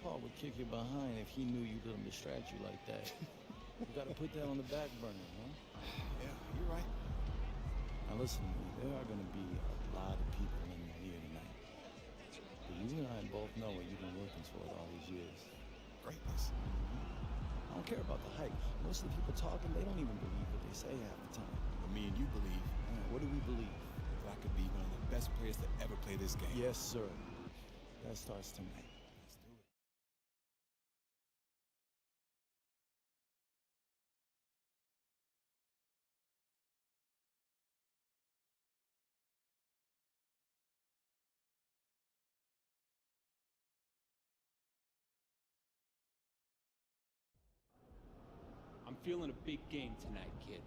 grandpa would kick your behind if he knew you let him distract you like that. You gotta put that on the back burner, man. Yeah, you're right. Now listen to me, there are gonna be a lot of people in here tonight. But you and I both know what you've been working toward all these years. Greatness. I don't care about the hype. Most of the people talking, they don't even believe what they say half the time. But me and you believe What do we believe? that I could be one of the best players to ever play this game. Yes, sir. That starts tonight. Let's do it. I'm feeling a big game tonight, kid.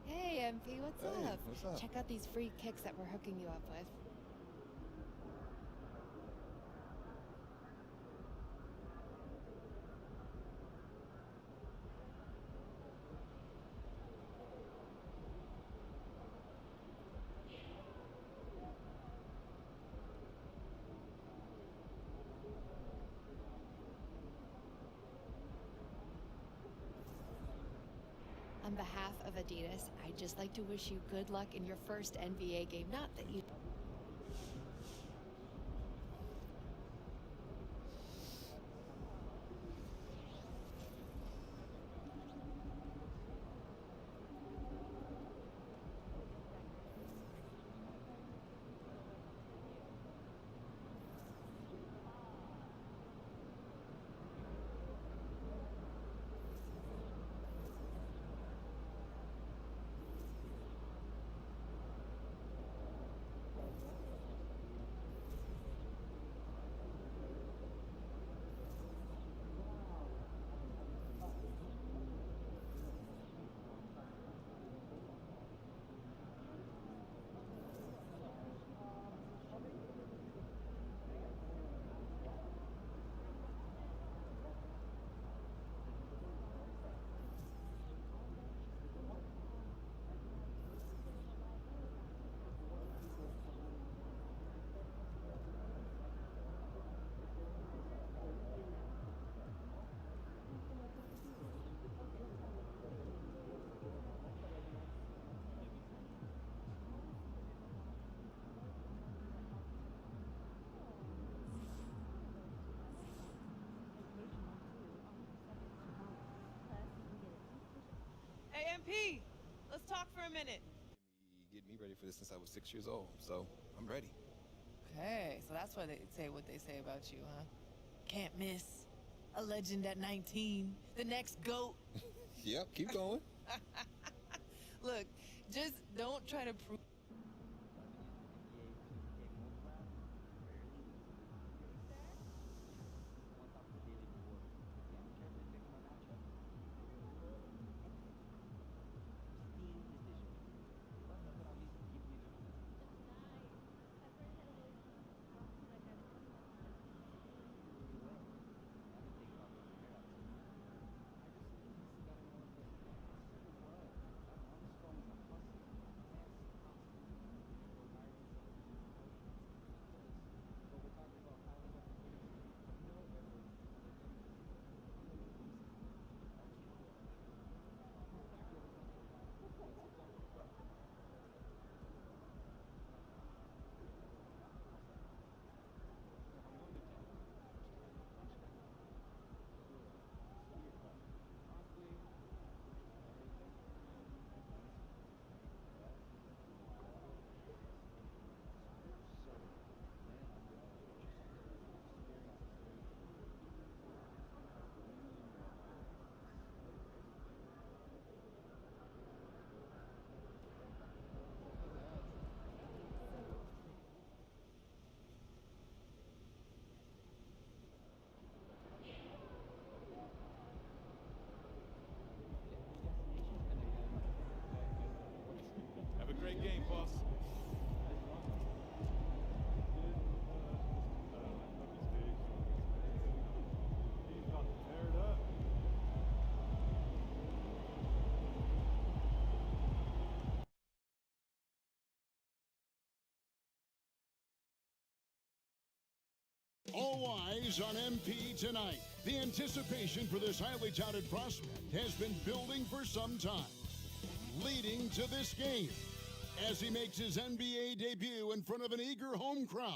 Hey, MP, what's Hey, up? what's up? Check out these free kicks that we're hooking you up with. On behalf of Adidas, I'd just like to wish you good luck in your first NBA game. Not that you... Hey, MP, let's talk for a minute. Get me ready for this since I was 6 years old, so I'm ready. Okay, so that's why they say what they say about you, huh? Can't miss. A legend at 19. The next GOAT. Yep, keep going. Look, just don't try to prove Have a great game, boss. All eyes on MP tonight. The anticipation for this highly touted prospect has been building for some time, leading to this game as he makes his NBA debut in front of an eager home crowd.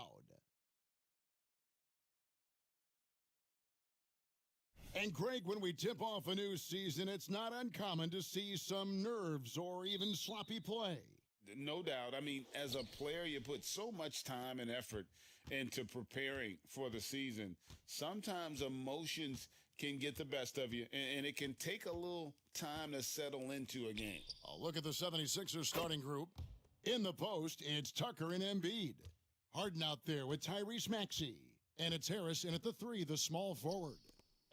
And Greg, when we tip off a new season, it's not uncommon to see some nerves or even sloppy play. No doubt. I mean, as a player, you put so much time and effort into preparing for the season. Sometimes emotions can get the best of you, and it can take a little time to settle into a game. A look at the 76ers starting group. In the post, it's Tucker and Embiid. Harden out there with Tyrese Maxey. And it's Harris in at the 3, the small forward.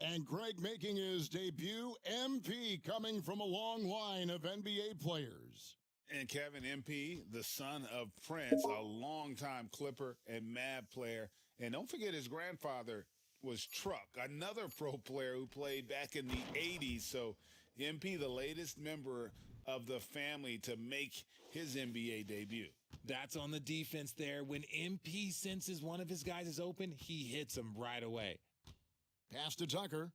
And Greg making his debut, MP coming from a long line of NBA players. And Kevin MP, the son of Prince, a longtime Clipper and Mavs player. And don't forget his grandfather was Truck, another pro player who played back in the 80s. So MP, the latest member of the family to make his NBA debut. That's on the defense there. When MP senses one of his guys is open, he hits him right away. Pass to Tucker.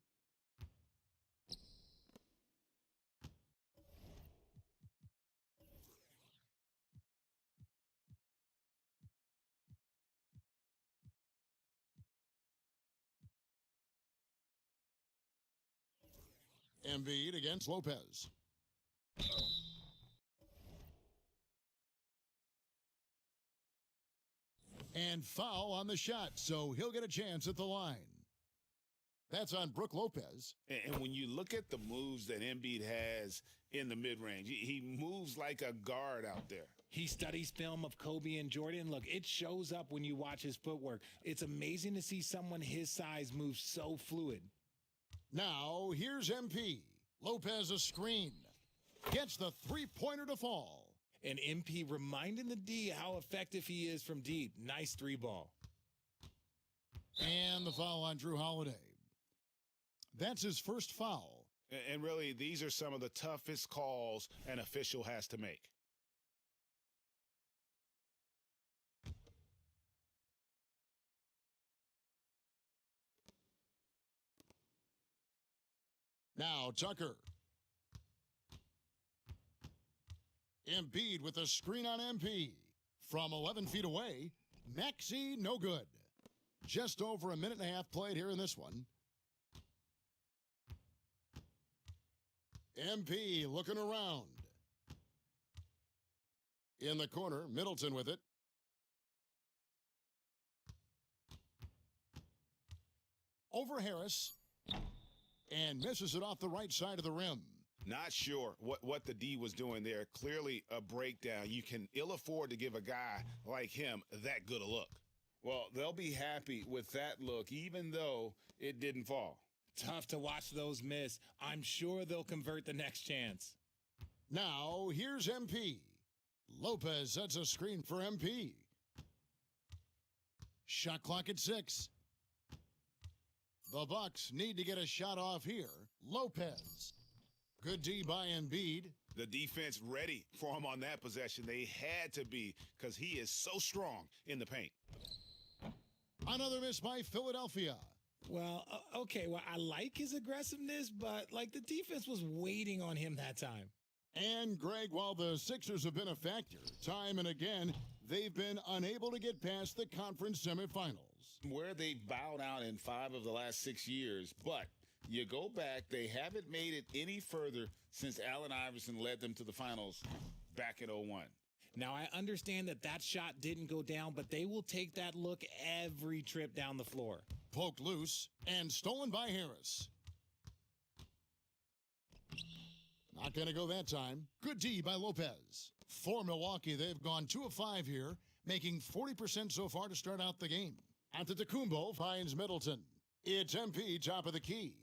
Embiid against Lopez. And foul on the shot, so he'll get a chance at the line. That's on Brook Lopez. And when you look at the moves that Embiid has in the mid-range, he moves like a guard out there. He studies film of Kobe and Jordan. Look, it shows up when you watch his footwork. It's amazing to see someone his size move so fluid. Now, here's MP. Lopez a screen. Gets the three-pointer to fall. And MP reminding the D how effective he is from deep. Nice 3-ball. And the foul on Drew Holiday. That's his first foul. And really, these are some of the toughest calls an official has to make. Now Tucker. Embiid with a screen on MP. From 11 feet away, Maxey no good. Just over a minute and a half played here in this one. MP looking around. In the corner, Middleton with it. Over Harris. And misses it off the right side of the rim. Not sure what the D was doing there. Clearly a breakdown. You can ill afford to give a guy like him that good a look. Well, they'll be happy with that look, even though it didn't fall. Tough to watch those miss. I'm sure they'll convert the next chance. Now, here's MP. Lopez sets a screen for MP. Shot clock at 6. The Bucks need to get a shot off here. Lopez. Good D by Embiid. The defense ready for him on that possession. They had to be because he is so strong in the paint. Another miss by Philadelphia. Well, okay, well, I like his aggressiveness, but, the defense was waiting on him that time. And, Greg, while the Sixers have been a factor, time and again, they've been unable to get past the conference semifinals. Where they bowed out in 5 of the last 6 years, but you go back, they haven't made it any further since Allen Iverson led them to the finals back in 01. Now, I understand that shot didn't go down, but they will take that look every trip down the floor. Poked loose and stolen by Harris. Not going to go that time. Good D by Lopez. For Milwaukee, they've gone 2 of 5 here, making 40% so far to start out the game. Antetokounmpo finds Middleton. It's MP top of the key.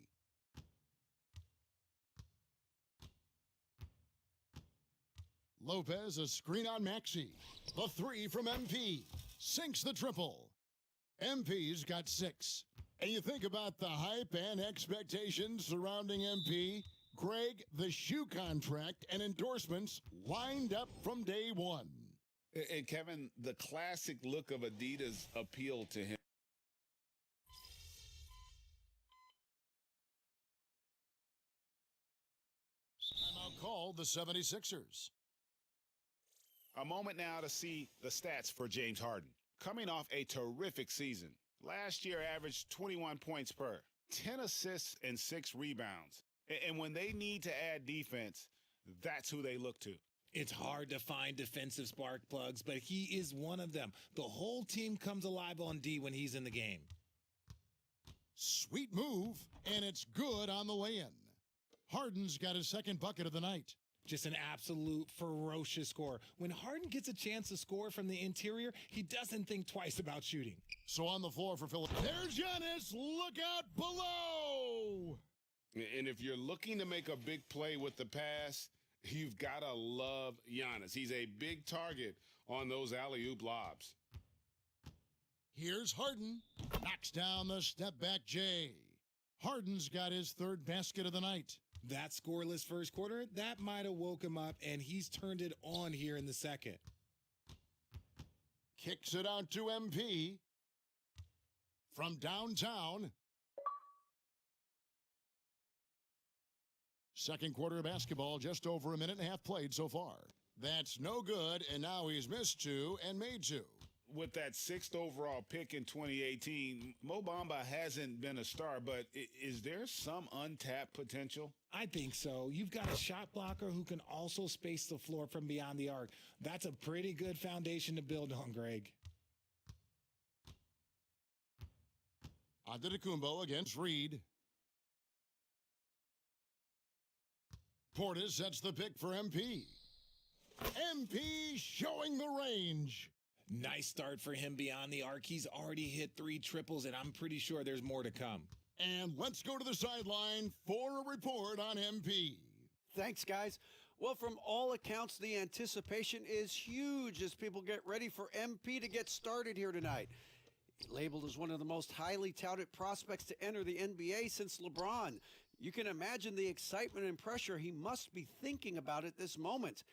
Lopez a screen on Maxey. The 3 from MP. Sinks the triple. MP's got 6. And you think about the hype and expectations surrounding MP. Greg, the shoe contract and endorsements lined up from day one. And Kevin, the classic look of Adidas appealed to him. basketball, the 76ers. A moment now to see the stats for James Harden. Coming off a terrific season. Last year averaged 21 points per, 10 assists, and 6 rebounds. And when they need to add defense, that's who they look to. It's hard to find defensive spark plugs, but he is one of them. The whole team comes alive on D when he's in the game. Sweet move, and it's good on the lay-in. Harden's got his second bucket of the night. Just an absolute ferocious score. When Harden gets a chance to score from the interior, he doesn't think twice about shooting. So on the floor for Philly. There's Giannis. Look out below. And if you're looking to make a big play with the pass, you've got to love Giannis. He's a big target on those alley-oop lobs. Here's Harden. Knocks down the step-back J. Harden's got his third basket of the night. That scoreless first quarter, that might have woke him up, and he's turned it on here in the second. Kicks it out to MP. From downtown. Second quarter of basketball, just over a minute and a half played so far. That's no good, and now he's missed 2 and made 2. With that 6th overall pick in 2018, Mo Bamba hasn't been a star, but is there some untapped potential? I think so. You've got a shot blocker who can also space the floor from beyond the arc. That's a pretty good foundation to build on, Greg. Antetokounmpo against Reed. Portis sets the pick for MP. MP showing the range. Nice start for him beyond the arc. He's already hit 3 triples, and I'm pretty sure there's more to come. And let's go to the sideline for a report on MP. Thanks, guys. Well, from all accounts, the anticipation is huge as people get ready for MP to get started here tonight. Labeled as one of the most highly touted prospects to enter the NBA since LeBron. You can imagine the excitement and pressure he must be thinking about at this moment.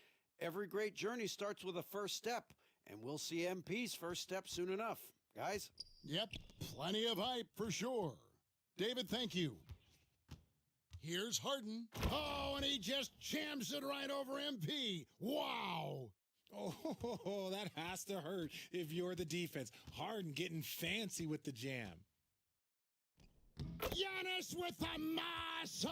Every great journey starts with a first step, and we'll see MP's first step soon enough. Guys? Yep, plenty of hype for sure. David, thank you. Here's Harden. Oh, and he just jams it right over MP. Wow. Oh, that has to hurt if you're the defense. Harden getting fancy with the jam. Giannis with the muscle.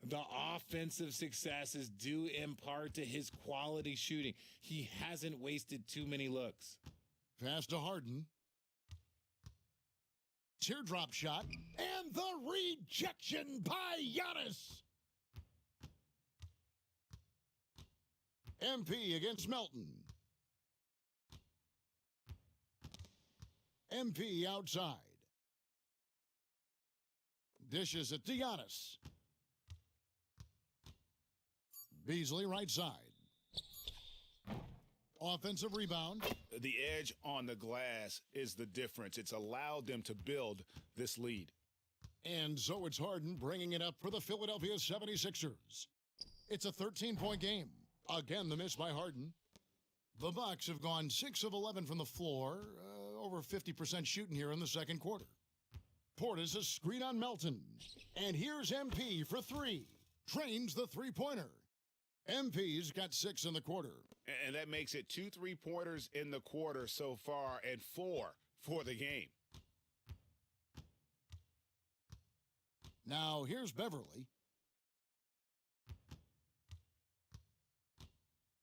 The offensive success is due in part to his quality shooting. He hasn't wasted too many looks. Pass to Harden. Teardrop shot. And the rejection by Giannis. MP against Melton. MP outside. Dishes it to Giannis. Beasley right side. Offensive rebound. The edge on the glass is the difference. It's allowed them to build this lead. And so it's Harden bringing it up for the Philadelphia 76ers. It's a 13-point game. Again, the miss by Harden. The Bucks have gone 6 of 11 from the floor, over 50% shooting here in the second quarter. Portis a screen on Melton. And here's MP for 3. Trains the three-pointer. MP's got 6 in the quarter. And that makes it 2 3-pointers in the quarter so far and 4 for the game. Now, here's Beverly.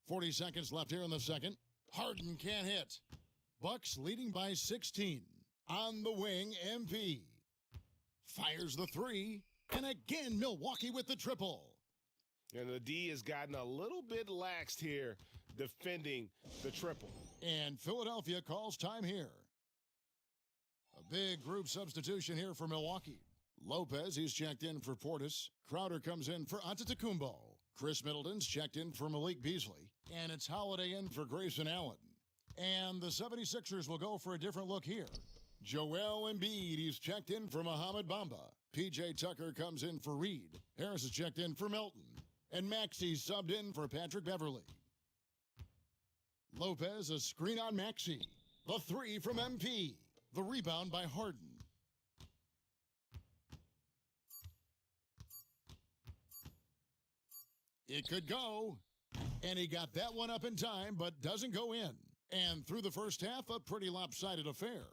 40 seconds left here in the second. Harden can't hit. Bucks leading by 16. On the wing, MP. Fires the 3. And again, Milwaukee with the triple. And the D has gotten a little bit laxed here defending the triple. And Philadelphia calls time here. A big group substitution here for Milwaukee. Lopez, he's checked in for Portis. Crowder comes in for Antetokounmpo. Chris Middleton's checked in for Malik Beasley. And it's Holiday in for Grayson Allen. And the 76ers will go for a different look here. Joel Embiid, he's checked in for Mohamed Bamba. P.J. Tucker comes in for Reed. Harris is checked in for Melton. And Maxey subbed in for Patrick Beverly. Lopez, a screen on Maxey. The 3 from MP. The rebound by Harden. It could go. And he got that one up in time, but doesn't go in. And through the first half, a pretty lopsided affair.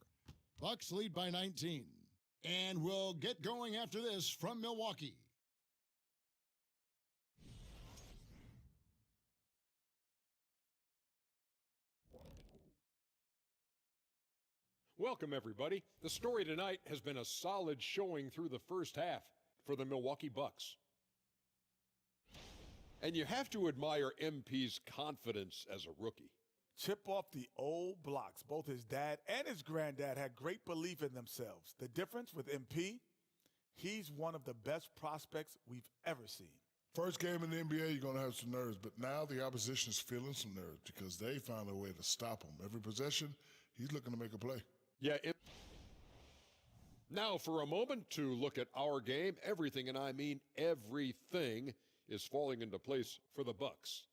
Bucks lead by 19. And we'll get going after this from Milwaukee. Welcome, everybody. The story tonight has been a solid showing through the first half for the Milwaukee Bucks. And you have to admire MP's confidence as a rookie. Chip off the old blocks. Both his dad and his granddad had great belief in themselves. The difference with MP, he's one of the best prospects we've ever seen. First game in the NBA, you're going to have some nerves, but now the opposition is feeling some nerves because they found a way to stop him. Every possession, he's looking to make a play. Yeah. Now for a moment to look at our game. Everything, and I mean everything, is falling into place for the Bucks.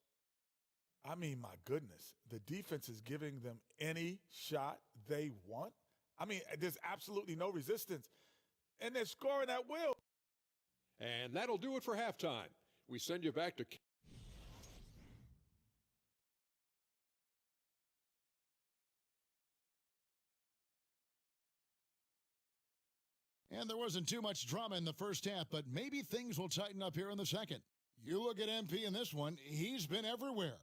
I mean, my goodness, the defense is giving them any shot they want. I mean, there's absolutely no resistance, and they're scoring at will. And that'll do it for halftime. We send you back to... And there wasn't too much drama in the first half, but maybe things will tighten up here in the second. You look at MP in this one, he's been everywhere.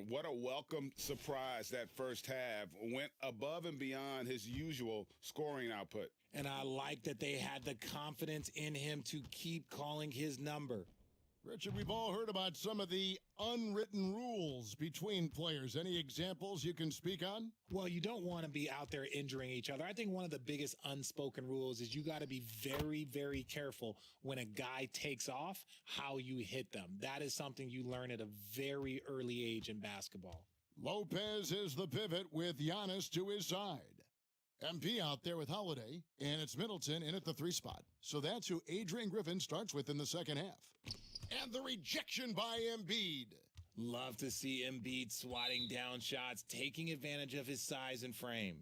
What a welcome surprise that first half. Went above and beyond his usual scoring output. And I like that they had the confidence in him to keep calling his number. Richard, we've all heard about some of the unwritten rules between players. Any examples you can speak on? Well, you don't want to be out there injuring each other. I think one of the biggest unspoken rules is you got to be very, very careful when a guy takes off, how you hit them. That is something you learn at a very early age in basketball. Lopez is the pivot with Giannis to his side. MP out there with Holiday, and it's Middleton in at the 3 spot. So that's who Adrian Griffin starts with in the second half. And the rejection by Embiid. Love to see Embiid swatting down shots, taking advantage of his size and frame.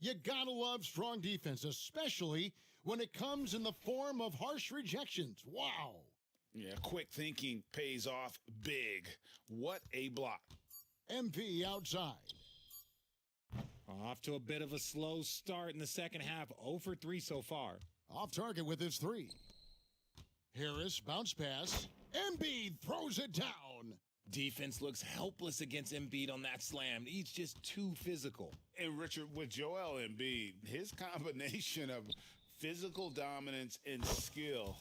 You gotta love strong defense, especially when it comes in the form of harsh rejections. Wow. Yeah, quick thinking pays off big. What a block. MP outside. Off to a bit of a slow start in the second half. 0 for 3 so far. Off target with his 3. Harris, bounce pass. Embiid throws it down. Defense looks helpless against Embiid on that slam. He's just too physical. And Richard, with Joel Embiid, his combination of physical dominance and skill,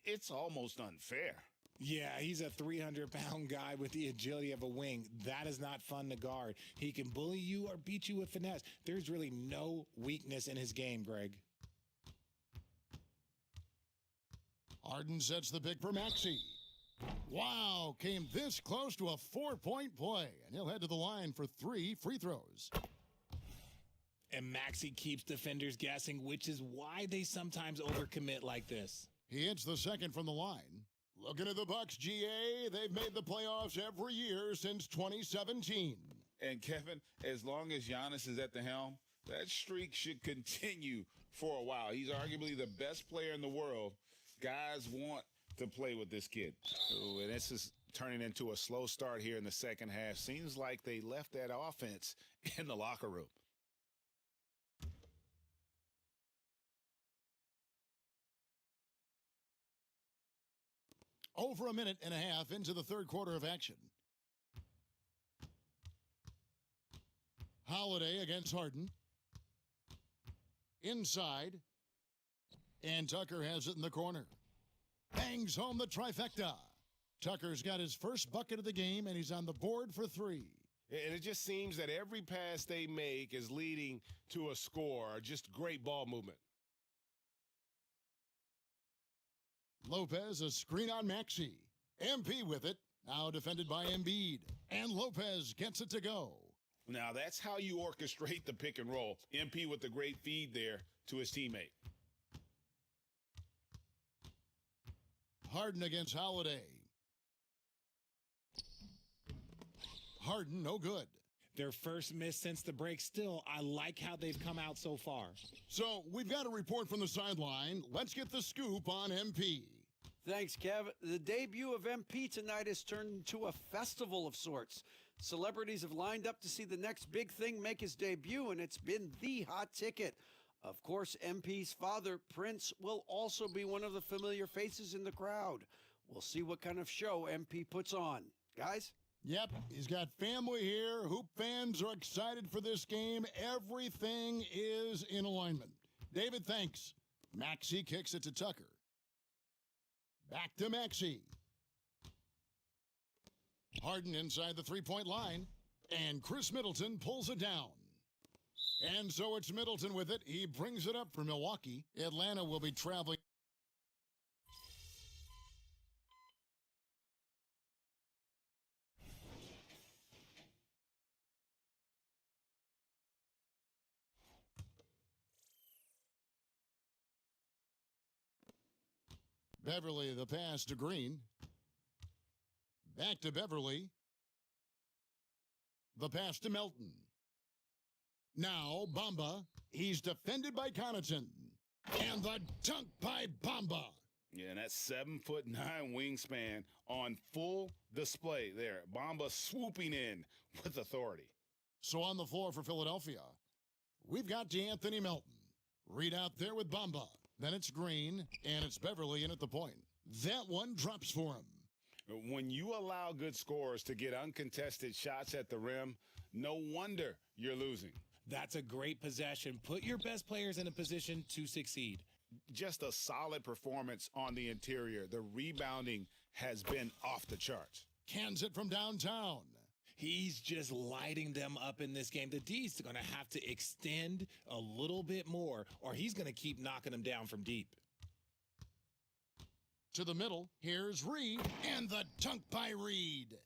it's almost unfair. Yeah, he's a 300-pound guy with the agility of a wing. That is not fun to guard. He can bully you or beat you with finesse. There's really no weakness in his game, Greg. Harden sets the pick for Maxey. Wow, came this close to a 4-point play, and he'll head to the line for 3 free throws. And Maxey keeps defenders guessing, which is why they sometimes overcommit like this. He hits the second from the line. Looking at the Bucks, GA, they've made the playoffs every year since 2017. And Kevin, as long as Giannis is at the helm, that streak should continue for a while. He's arguably the best player in the world. Guys want to play with this kid. Ooh, and this is turning into a slow start here in the second half. Seems like they left that offense in the locker room. Over a minute and a half into the third quarter of action. Holiday against Harden. Inside. And Tucker has it in the corner. Bangs home the trifecta. Tucker's got his first bucket of the game, and he's on the board for 3. And it just seems that every pass they make is leading to a score. Just great ball movement. Lopez, a screen on Maxey. MP with it. Now defended by Embiid. And Lopez gets it to go. Now that's how you orchestrate the pick and roll. MP with the great feed there to his teammate. Harden against Holiday. Harden, no good. Their first miss since the break. Still, I like how they've come out so far. So, we've got a report from the sideline. Let's get the scoop on MP. Thanks, Kev. The debut of MP tonight has turned into a festival of sorts. Celebrities have lined up to see the next big thing make his debut, and it's been the hot ticket. Of course, MP's father, Prince, will also be one of the familiar faces in the crowd. We'll see what kind of show MP puts on. Guys? Yep, he's got family here. Hoop fans are excited for this game. Everything is in alignment. David, thanks. Maxey kicks it to Tucker. Back to Maxey. Harden inside the three-point line, and Chris Middleton pulls it down. And so it's Middleton with it. He brings it up for Milwaukee. Atlanta will be traveling. Beverly, the pass to Green. Back to Beverly. The pass to Melton. Now, Bamba. He's defended by Connaughton. And the dunk by Bamba. Yeah, and that 7'9" wingspan on full display there. Bamba swooping in with authority. So on the floor for Philadelphia, we've got DeAnthony Melton. Read out there with Bamba. Then it's Green, and it's Beverly in at the point. That one drops for him. When you allow good scorers to get uncontested shots at the rim, no wonder you're losing. That's a great possession. Put your best players in a position to succeed. Just a solid performance on the interior. The rebounding has been off the charts. Cans it from downtown. He's just lighting them up in this game. The D's going to have to extend a little bit more, or he's going to keep knocking them down from deep. To the middle, here's Reed, and the dunk by Reed.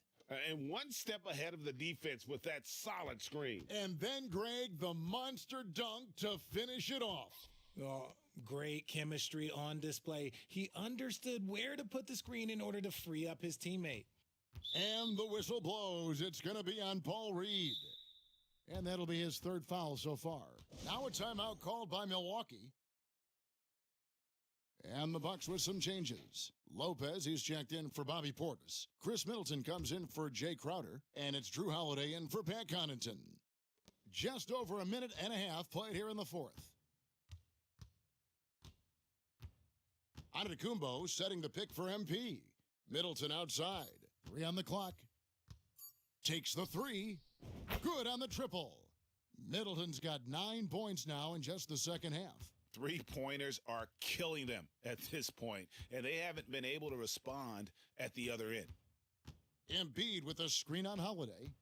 And one step ahead of the defense with that solid screen. And then, Greg, the monster dunk to finish it off. Oh, great chemistry on display. He understood where to put the screen in order to free up his teammate. And the whistle blows. It's going to be on Paul Reed. And that'll be his third foul so far. Now a timeout called by Milwaukee. And the Bucks with some changes. Lopez, he's checked in for Bobby Portis. Chris Middleton comes in for Jay Crowder. And it's Drew Holiday in for Pat Connaughton. Just over a minute and a half played here in the fourth. Antetokounmpo setting the pick for MP. Middleton outside. 3 on the clock. Takes the three. Good on the triple. Middleton's got 9 points now in just the second half. Three-pointers are killing them at this point, and they haven't been able to respond at the other end. Embiid with a screen on Holiday.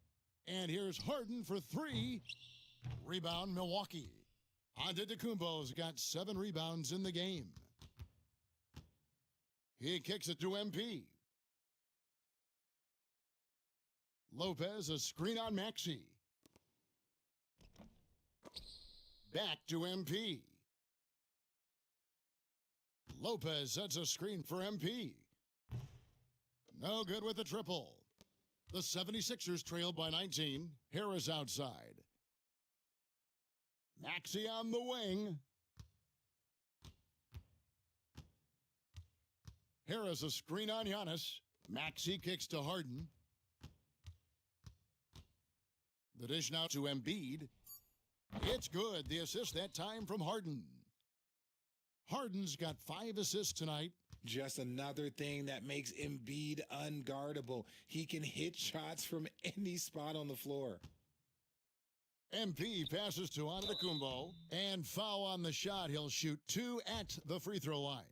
And here's Harden for three. Rebound, Milwaukee. Antetokounmpo's got 7 rebounds in the game. He kicks it to MP. Lopez, a screen on Maxey. Back to MP. Lopez sets a screen for MP. No good with the triple. The 76ers trailed by 19. Harris outside. Maxey on the wing. Harris a screen on Giannis. Maxey kicks to Harden. The dish now to Embiid. It's good. The assist that time from Harden. Harden's got 5 assists tonight. Just another thing that makes Embiid unguardable. He can hit shots from any spot on the floor. MP passes to Antetokounmpo, and foul on the shot. He'll shoot 2 at the free throw line.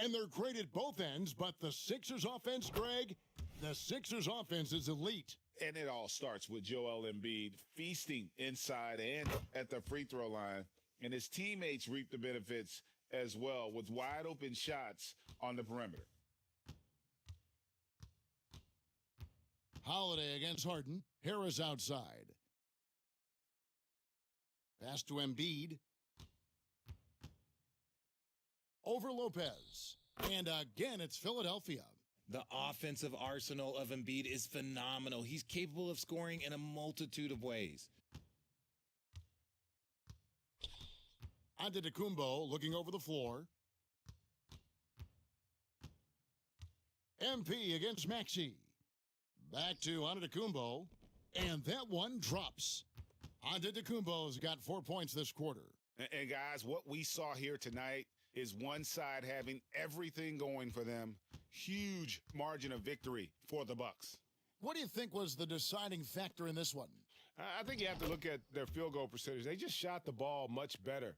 And they're great at both ends, but the Sixers offense, Greg, the Sixers offense is elite. And it all starts with Joel Embiid feasting inside and at the free throw line. And his teammates reap the benefits as well with wide open shots on the perimeter. Holiday against Harden. Harris outside. Pass to Embiid. Over Lopez. And again, it's Philadelphia. The offensive arsenal of Embiid is phenomenal. He's capable of scoring in a multitude of ways. Antetokounmpo looking over the floor. MP against Maxey. Back to Antetokounmpo, and that one drops. Antetokounmpo's got 4 points this quarter. And guys, what we saw here tonight is one side having everything going for them. Huge margin of victory for the Bucks. What do you think was the deciding factor in this one? I think you have to look at their field goal percentage. They just shot the ball much better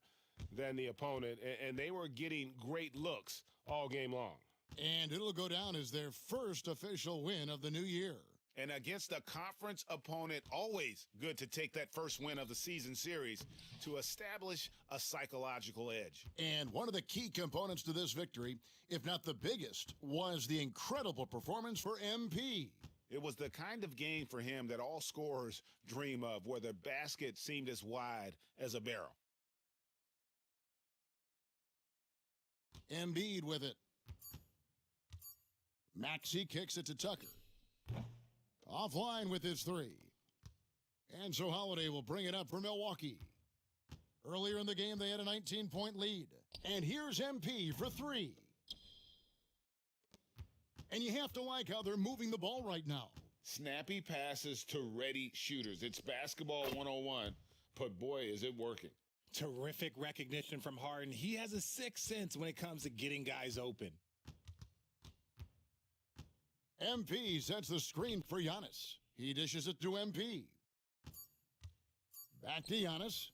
than the opponent, and they were getting great looks all game long. And it'll go down as their first official win of the new year. And against a conference opponent, always good to take that first win of the season series to establish a psychological edge. And one of the key components to this victory, if not the biggest, was the incredible performance for MP. It was the kind of game for him that all scorers dream of, where the basket seemed as wide as a barrel. Embiid with it. Maxey kicks it to Tucker. Offline with his three. And so Holiday will bring it up for Milwaukee. Earlier in the game, they had a 19-point lead. And here's MP for three. And you have to like how they're moving the ball right now. Snappy passes to ready shooters. It's basketball 101, but boy, is it working. Terrific recognition from Harden. He has a sixth sense when it comes to getting guys open. MP sets the screen for Giannis. He dishes it to MP. Back to Giannis.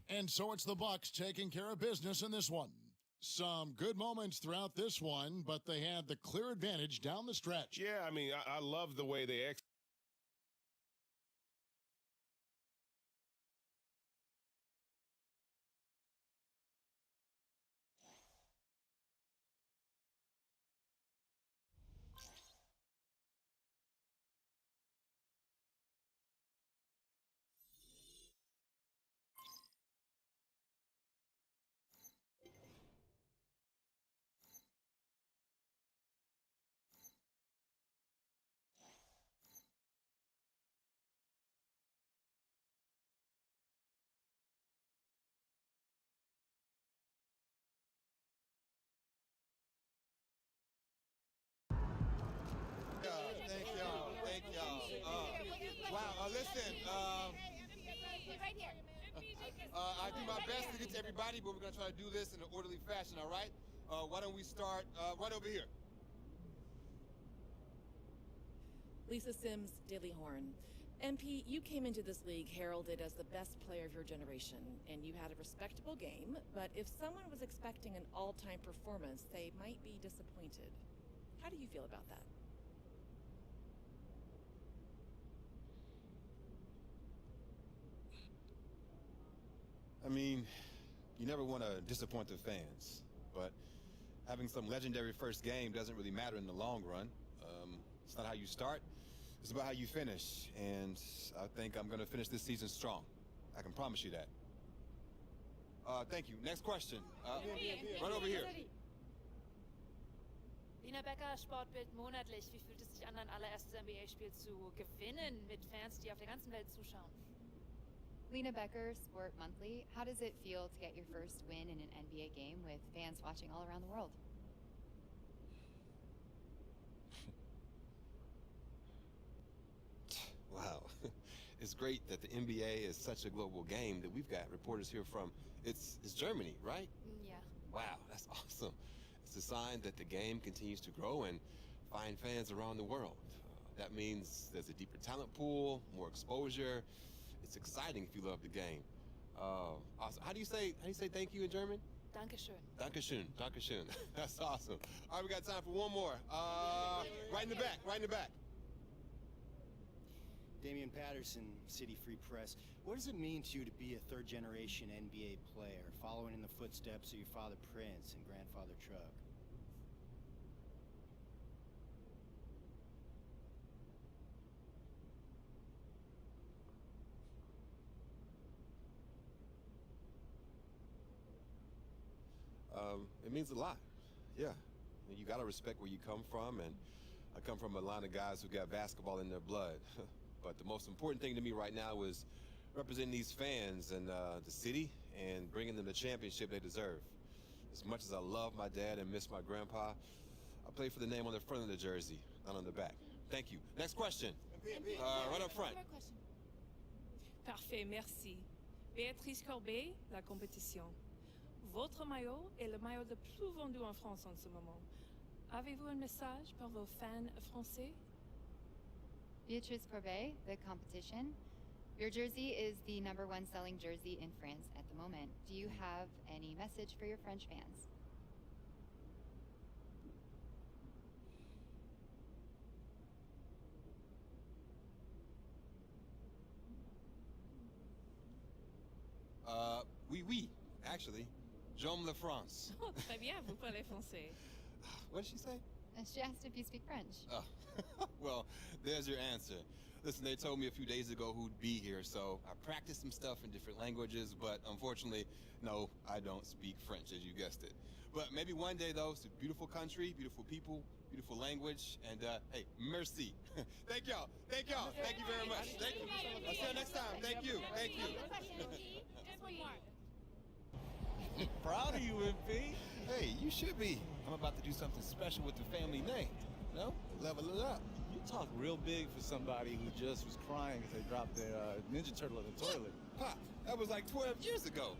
And so it's the Bucks taking care of business in this one. Some good moments throughout this one, but they had the clear advantage down the stretch. Yeah, I mean, I love the way they Thank y'all. Thank y'all. Wow. Listen. I do my best to get to everybody, but we're going to try to do this in an orderly fashion, all right? Why don't we start right over here? Lisa Sims, Daily Horn. MP, you came into this league heralded as the best player of your generation, and you had a respectable game, but if someone was expecting an all-time performance, they might be disappointed. How do you feel about that? I mean, you never want to disappoint the fans, but having some legendary first game doesn't really matter in the long run. It's not how you start, it's about how you finish, and I think I'm going to finish this season strong. I can promise you that. Thank you. Next question. Right over here. Lina Becker, Sportbild monatlich. Wie fühlt es sich an, ein allererstes NBA-Spiel zu gewinnen mit Fans, die auf der ganzen Welt zuschauen? Lena Becker, Sport Monthly. How does it feel to get your first win in an NBA game with fans watching all around the world? Wow. It's great that the NBA is such a global game that we've got reporters here from, it's Germany, right? Yeah. Wow, that's awesome. It's a sign that the game continues to grow and find fans around the world. That means there's a deeper talent pool, more exposure. It's exciting if you love the game. Awesome. How do you say thank you in German? Dankeschön. Dankeschön. Dankeschön. That's awesome. All right, we got time for one more. Right in the back. Right in the back. Damian Patterson, City Free Press. What does it mean to you to be a third-generation NBA player, following in the footsteps of your father Prince and grandfather Chuck? It means a lot. Yeah. You got to respect where you come from, and I come from a line of guys who got basketball in their blood. But the most important thing to me right now is representing these fans and the city and bringing them the championship they deserve. As much as I love my dad and miss my grandpa, I play for the name on the front of the jersey, not on the back. Thank you. Next question. Right up front. Parfait, merci. Béatrice Corbet, la compétition. Votre maillot est le maillot le plus vendu en France en ce moment. Avez-vous un message pour vos fans français? Beatrice Corbet, the competition. Your jersey is the #1 selling jersey in France at the moment. Do you have any message for your French fans? Oui, actually. J'aime la France. Oh, très bien, vous parlez français. What did she say? She asked if you speak French. Oh, well, there's your answer. Listen, they told me a few days ago who'd be here, so I practiced some stuff in different languages, but unfortunately, no, I don't speak French, as you guessed it. But maybe one day, though, it's a beautiful country, beautiful people, beautiful language, and hey, merci. Thank y'all. Thank y'all. Thank you very much. Thank you. I'll see you next time. Thank you. Thank you. Just one more. Proud of you, MP. Hey, you should be. I'm about to do something special with the family name. No? Level it up. You talk real big for somebody who just was crying as they dropped their Ninja Turtle in the toilet. Pop, that was like 12 years ago.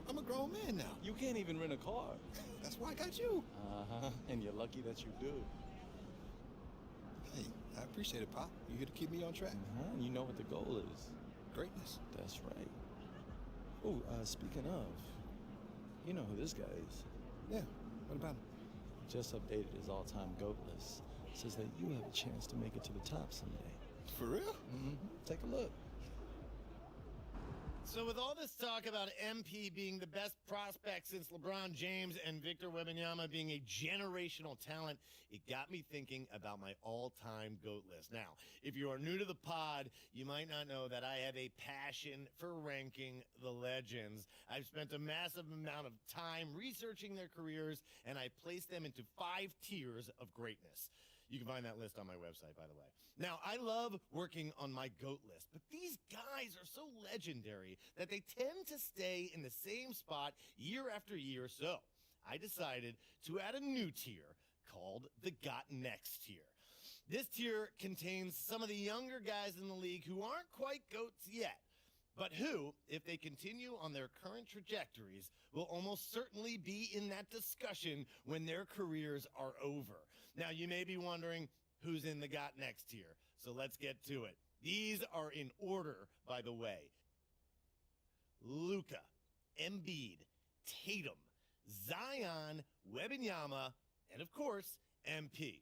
I'm a grown man now. You can't even rent a car. That's why I got you. Uh-huh. And you're lucky that you do. Hey, I appreciate it, Pop. You here to keep me on track. Uh-huh. And you know what the goal is. Greatness. That's right. Oh, speaking of, you know who this guy is. Yeah, what about him? Just updated his all-time GOAT list. Says that you have a chance to make it to the top someday. For real? Mm-hmm. Take a look. So with all this talk about MP being the best prospect since LeBron James and Victor Wembanyama being a generational talent, it got me thinking about my all-time GOAT list. Now, if you are new to the pod, you might not know that I have a passion for ranking the legends. I've spent a massive amount of time researching their careers, and I placed them into 5 tiers of greatness. You can find that list on my website, by the way. Now, I love working on my GOAT list, but these guys are so legendary that they tend to stay in the same spot year after year. So I decided to add a new tier called the Got Next tier. This tier contains some of the younger guys in the league who aren't quite GOATs yet, but who, if they continue on their current trajectories, will almost certainly be in that discussion when their careers are over. Now, you may be wondering who's in the Got Next tier, so let's get to it. These are in order, by the way. Luka, Embiid, Tatum, Zion, Wembanyama, and of course, MP.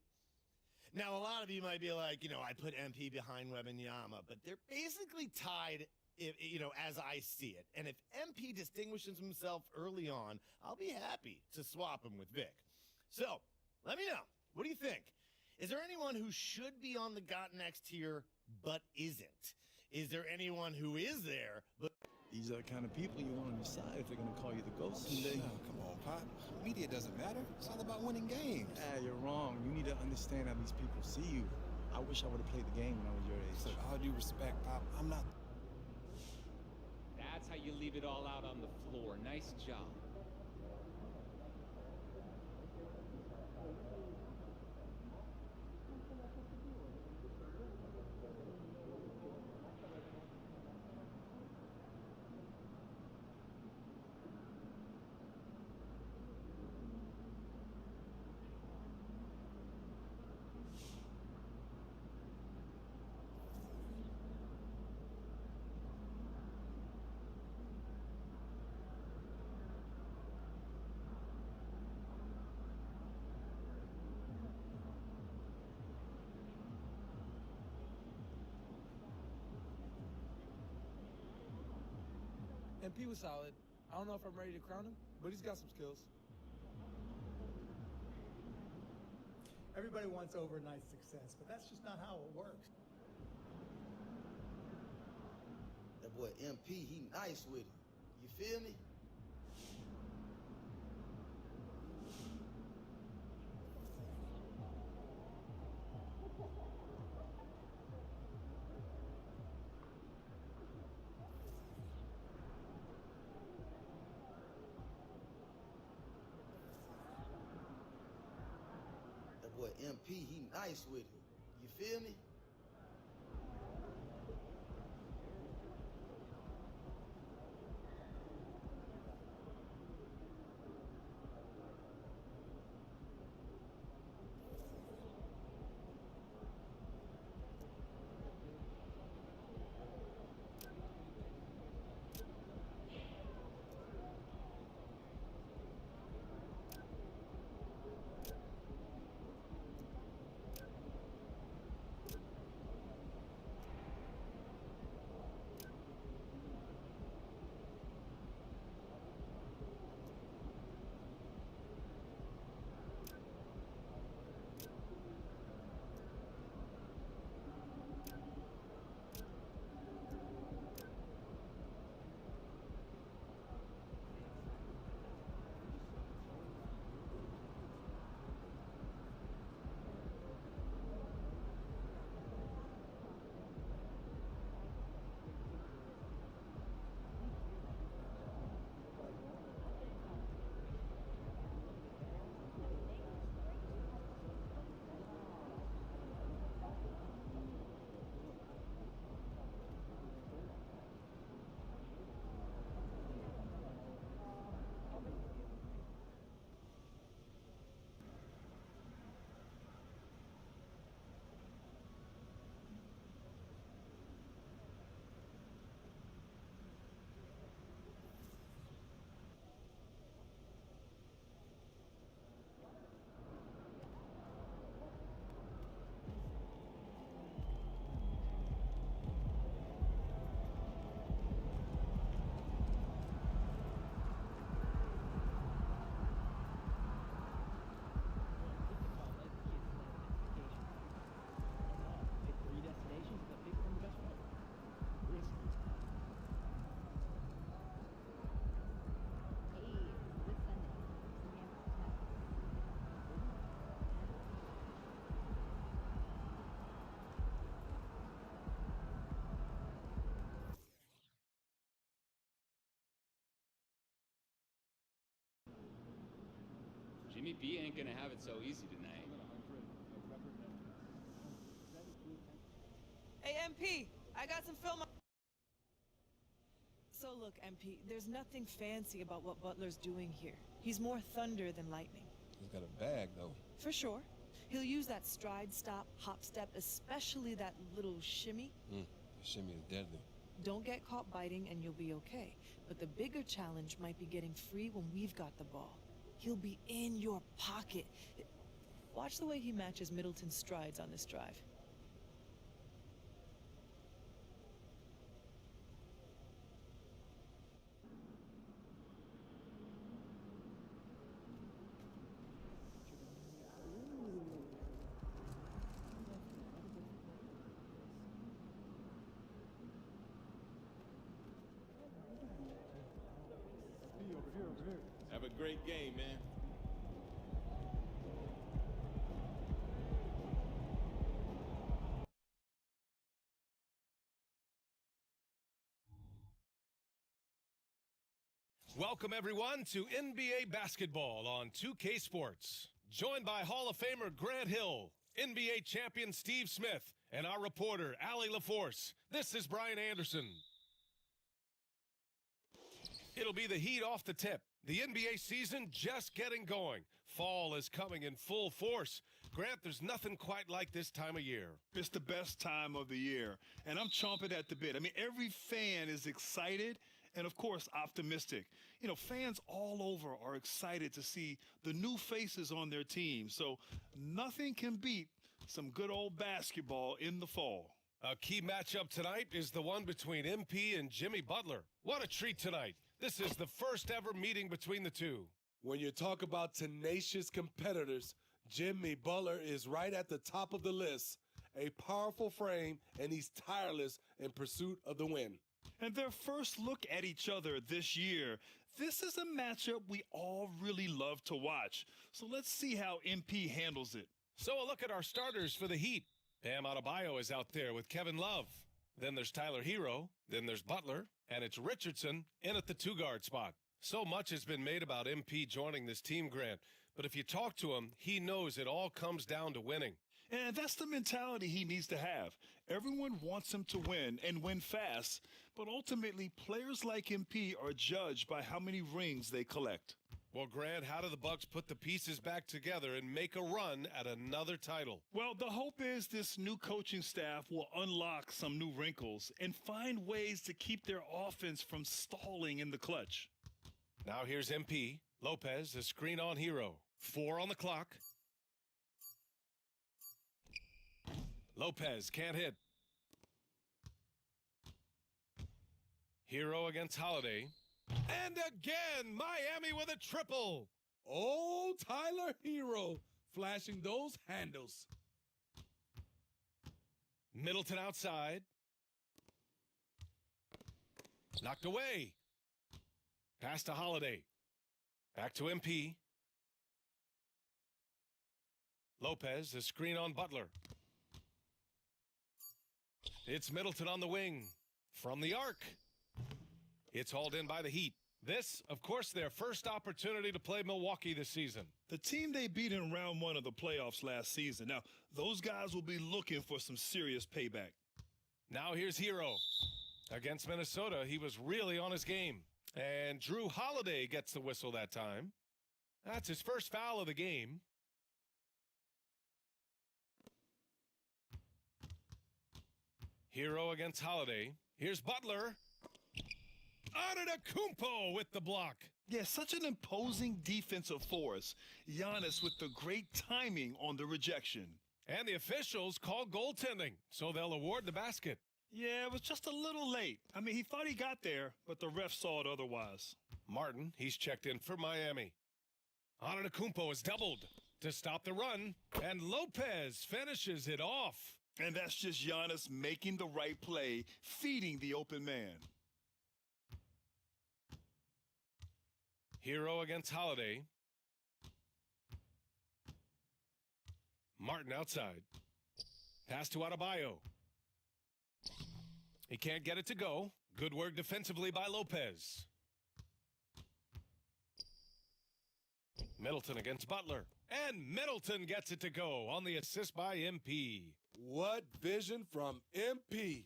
Now, a lot of you might be like, I put MP behind Wembanyama, but they're basically tied, as I see it. And if MP distinguishes himself early on, I'll be happy to swap him with Vic. So, let me know. What do you think? Is there anyone who should be on the Got Next tier but isn't? Is there anyone who is there but... These are the kind of people you want on your side if they're going to call you the GOAT someday. Oh, come on, Pop. Media doesn't matter. It's all about winning games. You're wrong. You need to understand how these people see you. I wish I would have played the game when I was your age. So, all due respect, Pop, I'm not... That's how you leave it all out on the floor. Nice job. MP was solid. I don't know if I'm ready to crown him, but he's got some skills. Everybody wants overnight success, but that's just not how it works. That boy MP, he nice with it. You feel me? boy MP, he nice with it. You feel me? Jimmy B ain't gonna have it so easy tonight. Hey, MP, I got some film. So look, MP, there's nothing fancy about what Butler's doing here. He's more thunder than lightning. He's got a bag, though. For sure. He'll use that stride, stop, hop, step, especially that little shimmy. The shimmy is deadly. Don't get caught biting and you'll be okay. But the bigger challenge might be getting free when we've got the ball. He'll be in your pocket. Watch the way he matches Middleton's strides on this drive. Have a great game, man. Welcome, everyone, to NBA basketball on 2K Sports. Joined by Hall of Famer Grant Hill, NBA champion Steve Smith, and our reporter, Allie LaForce. This is Brian Anderson. It'll be the heat off the tip. The NBA season just getting going. Fall is coming in full force. Grant, there's nothing quite like this time of year. It's the best time of the year, and I'm chomping at the bit. I mean, every fan is excited and, of course, optimistic. You know, fans all over are excited to see the new faces on their team. So nothing can beat some good old basketball in the fall. A key matchup tonight is the one between MP and Jimmy Butler. What a treat tonight. This is the first ever meeting between the two. When you talk about tenacious competitors, Jimmy Butler is right at the top of the list. A powerful frame, and he's tireless in pursuit of the win. And their first look at each other this year, this is a matchup we all really love to watch. So let's see how MP handles it. So a look at our starters for the Heat. Bam Adebayo is out there with Kevin Love. Then there's Tyler Hero. Then there's Butler. And it's Richardson in at the two-guard spot. So much has been made about MP joining this team, Grant. But if you talk to him, he knows it all comes down to winning. And that's the mentality he needs to have. Everyone wants him to win and win fast, but ultimately players like MP are judged by how many rings they collect. Well, Grant, how do the Bucks put the pieces back together and make a run at another title? Well, the hope is this new coaching staff will unlock some new wrinkles and find ways to keep their offense from stalling in the clutch. Now here's MP. Lopez, a screen on Hero. 4 on the clock. Lopez can't hit. Hero against Holiday. And again, Miami with a triple. Oh, Tyler Hero flashing those handles. Middleton outside. Knocked away. Pass to Holiday. Back to MP. Lopez, a screen on Butler. It's Middleton on the wing. From the arc. It's hauled in by the Heat. This, of course, their first opportunity to play Milwaukee this season. The team they beat in round 1 of the playoffs last season. Now, those guys will be looking for some serious payback. Now here's Hero. Against Minnesota, he was really on his game. And Drew Holiday gets the whistle that time. That's his first foul of the game. Hero against Holiday. Here's Butler. Antetokounmpo with the block. Yeah, such an imposing defensive force. Giannis with the great timing on the rejection. And the officials call goaltending, so they'll award the basket. Yeah, it was just a little late. I mean, he thought he got there, but the ref saw it otherwise. Martin, he's checked in for Miami. Antetokounmpo is doubled to stop the run, and Lopez finishes it off. And that's just Giannis making the right play, feeding the open man. Hero against Holiday. Martin outside. Pass to Adebayo. He can't get it to go. Good work defensively by Lopez. Middleton against Butler. And Middleton gets it to go on the assist by MP. What vision from MP.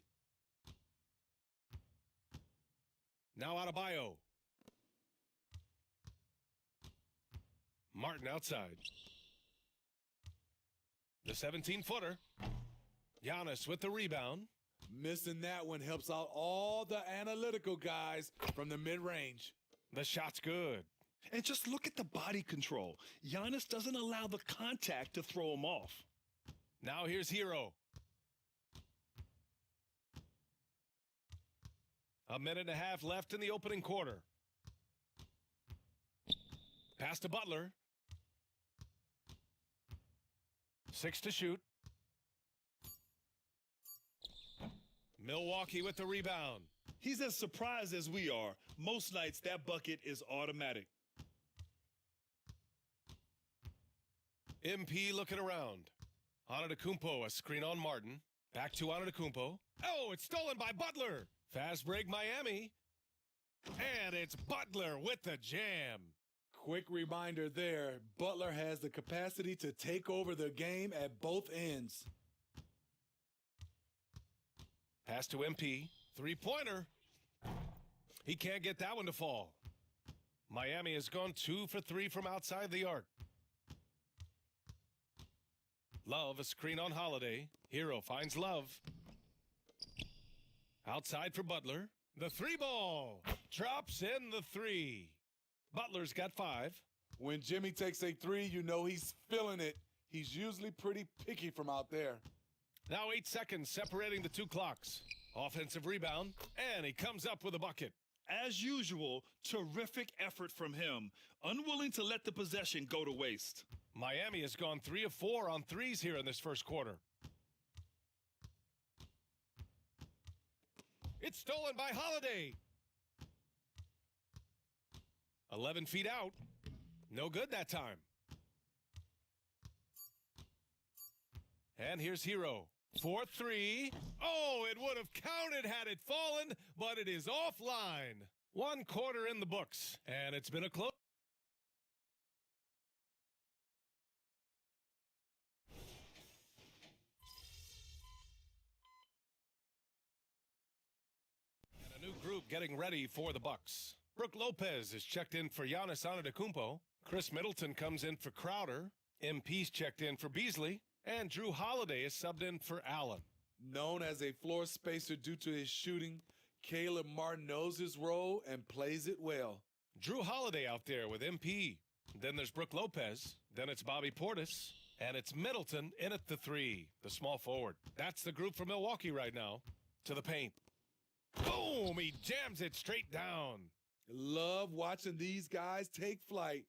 Now Adebayo. Martin outside. The 17-footer. Giannis with the rebound. Missing that one helps out all the analytical guys from the mid-range. The shot's good. And just look at the body control. Giannis doesn't allow the contact to throw him off. Now here's Hero. A minute and a half left in the opening quarter. Pass to Butler. 6 to shoot. Milwaukee with the rebound. He's as surprised as we are. Most nights, that bucket is automatic. MP looking around. Antetokounmpo, a screen on Martin. Back to Antetokounmpo. Oh, it's stolen by Butler. Fast break Miami. And it's Butler with the jam. Quick reminder there, Butler has the capacity to take over the game at both ends. Pass to MP. Three-pointer. He can't get that one to fall. Miami has gone 2 for 3 from outside the arc. Love, a screen on Holiday. Hero finds Love. Outside for Butler. The 3-ball. Drops in the 3. Butler's got 5. When Jimmy takes a 3, you know he's feeling it. He's usually pretty picky from out there. Now 8 seconds separating the two clocks. Offensive rebound, and he comes up with a bucket. As usual, terrific effort from him, unwilling to let the possession go to waste. Miami has gone 3 of 4 on threes here in this first quarter. It's stolen by Holiday. 11 feet out. No good that time. And here's Hero. 4-3. Oh, it would have counted had it fallen, but it is offline. 1 quarter in the books, and it's been a close. getting ready for the Bucks. Brooke Lopez is checked in for Giannis Antetokounmpo. Chris Middleton comes in for Crowder. MP's checked in for Beasley. And Drew Holiday is subbed in for Allen. Known as a floor spacer due to his shooting, Caleb Martin knows his role and plays it well. Drew Holiday out there with MP. Then there's Brooke Lopez. Then it's Bobby Portis. And it's Middleton in at the 3, the small forward. That's the group for Milwaukee right now. To the paint. Boom! He jams it straight down. Love watching these guys take flight.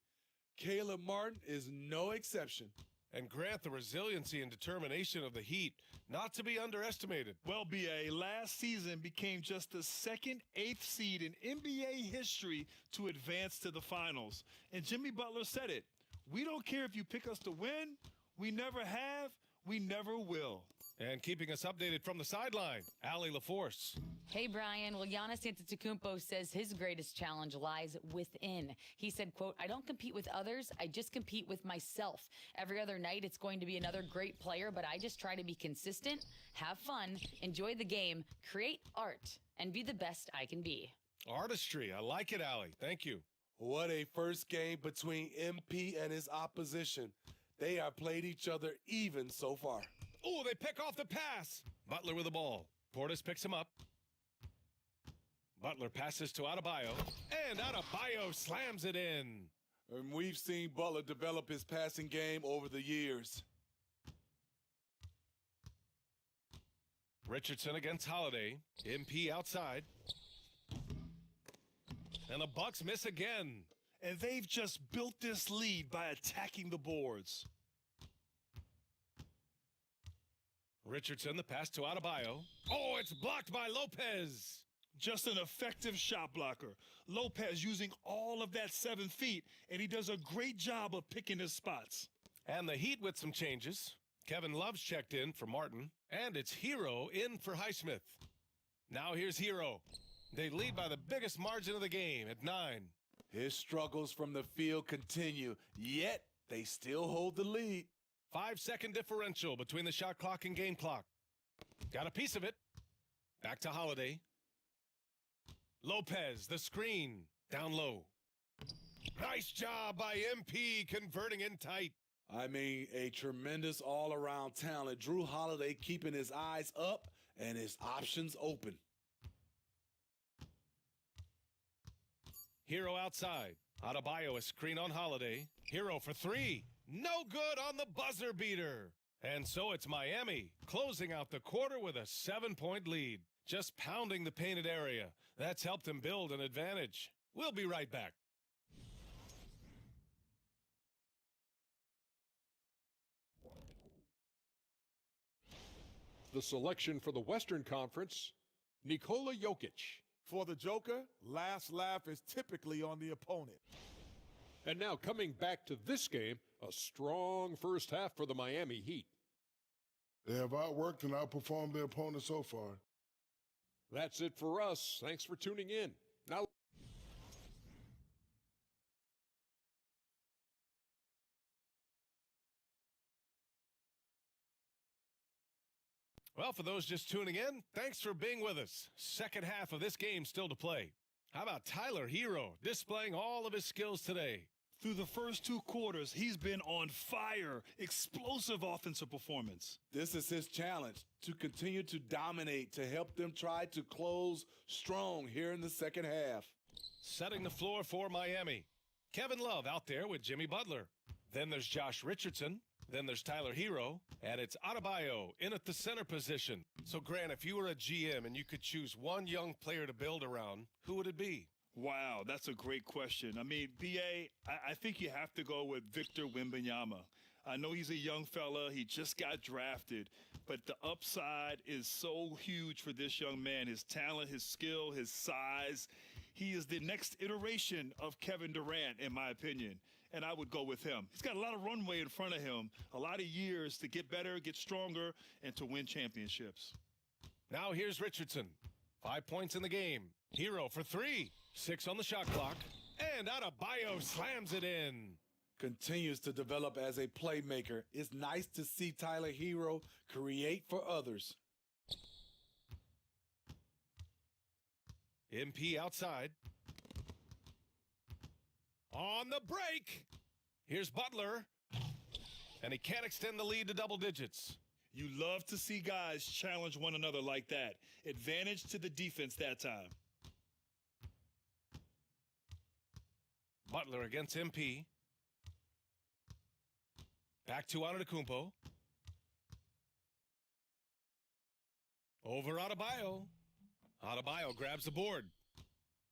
Caleb Martin is no exception. And Grant, the resiliency and determination of the Heat, not to be underestimated. Well, BA, last season became just the second 8th seed in NBA history to advance to the finals. And Jimmy Butler said it. We don't care if you pick us to win. We never have. We never will. And keeping us updated from the sideline, Allie LaForce. Hey, Brian. Well, Giannis Antetokounmpo says his greatest challenge lies within. He said, quote, I don't compete with others. I just compete with myself. Every other night, it's going to be another great player, but I just try to be consistent, have fun, enjoy the game, create art, and be the best I can be. Artistry. I like it, Allie. Thank you. What a first game between MP and his opposition. They have played each other even so far. Oh, they pick off the pass. Butler with the ball. Portis picks him up. Butler passes to Adebayo. And Adebayo slams it in. And we've seen Butler develop his passing game over the years. Richardson against Holiday. MP outside. And the Bucks miss again. And they've just built this lead by attacking the boards. Richardson, the pass to Adebayo. Oh, it's blocked by Lopez. Just an effective shot blocker. Lopez using all of that 7 feet, and he does a great job of picking his spots. And the Heat with some changes. Kevin Love's checked in for Martin, and it's Hero in for Highsmith. Now here's Hero. They lead by the biggest margin of the game at 9. His struggles from the field continue, yet they still hold the lead. 5-second differential between the shot clock and game clock. Got a piece of it. Back to Holiday. Lopez, the screen, down low. Nice job by MP converting in tight. I mean, a tremendous all-around talent. Drew Holiday keeping his eyes up and his options open. Hero outside. Adebayo, a screen on Holiday. Hero for 3. No good on the buzzer beater. And so it's Miami closing out the quarter with a 7-point lead. Just pounding the painted area. That's helped him build an advantage. We'll be right back. The selection for the Western Conference, Nikola Jokic. For the Joker, last laugh is typically on the opponent. And now coming back to this game, a strong first half for the Miami Heat. They have outworked and outperformed their opponent so far. That's it for us. Thanks for tuning in. Now, well, for those just tuning in, thanks for being with us. Second half of this game still to play. How about Tyler Hero displaying all of his skills today? Through the first 2 quarters, he's been on fire. Explosive offensive performance. This is his challenge, to continue to dominate, to help them try to close strong here in the second half. Setting the floor for Miami. Kevin Love out there with Jimmy Butler. Then there's Josh Richardson. Then there's Tyler Hero. And it's Adebayo in at the center position. So, Grant, if you were a GM and you could choose one young player to build around, who would it be? Wow, that's a great question. I mean, BA, I think you have to go with Victor Wembanyama. I know he's a young fella. He just got drafted. But the upside is so huge for this young man. His talent, his skill, his size. He is the next iteration of Kevin Durant, in my opinion. And I would go with him. He's got a lot of runway in front of him, a lot of years to get better, get stronger, and to win championships. Now here's Richardson. 5 points in the game. Hero for 3. 6 on the shot clock. And Adebayo slams it in. Continues to develop as a playmaker. It's nice to see Tyler Hero create for others. MP outside. On the break. Here's Butler. And he can't extend the lead to double digits. You love to see guys challenge one another like that. Advantage to the defense that time. Butler against MP. Back to Antetokounmpo. Over Adebayo. Adebayo grabs the board.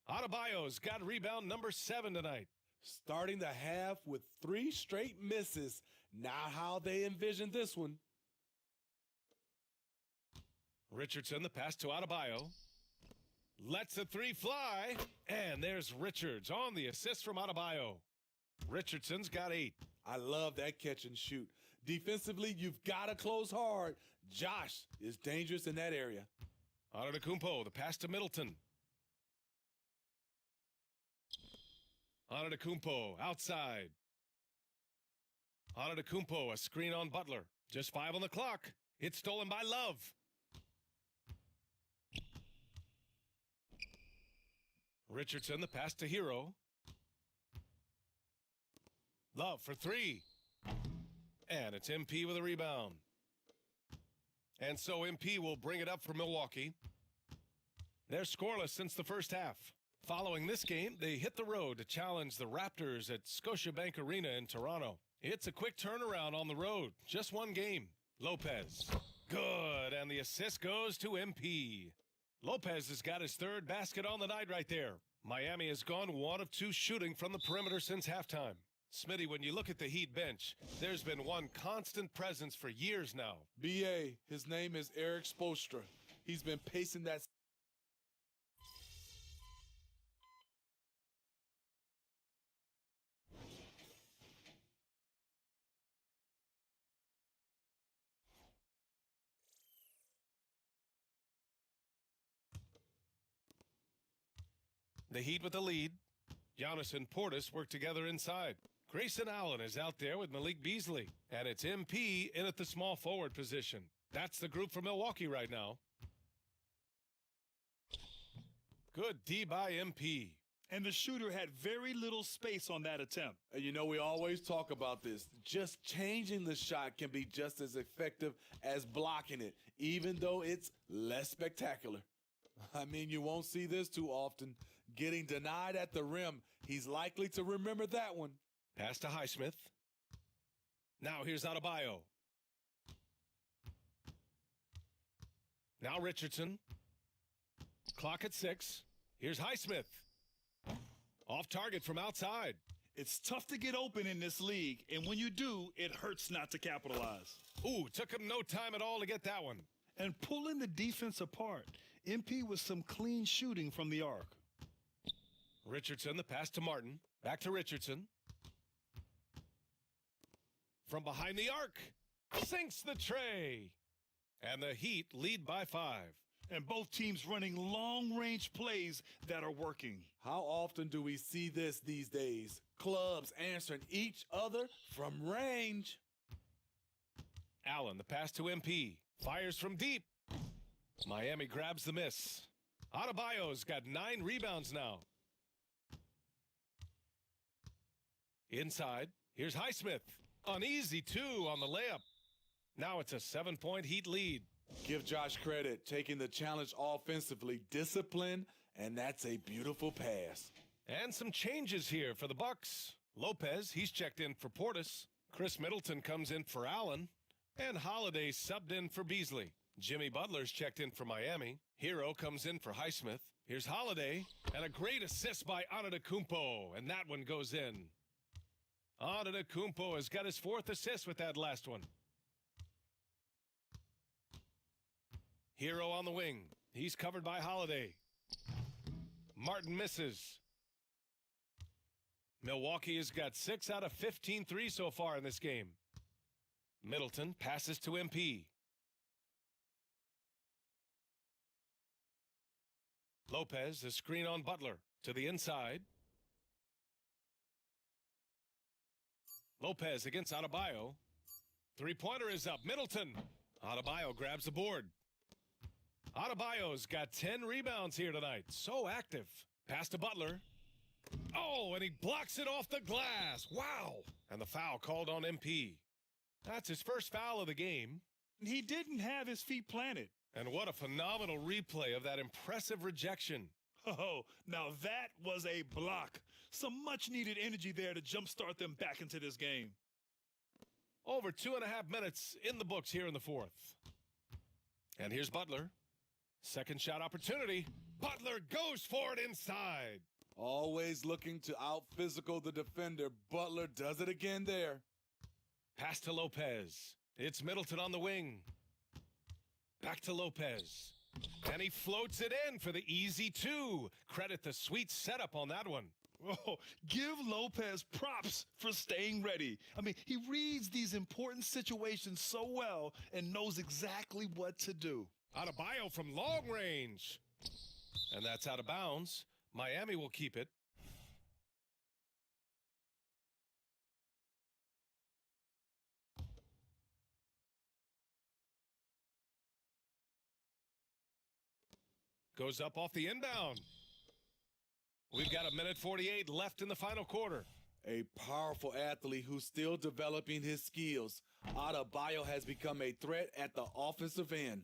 Adebayo's got rebound number 7 tonight. Starting the half with 3 straight misses. Not how they envisioned this one. Richardson, the pass to Adebayo. Lets the 3 fly. And there's Richards on the assist from Adebayo. Richardson's got 8. I love that catch and shoot. Defensively, you've got to close hard. Josh is dangerous in that area. Antetokounmpo, the pass to Middleton. Antetokounmpo outside. Antetokounmpo, a screen on Butler. Just 5 on the clock. It's stolen by Love. Richardson, the pass to Hero. Love for 3. And it's MP with a rebound. And so MP will bring it up for Milwaukee. They're scoreless since the first half. Following this game, they hit the road to challenge the Raptors at Scotiabank Arena in Toronto. It's a quick turnaround on the road. Just 1 game. Lopez. Good. And the assist goes to MP. Lopez has got his 3rd basket on the night right there. Miami has gone 1 of 2 shooting from the perimeter since halftime. Smitty, when you look at the Heat bench, there's been one constant presence for years now. BA, his name is Eric Spoelstra. He's been pacing that. The Heat with the lead. Giannis and Portis work together inside. Grayson Allen is out there with Malik Beasley. And it's MP in at the small forward position. That's the group for Milwaukee right now. Good D by MP. And the shooter had very little space on that attempt. And you know, we always talk about this. Just changing the shot can be just as effective as blocking it, even though it's less spectacular. I mean, you won't see this too often. Getting denied at the rim, he's likely to remember that one. Pass to Highsmith. Now here's Adebayo. Now Richardson. Clock at 6. Here's Highsmith. Off target from outside. It's tough to get open in this league, and when you do, it hurts not to capitalize. Ooh, took him no time at all to get that one. And pulling the defense apart. MP with some clean shooting from the arc. Richardson, the pass to Martin. Back to Richardson. From behind the arc. Sinks the tray. And the Heat lead by 5. And both teams running long-range plays that are working. How often do we see this these days? Clubs answering each other from range. Allen, the pass to MP. Fires from deep. Miami grabs the miss. Adebayo's got 9 rebounds now. Inside, here's Highsmith. Uneasy 2 on the layup. Now it's a 7-point Heat lead. Give Josh credit, taking the challenge offensively, discipline, and that's a beautiful pass. And some changes here for the Bucks. Lopez, he's checked in for Portis. Chris Middleton comes in for Allen. And Holiday subbed in for Beasley. Jimmy Butler's checked in for Miami. Hero comes in for Highsmith. Here's Holiday. And a great assist by Antetokounmpo. And that one goes in. Antetokounmpo has got his 4th assist with that last one. Hero on the wing. He's covered by Holiday. Martin misses. Milwaukee has got 6 out of 15 threes so far in this game. Middleton passes to MP. Lopez, the screen on Butler. To the inside. Lopez against Adebayo. 3-pointer is up. Middleton. Adebayo grabs the board. Adebayo's got 10 rebounds here tonight. So active. Pass to Butler. Oh, and he blocks it off the glass. Wow. And the foul called on MP. That's his first foul of the game. He didn't have his feet planted. And what a phenomenal replay of that impressive rejection. Oh, now that was a block. Some much-needed energy there to jumpstart them back into this game. Over 2.5 minutes in the books here in the fourth. And here's Butler. Second shot opportunity. Butler goes for it inside. Always looking to out-physical the defender. Butler does it again there. Pass to Lopez. It's Middleton on the wing. Back to Lopez. And he floats it in for the easy two. Credit the sweet setup on that one. Oh, give Lopez props for staying ready. I mean, he reads these important situations so well and knows exactly what to do. Adebayo from long range. And that's out of bounds. Miami will keep it. Goes up off the inbound. We've got 1:48 left in the final quarter. A powerful athlete who's still developing his skills. Adebayo has become a threat at the offensive end.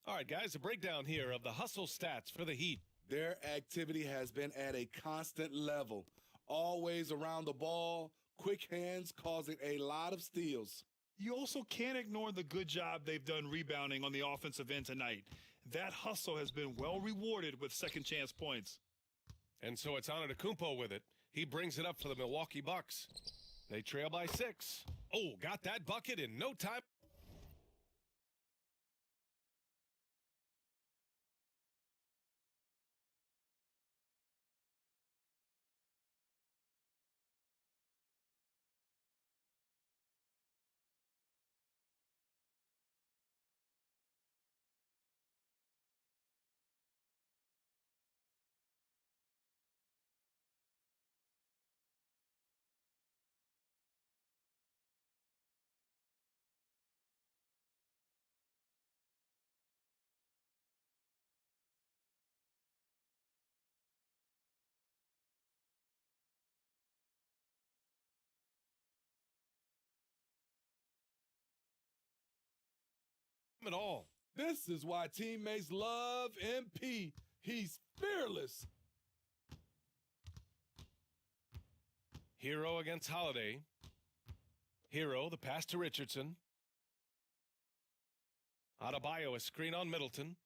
All right, guys, a breakdown here of the hustle stats for the Heat. Their activity has been at a constant level. Always around the ball, quick hands causing a lot of steals. You also can't ignore the good job they've done rebounding on the offensive end tonight. That hustle has been well rewarded with second chance points. And so it's Antetokounmpo with it. He brings it up for the Milwaukee Bucks. They trail by 6. Oh, got that bucket in no time. At all. This is why teammates love MP. He's fearless. Hero against Holiday. Hero, the pass to Richardson. Adebayo, a screen on Middleton.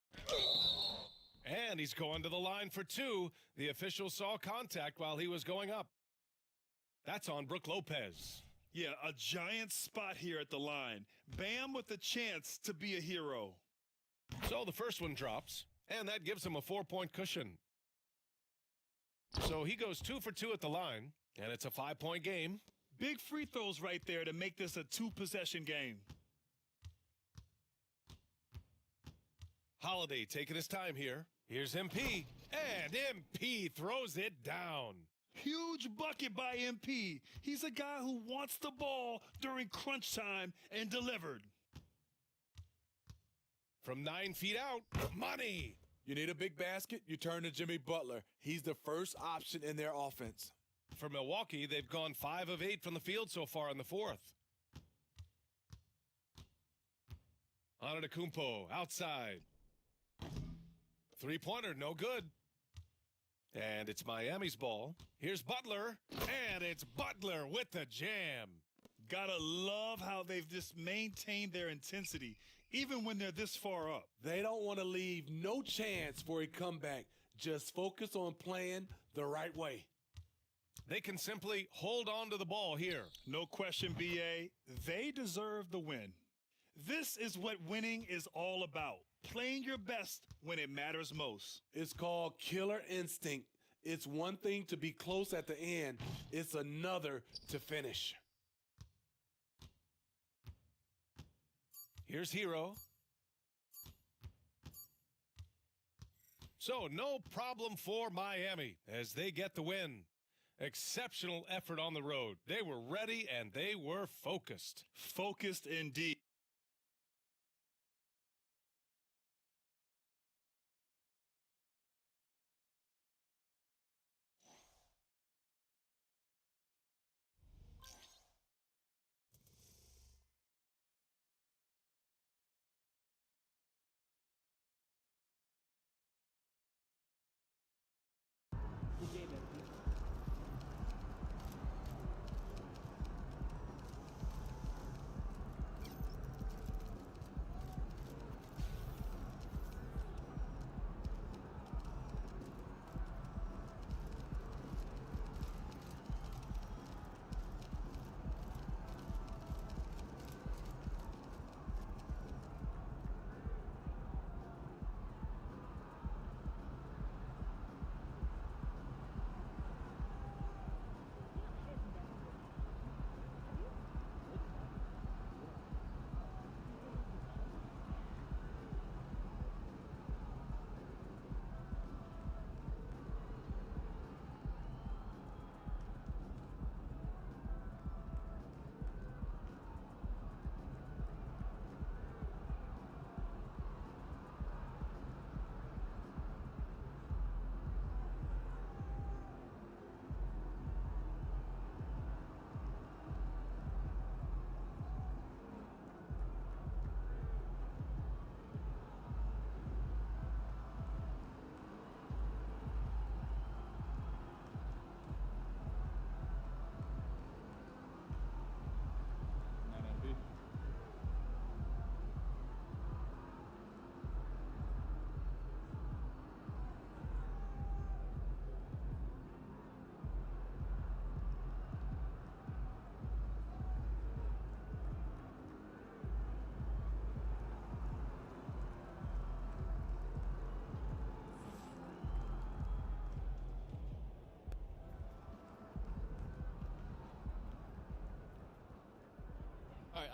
And he's going to the line for 2. The official saw contact while he was going up. That's on Brook Lopez. Yeah, a giant spot here at the line. Bam with a chance to be a hero. So the first one drops, and that gives him a 4-point cushion. So he goes 2 for 2 at the line, and it's a 5-point game. Big free throws right there to make this a 2-possession game. Holiday taking his time here. Here's MP, and MP throws it down. Huge bucket by MP. He's a guy who wants the ball during crunch time and delivered. From 9 feet out, money. You need a big basket, you turn to Jimmy Butler. He's the first option in their offense. For Milwaukee, they've gone 5 of 8 from the field so far in the fourth. Antetokounmpo outside. Three-pointer, no good. And it's Miami's ball. Here's Butler, and it's Butler with the jam. Gotta love how they've just maintained their intensity, even when they're this far up. They don't want to leave no chance for a comeback. Just focus on playing the right way. They can simply hold on to the ball here. No question, BA. They deserve the win. This is what winning is all about. Playing your best when it matters most. It's called killer instinct. It's one thing to be close at the end. It's another to finish. Here's Hero. So no problem for Miami as they get the win. Exceptional effort on the road. They were ready and they were focused. Focused indeed.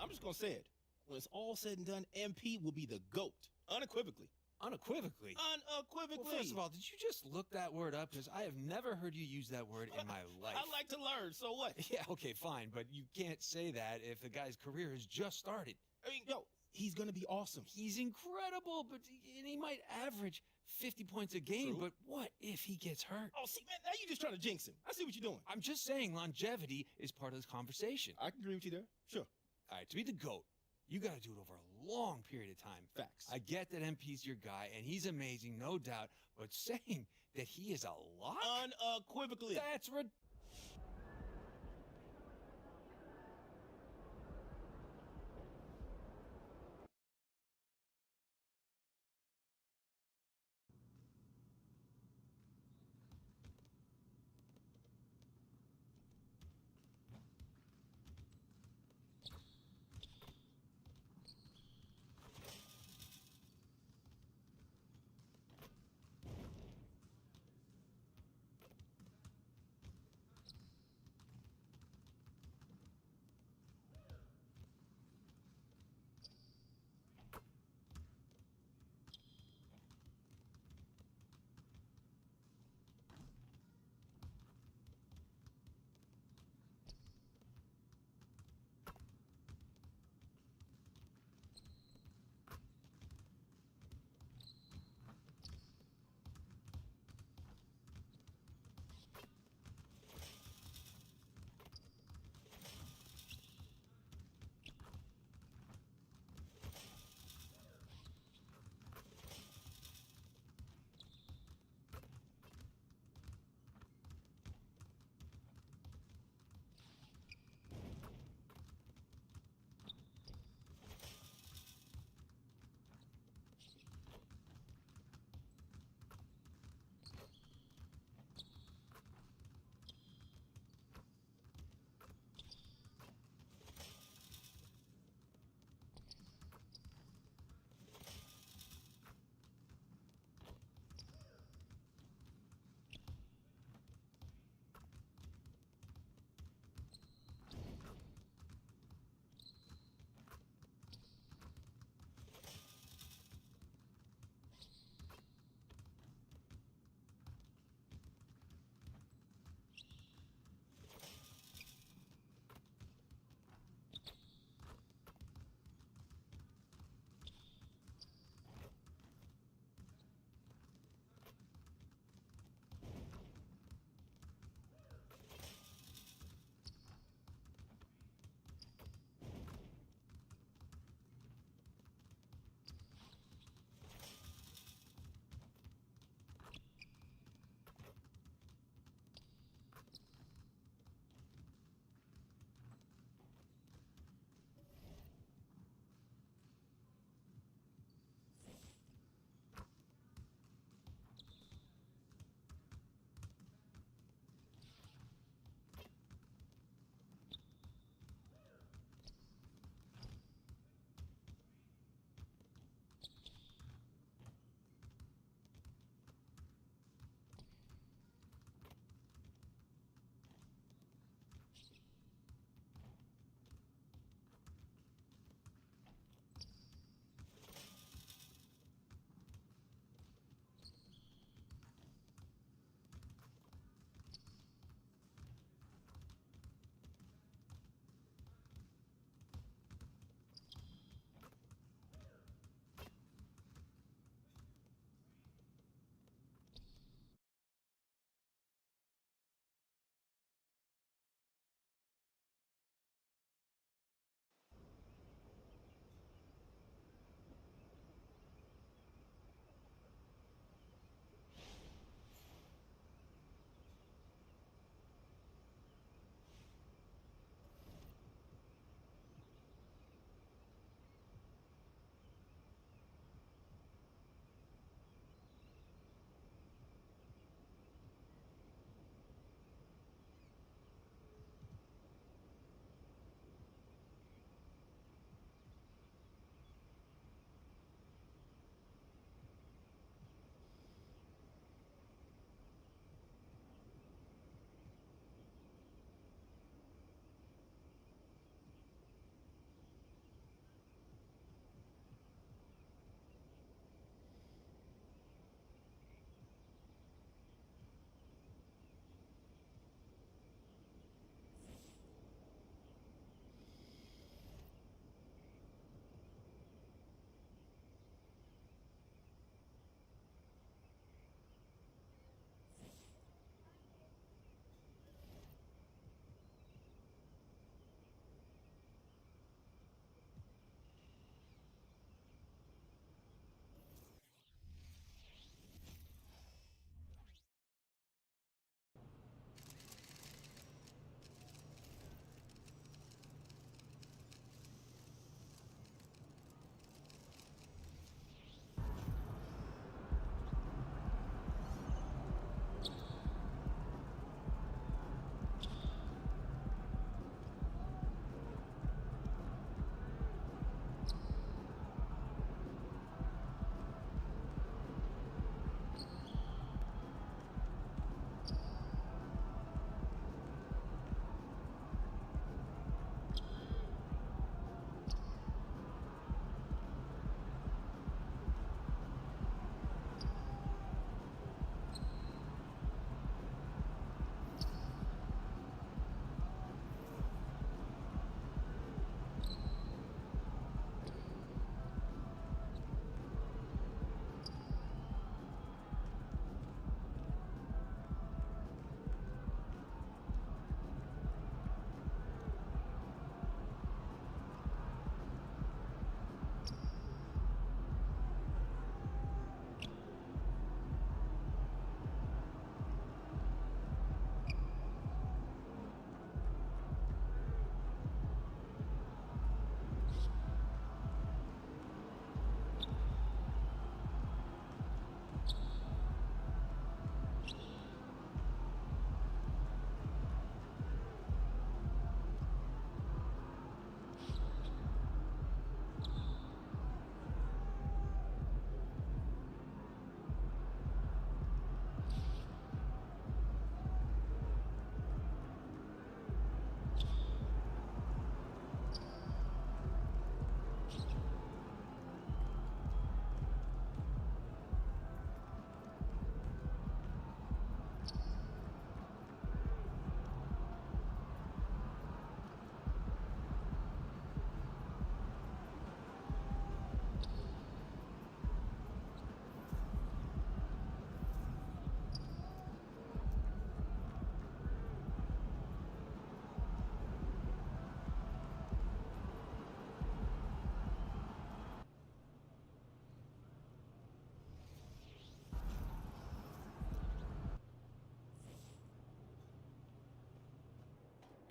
I'm just gonna say it. When it's all said and done, MP will be the GOAT, unequivocally. Unequivocally? Unequivocally. Well, first of all, did you just look that word up? Because I have never heard you use that word in my life. I like to learn, so what? Yeah, okay, fine, but you can't say that if the guy's career has just started. I mean, yo, he's gonna be awesome. He's incredible, but he might average 50 points a game, True. but what if he gets hurt? Oh, see, man, now you're just trying to jinx him. I see what you're doing. I'm just saying longevity is part of this conversation. I can agree with you there. Sure. All right, to be the GOAT, you got to do it over a long period of time. Facts. I get that MP's your guy, and he's amazing, no doubt, but saying that he is a lock? Unequivocally. That's ridiculous.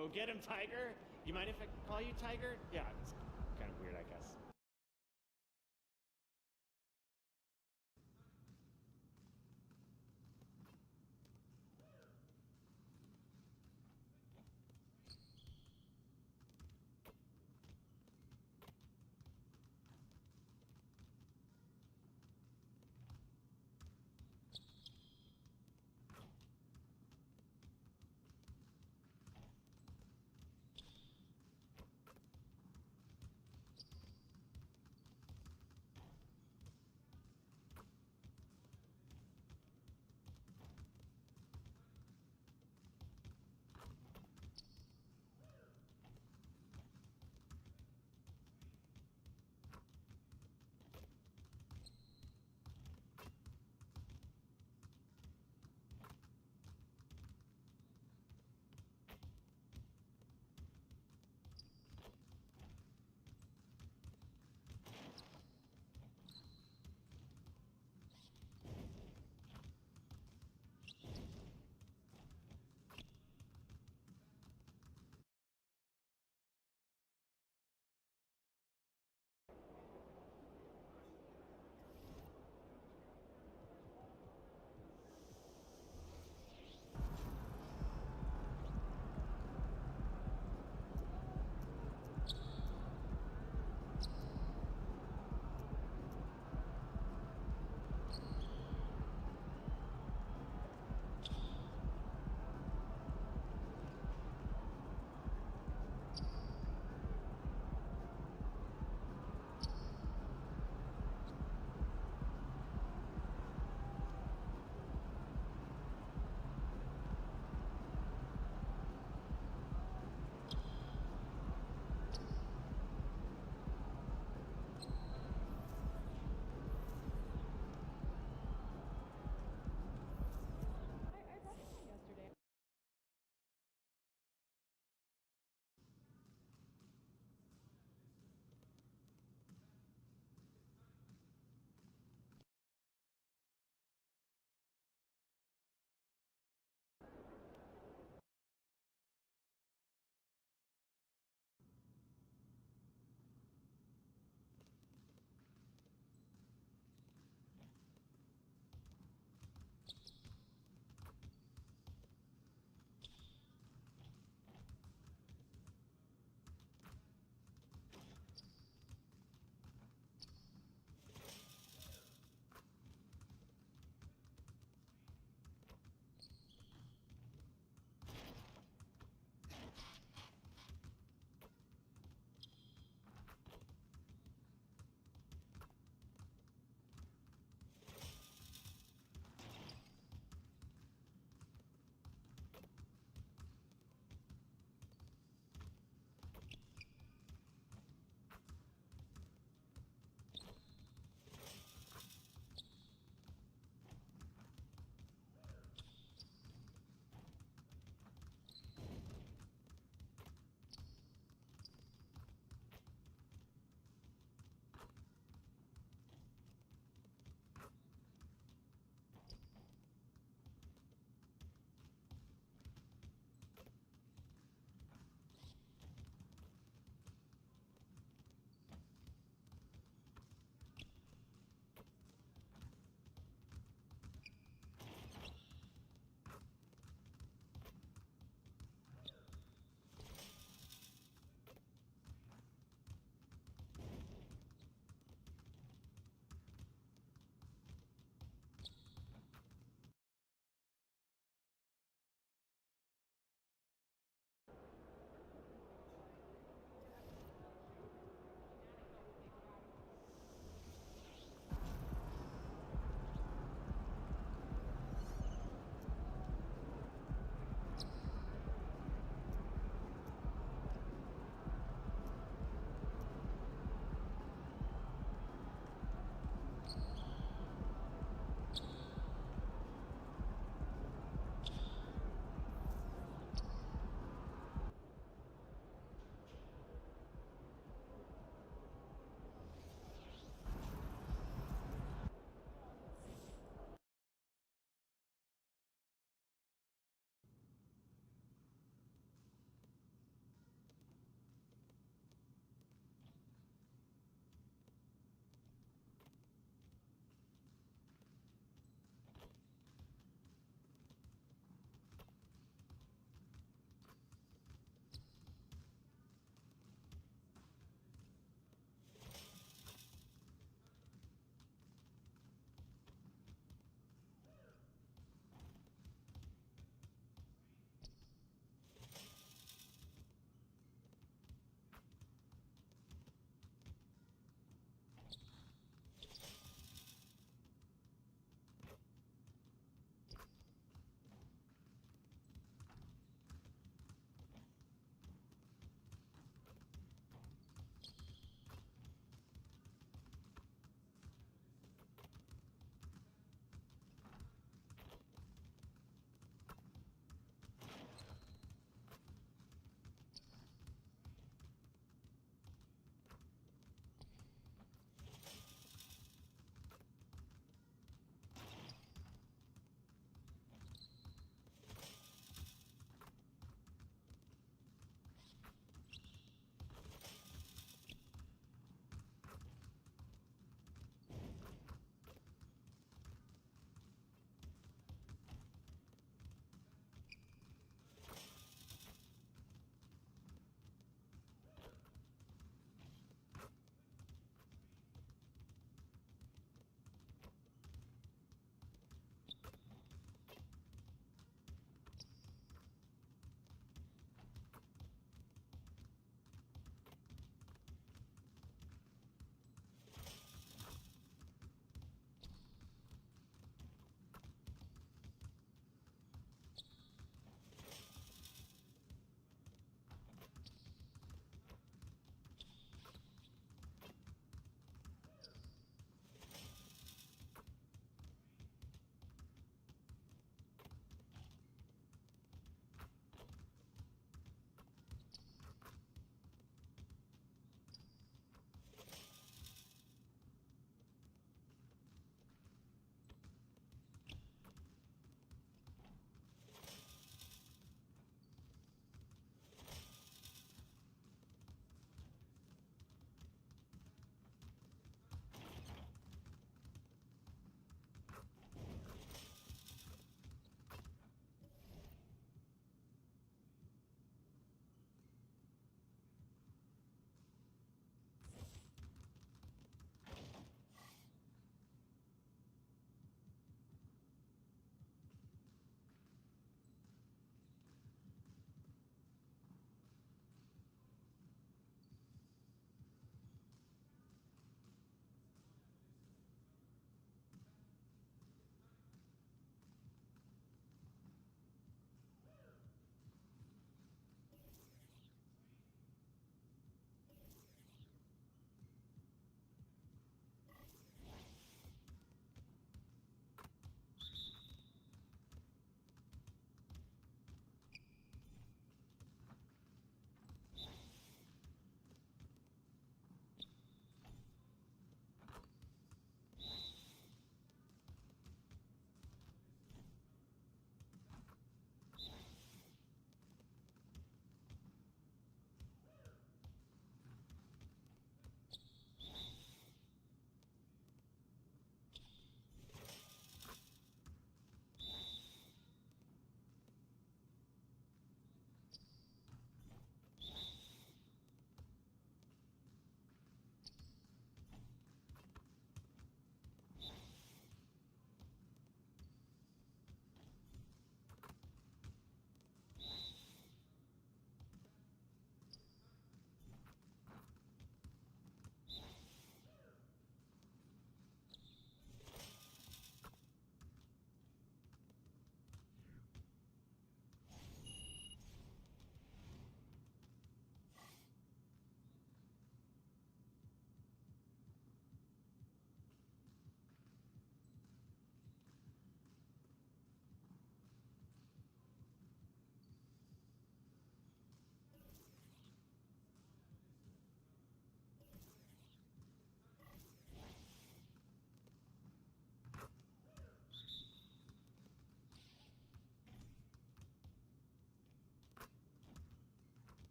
Go get him, Tiger. You mind if I call you Tiger? Yeah, it's kind of weird, I guess.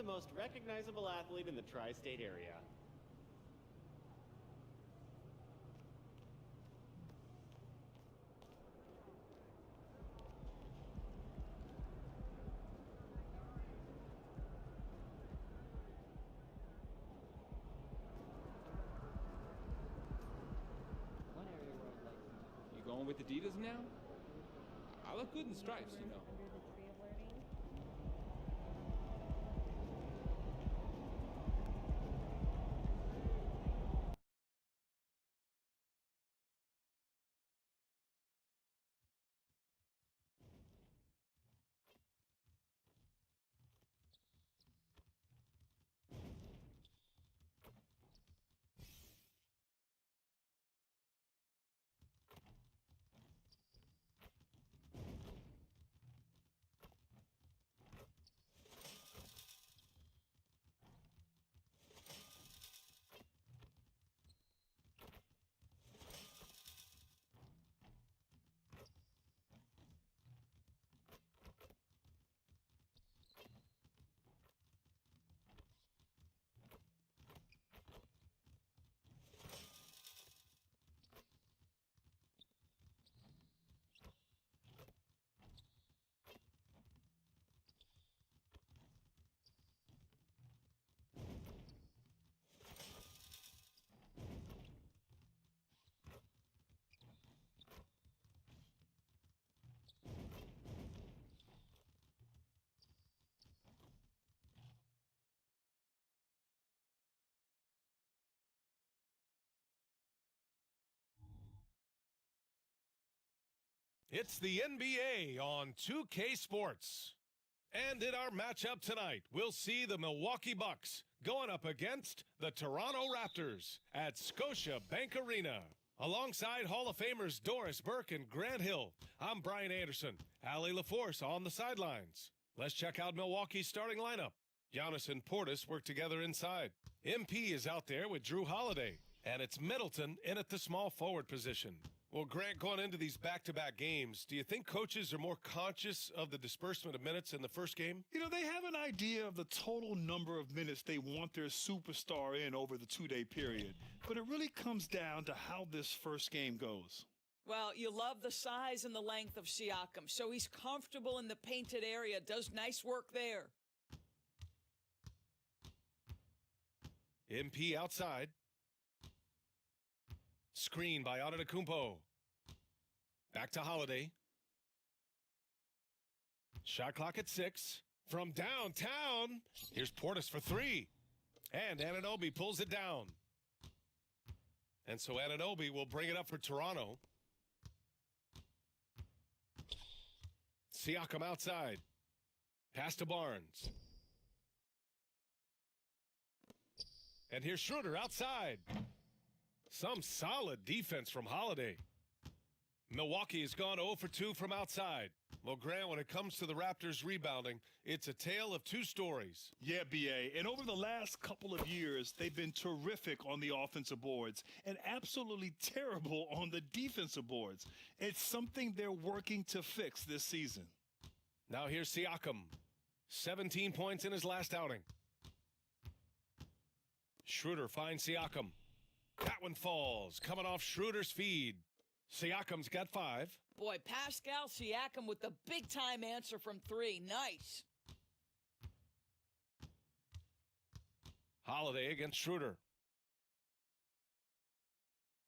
most recognizable athlete in the tri-state area. You going with Adidas now? I look good in stripes, you know. It's the NBA on 2K Sports. And in our matchup tonight, we'll see the Milwaukee Bucks going up against the Toronto Raptors at Scotia Bank Arena. Alongside Hall of Famers Doris Burke and Grant Hill, I'm Brian Anderson. Allie LaForce on the sidelines. Let's check out Milwaukee's starting lineup. Giannis and Portis work together inside. MP is out there with Drew Holiday. And it's Middleton in at the small forward position. Well, Grant, going into these back-to-back games, do you think coaches are more conscious of the disbursement of minutes in the first game? You know, they have an idea of the total number of minutes they want their superstar in over the two-day period. But it really comes down to how this first game goes. Well, you love the size and the length of Siakam, so he's comfortable in the painted area, does nice work there. MP outside. Screen by Antetokounmpo. Back to Holiday. Shot clock at 6. From downtown, here's Portis for 3. And Anunoby pulls it down. And so Anunoby will bring it up for Toronto. Siakam outside. Pass to Barnes. And here's Schroeder outside. Some solid defense from Holiday. Milwaukee has gone 0 for 2 from outside. Well, Grant, when it comes to the Raptors rebounding, it's a tale of two stories. Yeah, B.A., and over the last couple of years, they've been terrific on the offensive boards and absolutely terrible on the defensive boards. It's something they're working to fix this season. Now here's Siakam. 17 points in his last outing. Schroeder finds Siakam. That one falls, coming off Schroeder's feed. Siakam's got 5. Boy, Pascal Siakam with the big-time answer from 3. Nice. Holiday against Schroeder.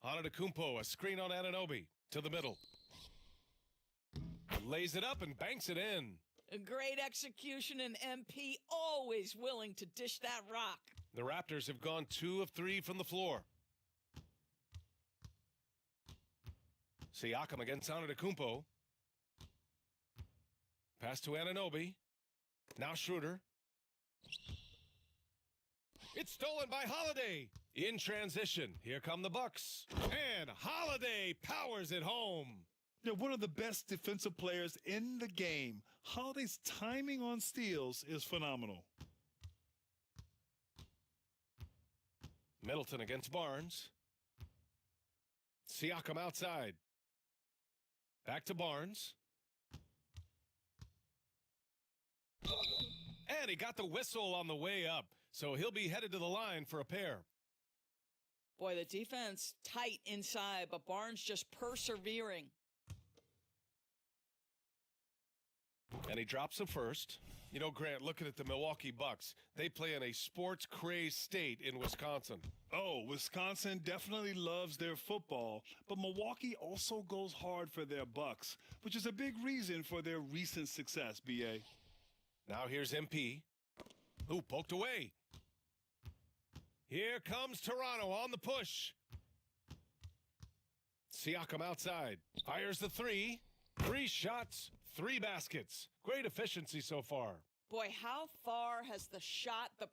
Antetokounmpo, a screen on Anunoby to the middle. Lays it up and banks it in. A great execution, and MP always willing to dish that rock. The Raptors have gone 2 of 3 from the floor. Siakam against Antetokounmpo. Pass to Anunoby. Now Schroeder. It's stolen by Holiday. In transition, here come the Bucks. And Holiday powers it home. They're one of the best defensive players in the game. Holiday's timing on steals is phenomenal. Middleton against Barnes. Siakam outside. Back to Barnes. And he got the whistle on the way up, so he'll be headed to the line for a pair. Boy, the defense tight inside, but Barnes just persevering. And he drops the first. You know, Grant, looking at the Milwaukee Bucks, they play in a sports-crazed state in Wisconsin. Oh, Wisconsin definitely loves their football, but Milwaukee also goes hard for their Bucks, which is a big reason for their recent success, B.A. Now here's MP. Ooh, poked away. Here comes Toronto on the push. Siakam outside. Fires the three. 3 shots, 3 baskets. Great efficiency so far. Boy, how far has the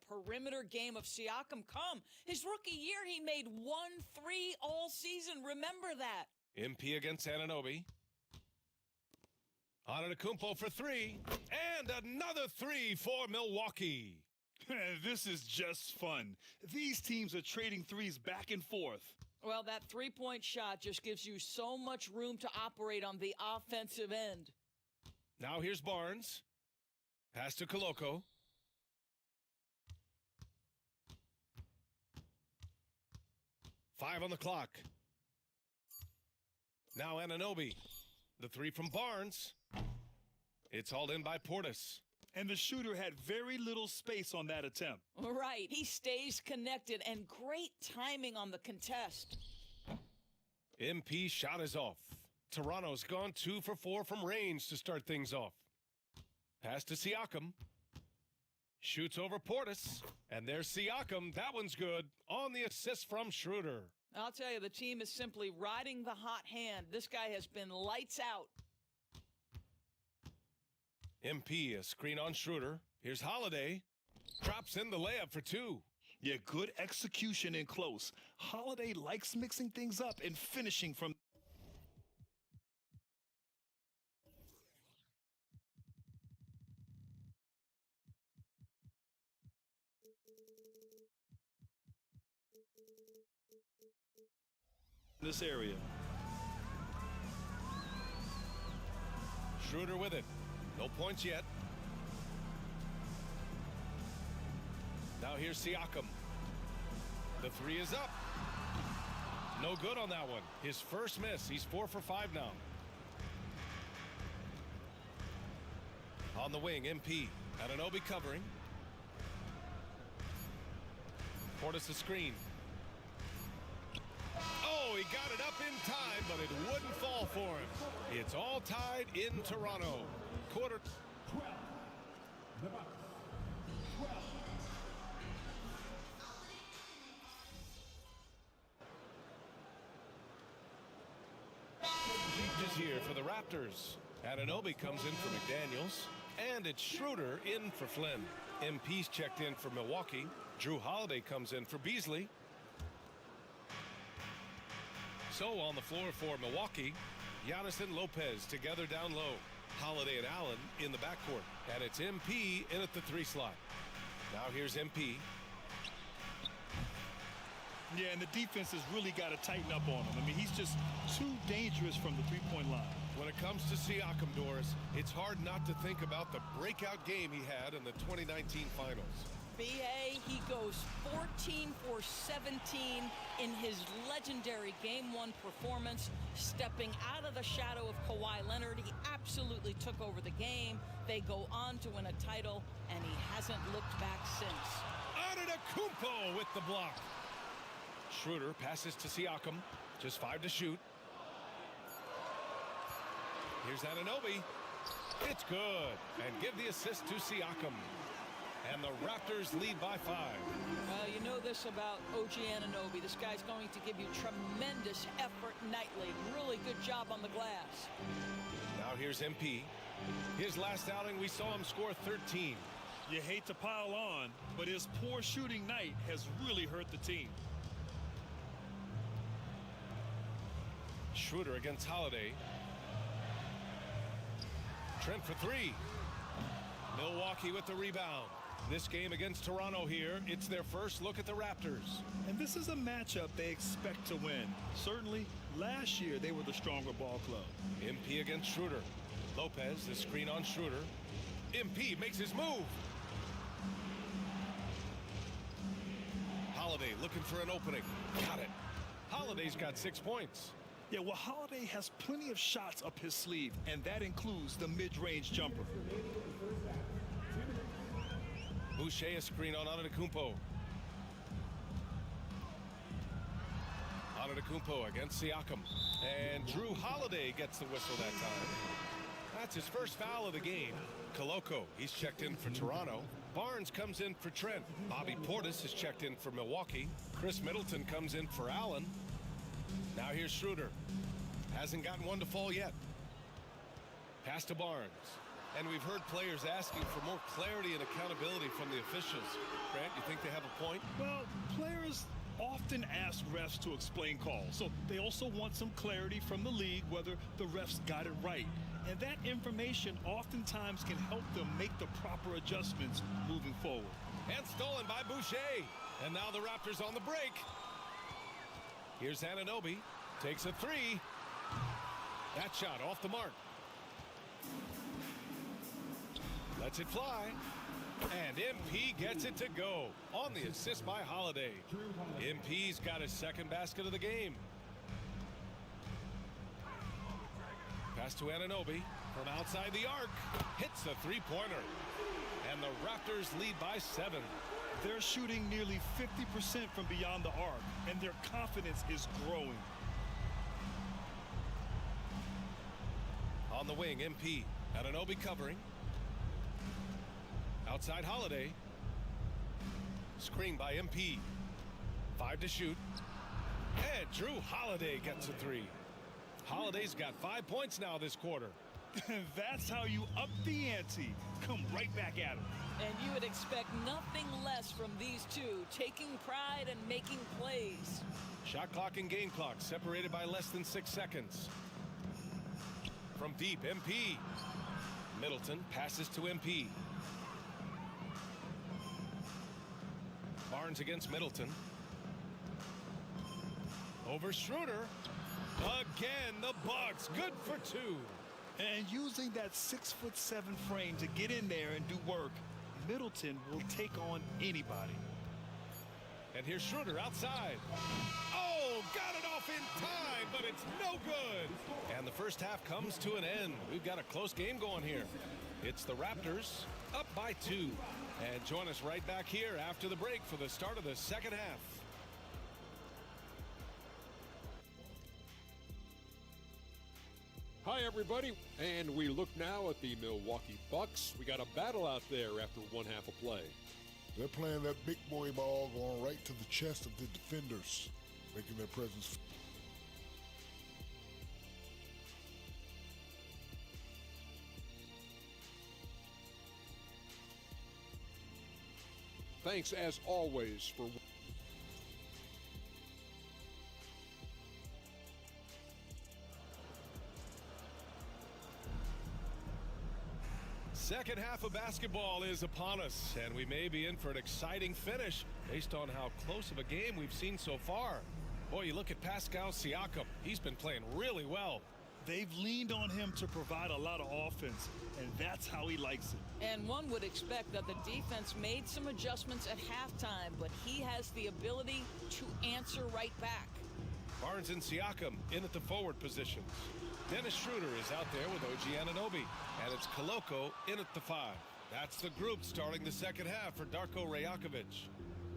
perimeter game of Siakam come? His rookie year, he made 1 3 all season. Remember that. MP against Anunoby. Antetokounmpo for 3. And another 3 for Milwaukee. This is just fun. These teams are trading threes back and forth. Well, that 3-point shot just gives you so much room to operate on the offensive end. Now here's Barnes. Pass to Koloko. Five on the clock. Now Anunoby. The 3 from Barnes. It's hauled in by Portis. And the shooter had very little space on that attempt. Right. He stays connected, and great timing on the contest. MP shot is off. Toronto's gone 2 for 4 from range to start things off. Pass to Siakam. Shoots over Portis. And there's Siakam. That one's good. On the assist from Schroeder. I'll tell you, the team is simply riding the hot hand. This guy has been lights out. MP, a screen on Schroeder. Here's Holiday. Drops in the layup for 2. Yeah, good execution in close. Holiday likes mixing things up and finishing from this area. Schroeder with it. No points yet. Now here's Siakam. The 3 is up. No good on that one. His first miss. He's 4 for 5 now. On the wing, MP. Anunoby covering. Portis a screen. Oh, he got it up in time, but it wouldn't fall for him. It's all tied in Toronto. Quarter. 12. The Bucks. 12. Changes here for the Raptors. Anunoby comes in for McDaniels. And it's Schroeder in for Flynn. MP's checked in for Milwaukee. Drew Holiday comes in for Beasley. So on the floor for Milwaukee, Giannis and Lopez together down low. Holiday and Allen in the backcourt. And it's MP in at the 3 slot. Now here's MP. Yeah, and the defense has really got to tighten up on him. I mean, he's just too dangerous from the 3-point line. When it comes to Siakam, Doris, it's hard not to think about the breakout game he had in the 2019 finals. BA, he goes 14 for 17 in his legendary Game 1 performance, stepping out of the shadow of Kawhi Leonard. He absolutely took over the game. They go on to win a title, and he hasn't looked back since. Antetokounmpo with the block. Schroeder passes to Siakam. Just 5 to shoot. Here's Anunoby. It's good. And give the assist to Siakam. And the Raptors lead by 5. Well, you know this about OG Anunoby. This guy's going to give you tremendous effort nightly. Really good job on the glass. Now here's MP. His last outing, we saw him score 13. You hate to pile on, but his poor shooting night has really hurt the team. Schroeder against Holiday. Trent for 3. Milwaukee with the rebound. This game against Toronto here, it's their first look at the Raptors. And this is a matchup they expect to win. Certainly, last year they were the stronger ball club. MP against Schroeder. Lopez, the screen on Schroeder. MP makes his move. Holiday looking for an opening. Got it. Holiday's got 6 points. Yeah, well, Holiday has plenty of shots up his sleeve, and that includes the mid-range jumper. Boucher a screen on Antetokounmpo. Antetokounmpo against Siakam. And Drew Holiday gets the whistle that time. That's his first foul of the game. Koloko, he's checked in for Toronto. Barnes comes in for Trent. Bobby Portis is checked in for Milwaukee. Chris Middleton comes in for Allen. Now here's Schroeder. Hasn't gotten one to fall yet. Pass to Barnes. And we've heard players asking for more clarity and accountability from the officials. Grant, you think they have a point? Well, players often ask refs to explain calls, so they also want some clarity from the league whether the refs got it right. And that information oftentimes can help them make the proper adjustments moving forward. And stolen by Boucher. And now the Raptors on the break. Here's Anunoby. Takes a three. That shot off the mark. Lets it fly. And MP gets it to go on the assist by Holiday. MP's got his second basket of the game. Pass to Anunoby from outside the arc. Hits a three-pointer. And the Raptors lead by 7. They're shooting nearly 50% from beyond the arc, and their confidence is growing. On the wing, MP. Anunoby covering. Outside Holiday. Screen by MP. 5 to shoot. And Drew Holiday gets a 3. Holiday's got 5 points now this quarter. That's how you up the ante. Come right back at him. And you would expect nothing less from these two, taking pride and making plays. Shot clock and game clock separated by less than 6 seconds. From deep, MP. Middleton passes to MP. Barnes against Middleton. Over Schroeder. Again, the Bucks. Good for 2. And using that 6'7" frame to get in there and do work, Middleton will take on anybody. And here's Schroeder outside. Oh, got it off in time, but it's no good. And the first half comes to an end. We've got a close game going here. It's the Raptors up by 2. And join us right back here after the break for the start of the second half. Hi, everybody. And we look now at the Milwaukee Bucks. We got a battle out there after one half of play. They're playing that big boy ball, going right to the chest of the defenders, making their presence. Thanks, as always, for... Second half of basketball is upon us, and we may be in for an exciting finish based on how close of a game we've seen so far. Boy, you look at Pascal Siakam. He's been playing really well. They've leaned on him to provide a lot of offense, and that's how he likes it. And one would expect that the defense made some adjustments at halftime, but he has the ability to answer right back. Barnes and Siakam in at the forward positions. Dennis Schroeder is out there with OG Anunoby, and it's Koloko in at the 5. That's the group starting the second half for Darko Rajakovic.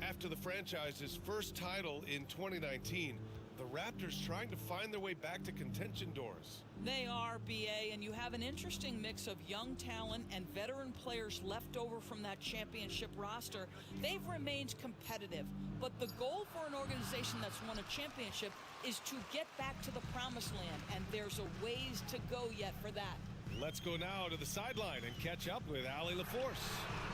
After the franchise's first title in 2019, the Raptors trying to find their way back to contention doors. They are, BA, and you have an interesting mix of young talent and veteran players left over from that championship roster. They've remained competitive, but the goal for an organization that's won a championship is to get back to the promised land, and there's a ways to go yet for that. Let's go now to the sideline and catch up with Allie LaForce.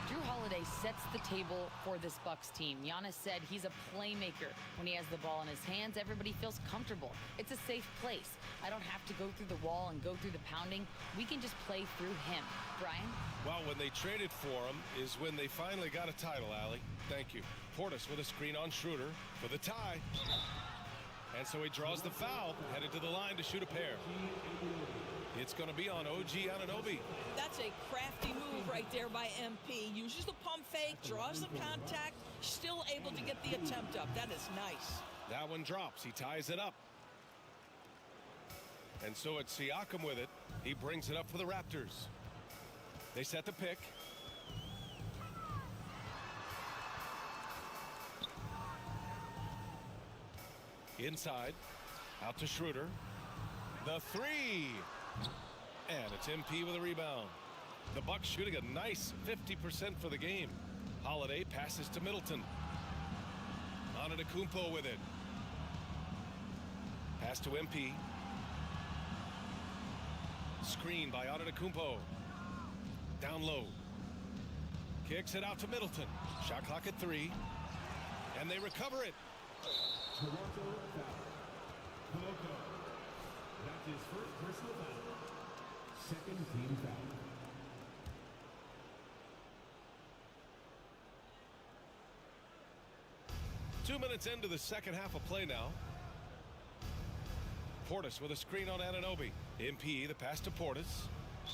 Drew Holiday sets the table for this Bucks team. Giannis said he's a playmaker. When he has the ball in his hands, everybody feels comfortable. It's a safe place. I don't have to go through the wall and go through the pounding. We can just play through him. Brian? Well, when they traded for him is when they finally got a title, Allie. Thank you. Portis with a screen on Schroeder for the tie. And so he draws the foul, headed to the line to shoot a pair. It's going to be on OG Anunoby. That's a crafty move right there by MP. Uses the pump fake, draws the contact, still able to get the attempt up. That is nice. That one drops. He ties it up. And so it's Siakam with it. He brings it up for the Raptors. They set the pick. Inside. Out to Schroeder. The three. And it's MP with a rebound. The Bucks shooting a nice 50% for the game. Holiday passes to Middleton. Antetokounmpo with it. Pass to MP. Screen by Antetokounmpo. Down low. Kicks it out to Middleton. Shot clock at 3. And they recover it. Toronto foul. Koloko. That's his first personal foul. Second team foul. Two minutes into the second half of play now. Portis with a screen on Anunoby. MP, the pass to Portis.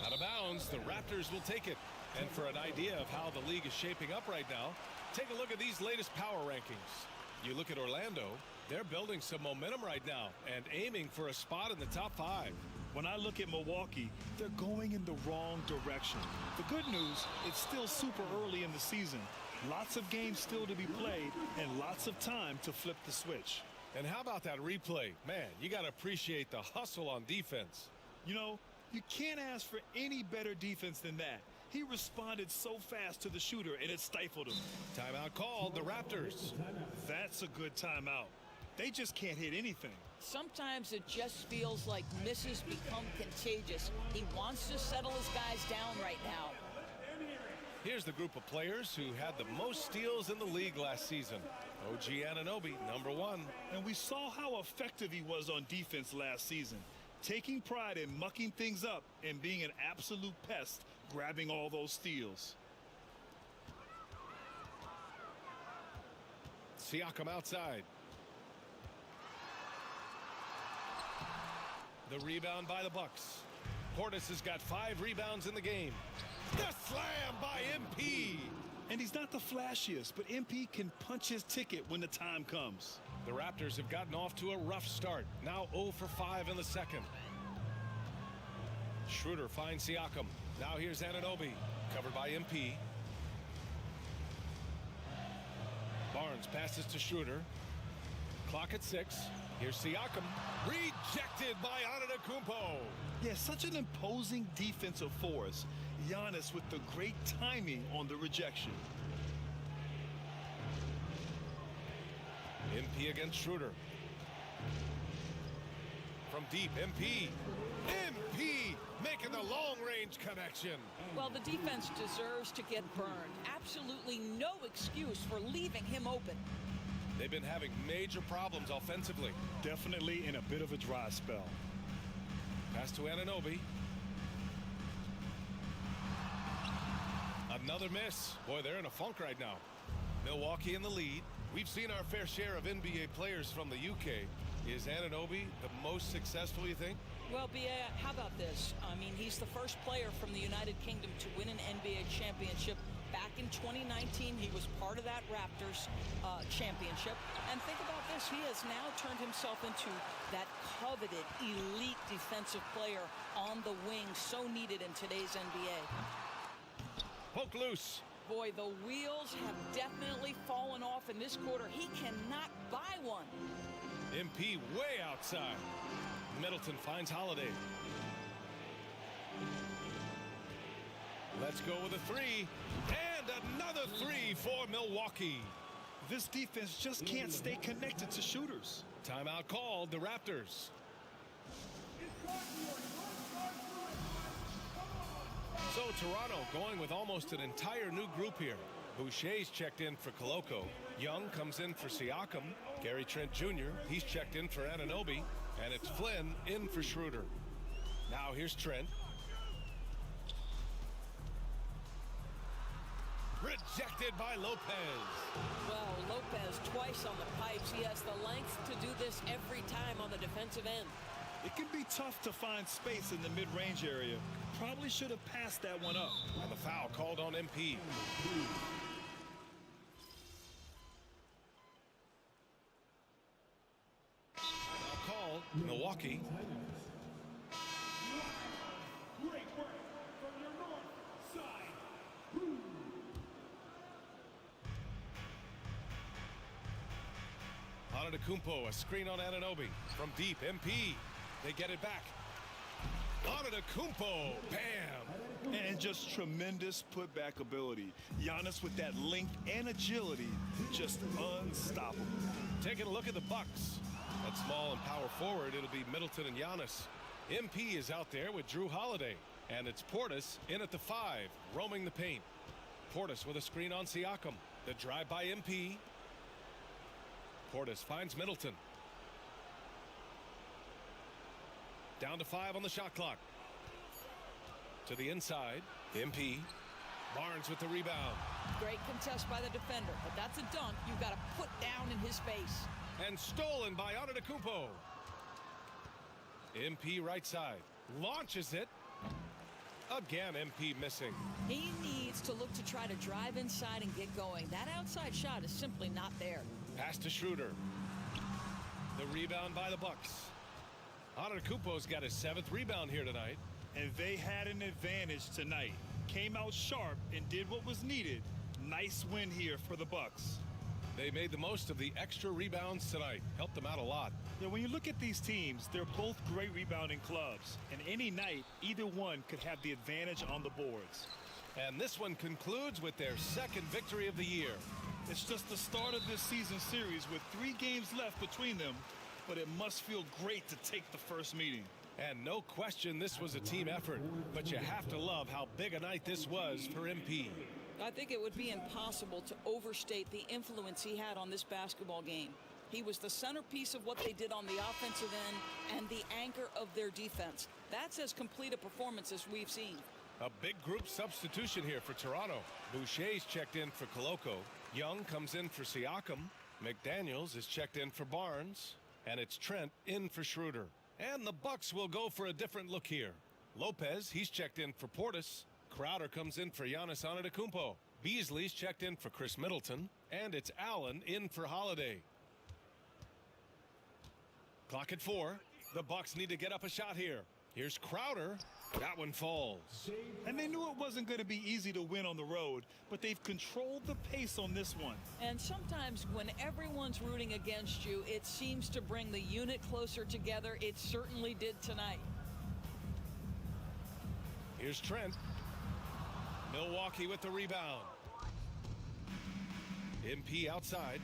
Out of bounds, the Raptors will take it. And for an idea of how the league is shaping up right now, take a look at these latest power rankings. You look at Orlando, they're building some momentum right now and aiming for a spot in the top 5. When I look at Milwaukee, they're going in the wrong direction. The good news, it's still super early in the season. Lots of games still to be played and lots of time to flip the switch. And how about that replay? Man, you got to appreciate the hustle on defense. You know, you can't ask for any better defense than that. He responded so fast to the shooter, and it stifled him. Timeout called, the Raptors. That's a good timeout. They just can't hit anything. Sometimes it just feels like misses become contagious. He wants to settle his guys down right now. Here's the group of players who had the most steals in the league last season. OG Anunoby, number 1. And we saw how effective he was on defense last season, taking pride in mucking things up and being an absolute pest, grabbing all those steals. Siakam outside. The rebound by the Bucks. Portis has got 5 rebounds in the game. The slam by MP. And he's not the flashiest, but MP can punch his ticket when the time comes. The Raptors have gotten off to a rough start. Now 0 for 5 in the second. Schroeder finds Siakam. Now here's Anunoby, covered by MP. Barnes passes to Schroeder. Clock at 6. Here's Siakam. Rejected by Antetokounmpo. Yeah, such an imposing defensive force. Giannis with the great timing on the rejection. MP against Schroeder. From deep, MP. MP making the long-range connection. Well, the defense deserves to get burned. Absolutely no excuse for leaving him open. They've been having major problems offensively. Definitely in a bit of a dry spell. Pass to Anunoby. Another miss. Boy, they're in a funk right now. Milwaukee in the lead. We've seen our fair share of NBA players from the UK. Is Anunoby the most successful, you think? Well, B.A., how about this? I mean, he's the first player from the United Kingdom to win an NBA championship. Back in 2019, he was part of that Raptors championship. And think about this. He has now turned himself into that coveted elite defensive player on the wing, so needed in today's NBA. Poke loose. Boy, the wheels have definitely fallen off in this quarter. He cannot buy one. MP way outside. Middleton finds Holiday. Let's go with a 3. And another 3 for Milwaukee. This defense just can't stay connected to shooters. Timeout called, the Raptors. So Toronto going with almost an entire new group here. Boucher's checked in for Koloko. Young comes in for Siakam. Gary Trent Jr., he's checked in for Anunoby. And it's Flynn in for Schroeder. Now here's Trent. Rejected by Lopez. Well, Lopez twice on the pipes. He has the length to do this every time on the defensive end. It can be tough to find space in the mid-range area. Probably should have passed that one up. And the foul called on MP. Call Milwaukee. Great work from your north side. Antetokounmpo, a screen on Anunoby. From deep, MP. They get it back. Antetokounmpo, bam! And just tremendous putback ability. Giannis with that length and agility, just unstoppable. Taking a look at the Bucks. At small and power forward, it'll be Middleton and Giannis. MP is out there with Drew Holiday. And it's Portis in at the 5, roaming the paint. Portis with a screen on Siakam. The drive by MP. Portis finds Middleton. Down to 5 on the shot clock. To the inside, MP. Barnes with the rebound. Great contest by the defender, but that's a dunk you've got to put down in his face. And stolen by Antetokounmpo. MP right side. Launches it. Again, MP missing. He needs to look to try to drive inside and get going. That outside shot is simply not there. Pass to Schroeder. The rebound by the Bucks. Antetokounmpo's got his 7th rebound here tonight. And they had an advantage tonight. Came out sharp and did what was needed. Nice win here for the Bucks. They made the most of the extra rebounds tonight. Helped them out a lot. Yeah, when you look at these teams, they're both great rebounding clubs. And any night, either one could have the advantage on the boards. And this one concludes with their 2nd victory of the year. It's just the start of this season series with 3 games left between them. But it must feel great to take the first meeting. And no question this was a team effort. But you have to love how big a night this was for MP. I think it would be impossible to overstate the influence he had on this basketball game. He was the centerpiece of what they did on the offensive end and the anchor of their defense. That's as complete a performance as we've seen. A big group substitution here for Toronto. Boucher's checked in for Koloko. Young comes in for Siakam. McDaniels is checked in for Barnes. And it's Trent in for Schroeder. And the Bucks will go for a different look here. Lopez, he's checked in for Portis. Crowder comes in for Giannis Antetokounmpo. Beasley's checked in for Chris Middleton. And it's Allen in for Holiday. Clock at 4. The Bucks need to get up a shot here. Here's Crowder. That one falls. And they knew it wasn't going to be easy to win on the road, but they've controlled the pace on this one. And sometimes when everyone's rooting against you, it seems to bring the unit closer together. It certainly did tonight. Here's Trent. Milwaukee with the rebound. MP outside.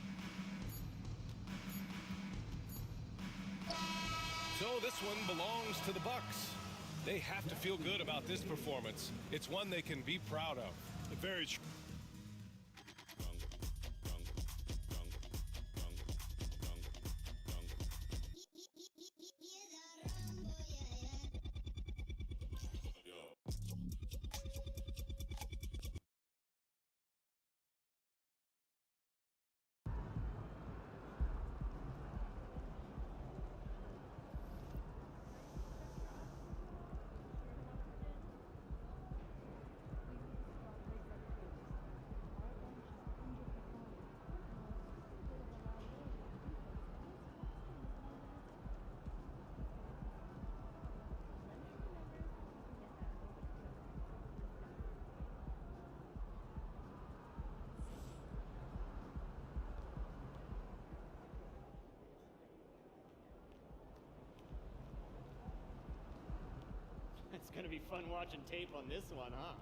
So this one belongs to the Bucks. They have to feel good about this performance. It's one they can be proud of. Very true. It's going to be fun watching tape on this one, huh?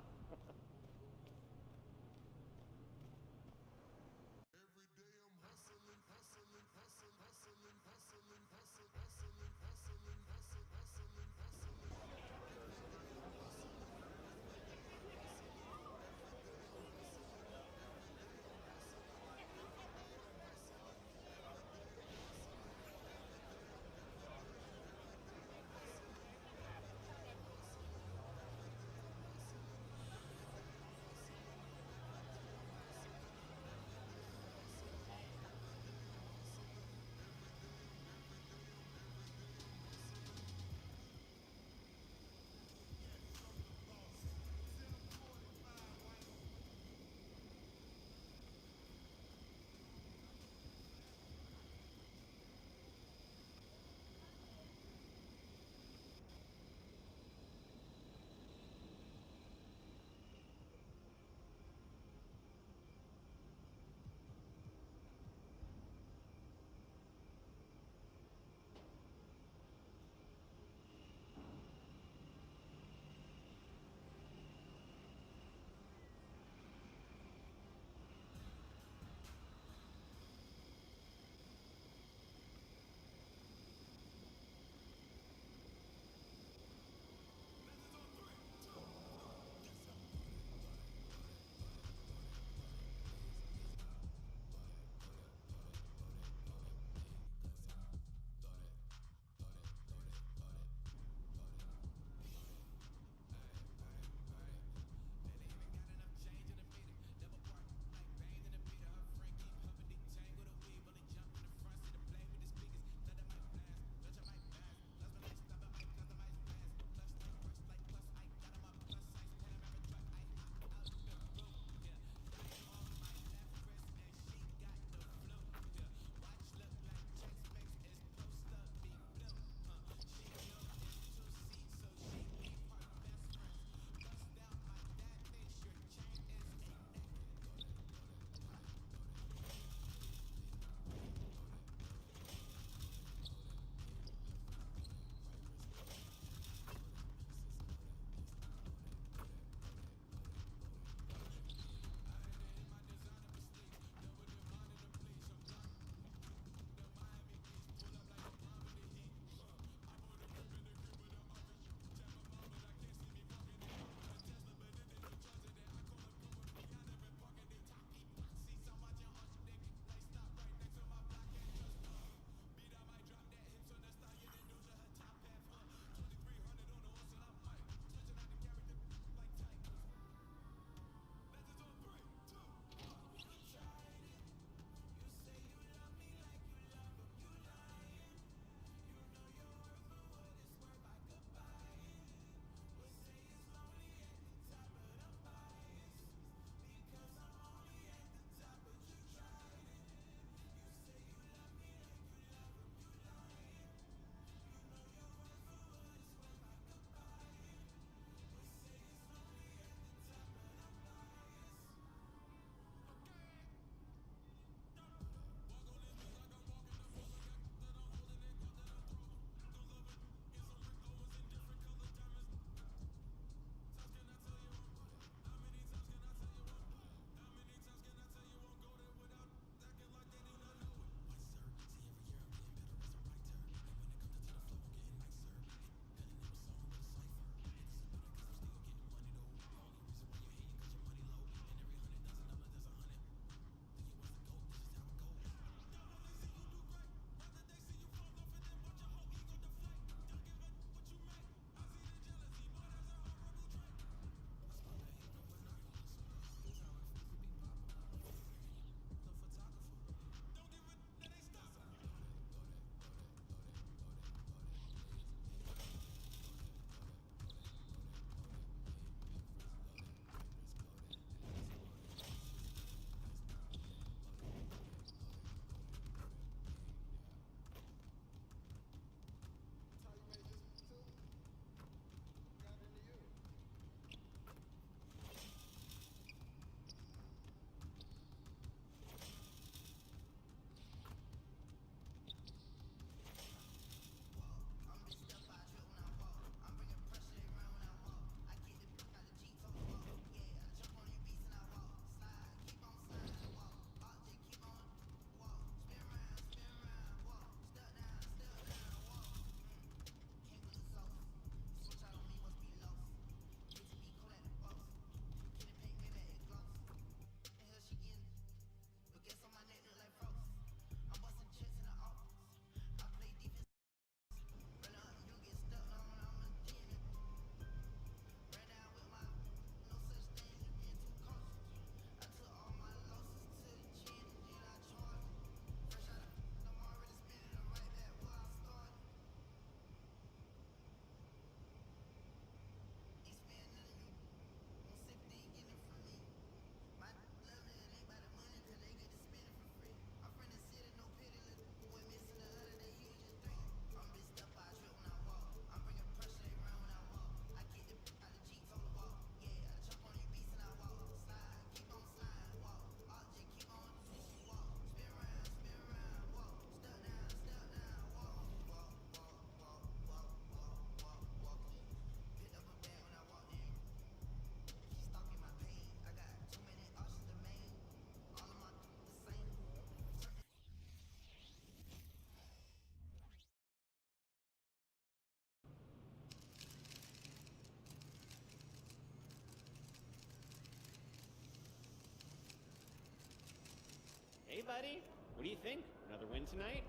buddy? What do you think? Another win tonight?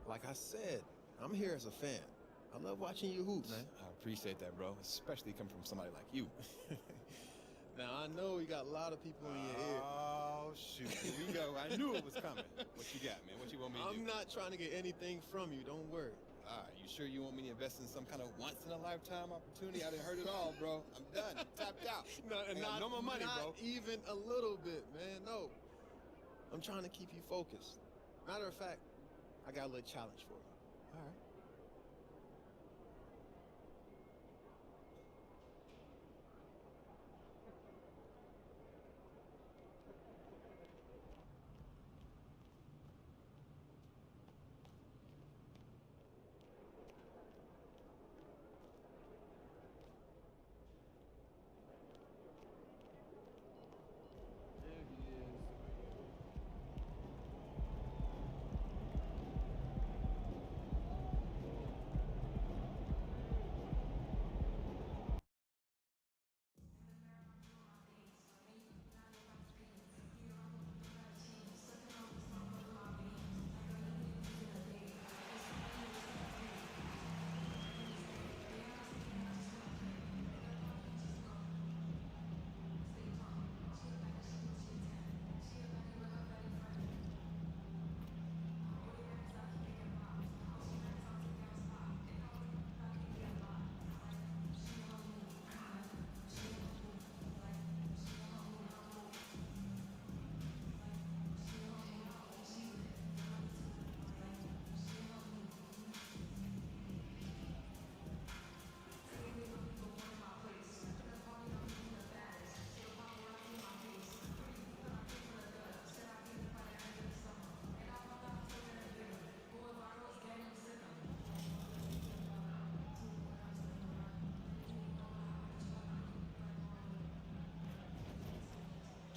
Like I said, I'm here as a fan. I love watching you hoop, man. I appreciate that, bro. Especially coming from somebody like you. Now, I know you got a lot of people in your ear. Oh, shoot. Here we go. I knew it was coming. What you got, man? What you want me to do? I'm not trying to get anything from you. Don't worry. All right, you sure you want me to invest in some kind of once-in-a-lifetime opportunity? I done heard it all, bro. I'm done. I'm tapped out. No more money, bro. Not even a little bit, man. No. I'm trying to keep you focused. Matter of fact, I got a little challenge for you. All right.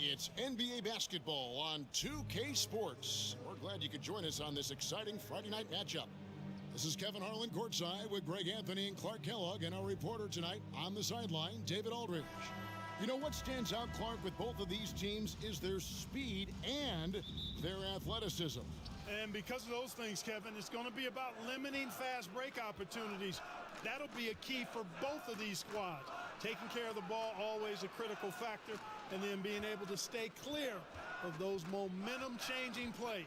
It's NBA basketball on 2K Sports. We're glad you could join us on this exciting Friday night matchup. This is Kevin Harlan courtside with Greg Anthony and Clark Kellogg, and our reporter tonight on the sideline, David Aldridge. You know what stands out, Clark, with both of these teams is their speed and their athleticism. And because of those things, Kevin, it's going to be about limiting fast break opportunities. That'll be a key for both of these squads. Taking care of the ball, always a critical factor, and then being able to stay clear of those momentum-changing plays.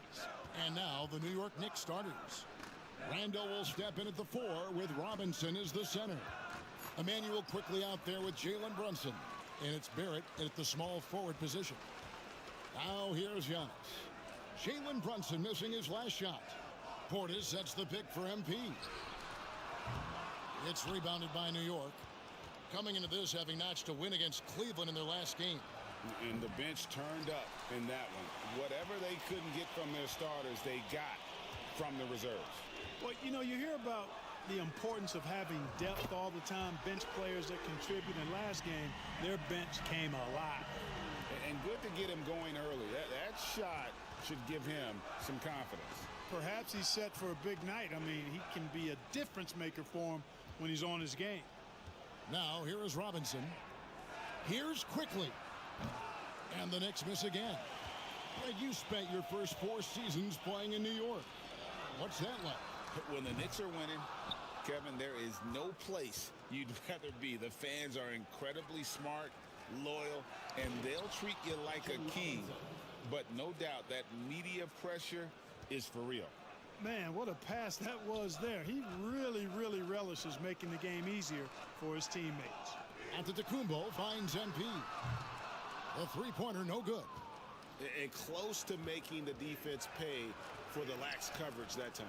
And now the New York Knicks starters. Randall will step in at the 4 with Robinson as the center. Emmanuel quickly out there with Jalen Brunson. And it's Barrett at the small forward position. Now here's Giannis. Jalen Brunson missing his last shot. Portis sets the pick for MP. It's rebounded by New York. Coming into this, having notched a win against Cleveland in their last game. And the bench turned up in that one. Whatever they couldn't get from their starters, they got from the reserves. Well, you know, you hear about the importance of having depth all the time, bench players that contribute. In last game, their bench came alive. And good to get him going early. That shot should give him some confidence. Perhaps he's set for a big night. I mean, he can be a difference maker for him when he's on his game. Now, here is Robinson. Here's Quickly. And the Knicks miss again. Greg, you spent your first 4 seasons playing in New York. What's that like? When the Knicks are winning, Kevin, there is no place you'd rather be. The fans are incredibly smart, loyal, and they'll treat you like a king. But no doubt that media pressure is for real. Man, what a pass that was there. He really, really relishes making the game easier for his teammates. Antetokounmpo finds MP. The three-pointer no good. And close to making the defense pay for the lax coverage that time.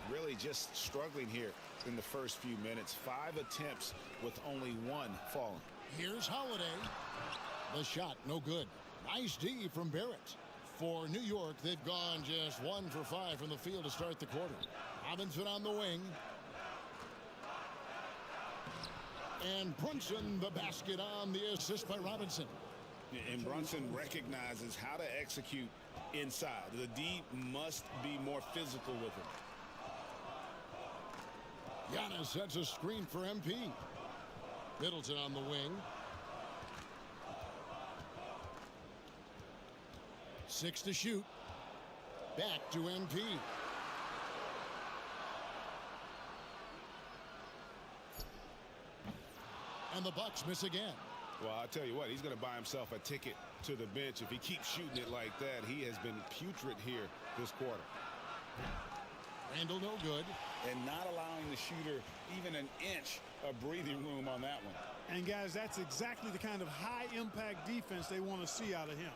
Really just struggling here in the first few minutes. 5 attempts with only 1 falling. Here's Holiday. The shot no good. Nice D from Barrett. For New York, they've gone just 1 for 5 from the field to start the quarter. Robinson on the wing. And Brunson, the basket on the assist by Robinson. And Brunson recognizes how to execute inside. The D must be more physical with him. Giannis sets a screen for MP. Middleton on the wing. 6 to shoot. Back to MP. And the Bucks miss again. Well, I'll tell you what, he's going to buy himself a ticket to the bench. If he keeps shooting it like that, he has been putrid here this quarter. Randall no good. And not allowing the shooter even an inch of breathing room on that one. And guys, that's exactly the kind of high impact defense they want to see out of him.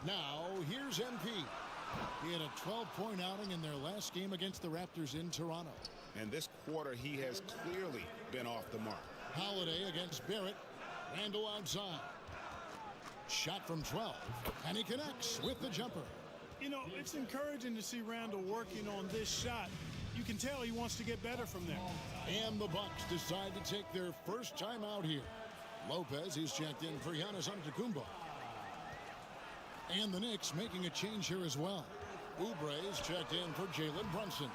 Now, here's MP. He had a 12-point outing in their last game against the Raptors in Toronto. And this quarter, he has clearly been off the mark. Holiday against Barrett. Randall outside. Shot from 12. And he connects with the jumper. You know, it's encouraging to see Randall working on this shot. You can tell he wants to get better from there. And the Bucks decide to take their first time out here. Lopez is checked in for Giannis Antetokounmpo. And the Knicks making a change here as well. Oubre is checked in for Jalen Brunson.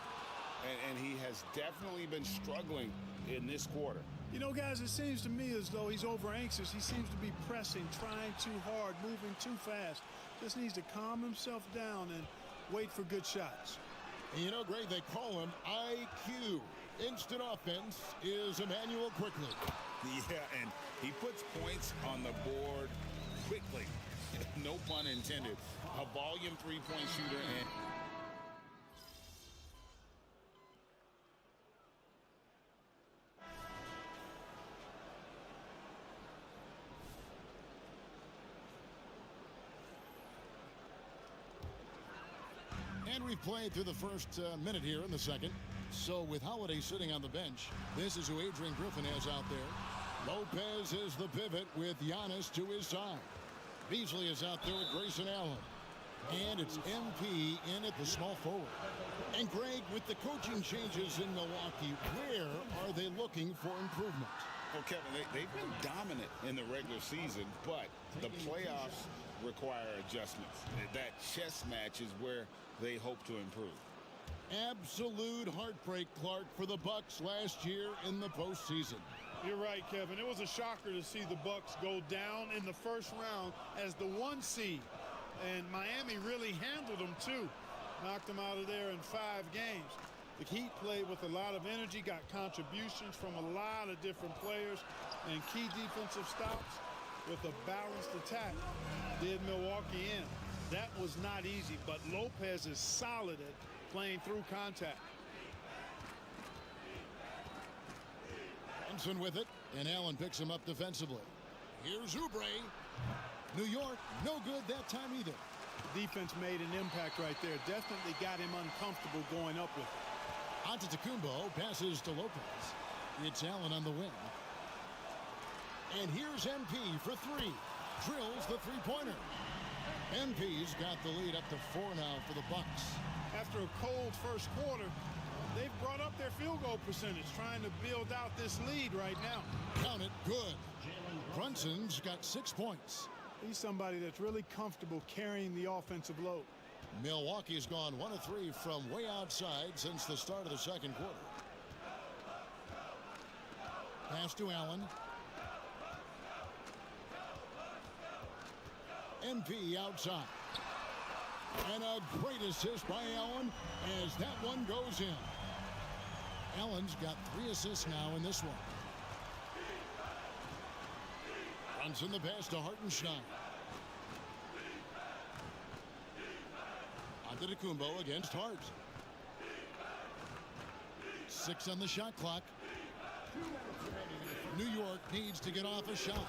And he has definitely been struggling in this quarter. You know, guys, it seems to me as though he's over anxious. He seems to be pressing, trying too hard, moving too fast. Just needs to calm himself down and wait for good shots. And you know, Greg, they call him IQ. Instant offense is Emmanuel quickly. Yeah, and he puts points on the board quickly. No pun intended. A volume three-point shooter and... And we've played through the first minute here in the second. So with Holiday sitting on the bench, this is who Adrian Griffin has out there. Lopez is the pivot with Giannis to his side. Beasley is out there with Grayson Allen. And it's MP in at the small forward. And Greg, with the coaching changes in Milwaukee, where are they looking for improvement? Well, Kevin, they've been dominant in the regular season, but the playoffs require adjustments. That chess match is where they hope to improve. Absolute heartbreak, Clark, for the Bucks last year in the postseason. You're right, Kevin. It was a shocker to see the Bucks go down in the first round as the 1 seed. And Miami really handled them, too. Knocked them out of there in 5 games. The Heat played with a lot of energy, got contributions from a lot of different players, and key defensive stops with a balanced attack did Milwaukee in. That was not easy, but Lopez is solid at playing through contact. Brunson with it, and Allen picks him up defensively. Here's Oubre. New York, no good that time either. Defense made an impact right there. Definitely got him uncomfortable going up with it. Antetokounmpo passes to Lopez. It's Allen on the wing. And here's MP for 3. Drills the three-pointer. MP's got the lead up to 4 now for the Bucks. After a cold first quarter, they've brought up their field goal percentage, trying to build out this lead right now. Count it, good. Brunson's got 6 points. He's somebody that's really comfortable carrying the offensive load. Milwaukee's gone 1 of 3 from way outside since the start of the second quarter. Pass to Allen. MP outside. And a great assist by Allen as that one goes in. Allen's got 3 assists now in this one. Brunson the pass to Hartenstein. Antetokounmpo against Hart. 6 on the shot clock. New York needs to get off a shot.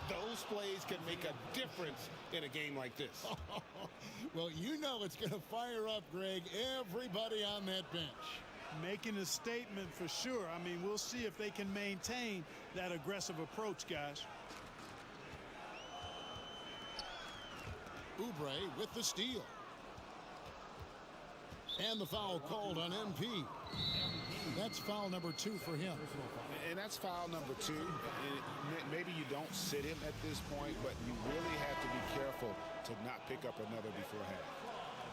Those plays can make a difference in a game like this. Well, you know it's going to fire up, Greg, everybody on that bench. Making a statement for sure. I mean, we'll see if they can maintain that aggressive approach, guys. Oubre with the steal. And the foul called on MP. That's foul number 2 for him. And that's foul number 2. Maybe you don't sit him at this point, but you really have to be careful to not pick up another beforehand.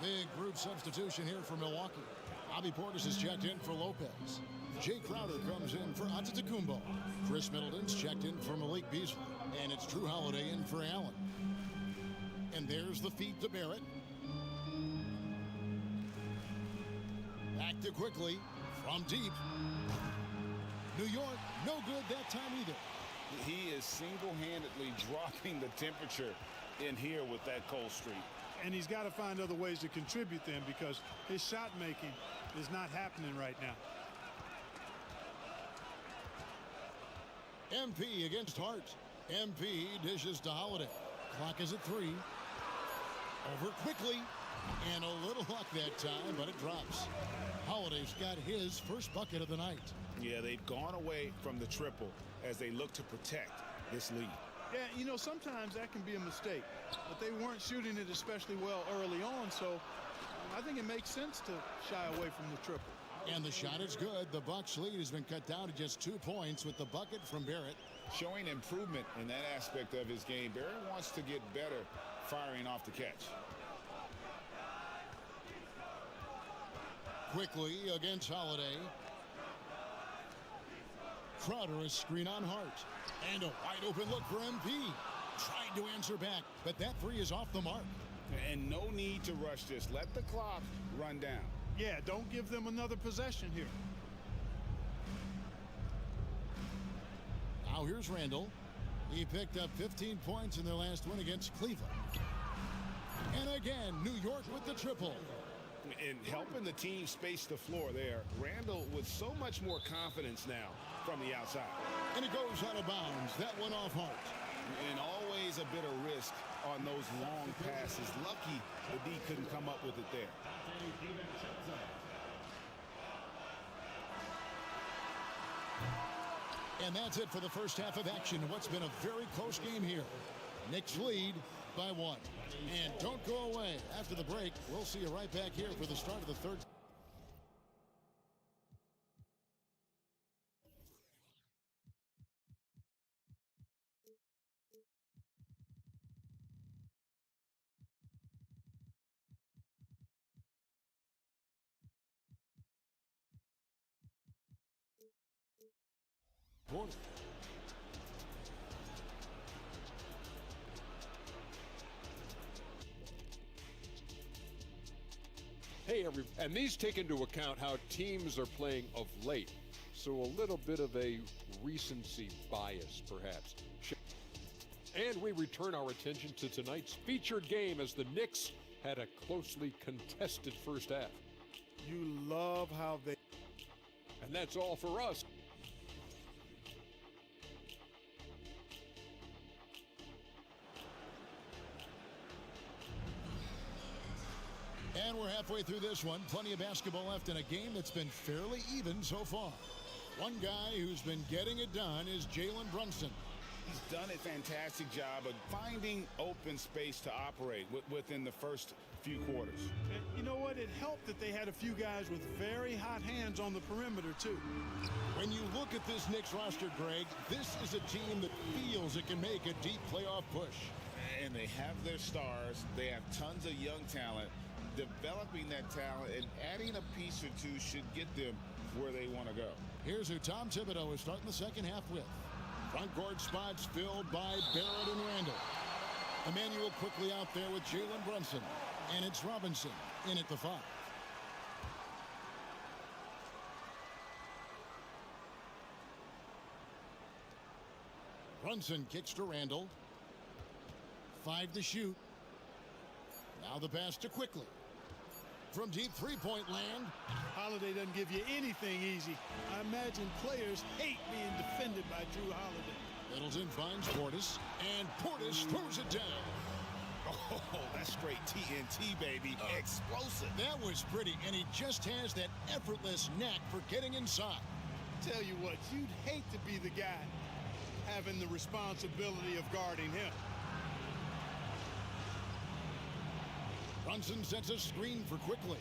Big group substitution here for Milwaukee. Bobby Portis is checked in for Lopez. Jay Crowder comes in for Antetokounmpo. Chris Middleton's checked in for Malik Beasley. And it's Drew Holiday in for Allen. And there's the feed to Barrett. Back to quickly from deep. New York, no good that time either. He is single-handedly dropping the temperature in here with that cold streak. And he's got to find other ways to contribute then, because his shot making is not happening right now. MP against Hart. MP dishes to Holiday. Clock is at 3. Over quickly. And a little luck that time, but it drops. Holiday's got his first bucket of the night. Yeah, they've gone away from the triple as they look to protect this lead. Yeah, you know, sometimes that can be a mistake, but they weren't shooting it especially well early on, so I think it makes sense to shy away from the triple. And the shot is good. The Bucks lead has been cut down to just 2 points with the bucket from Barrett. Showing improvement in that aspect of his game. Barrett wants to get better firing off the catch. Quickly against Holiday. Crowder a screen on Hart. And a wide open look for MP. Tried to answer back, but that three is off the mark. And no need to rush this. Let the clock run down. Yeah, don't give them another possession here. Now here's Randall. He picked up 15 points in their last win against Cleveland. And again, New York with the triple. And helping the team space the floor there. Randall with so much more confidence now from the outside. And it goes out of bounds. That one off Hart. And always a bit of risk on those long passes. Lucky the D couldn't come up with it there. And that's it for the first half of action. What's been a very close game here. Knicks lead by 1. And don't go away. After the break, we'll see you right back here for the start of the third. Quarter. Hey, and these take into account how teams are playing of late. So a little bit of a recency bias, perhaps. And we return our attention to tonight's featured game as the Knicks had a closely contested first half. You love how they... And that's all for us. And we're halfway through this one. Plenty of basketball left in a game that's been fairly even so far. One guy who's been getting it done is Jalen Brunson. He's done a fantastic job of finding open space to operate within the first few quarters. And you know what? It helped that they had a few guys with very hot hands on the perimeter, too. When you look at this Knicks roster, Greg, this is a team that feels it can make a deep playoff push. And they have their stars. They have tons of young talent. Developing that talent and adding a piece or two should get them where they want to go. Here's who Tom Thibodeau is starting the second half with. Front court spots filled by Barrett and Randall. Emmanuel quickly out there with Jalen Brunson. And it's Robinson in at the 5. Brunson kicks to Randall. 5 to shoot. Now the pass to Quickly. From deep three-point land. Holiday doesn't give you anything easy. I imagine players hate being defended by Drew Holiday. Middleton finds Portis, and Portis throws it down. Oh, that's straight TNT, baby. Explosive. That was pretty, and he just has that effortless knack for getting inside. Tell you what, you'd hate to be the guy having the responsibility of guarding him. Brunson sets a screen for Quickly.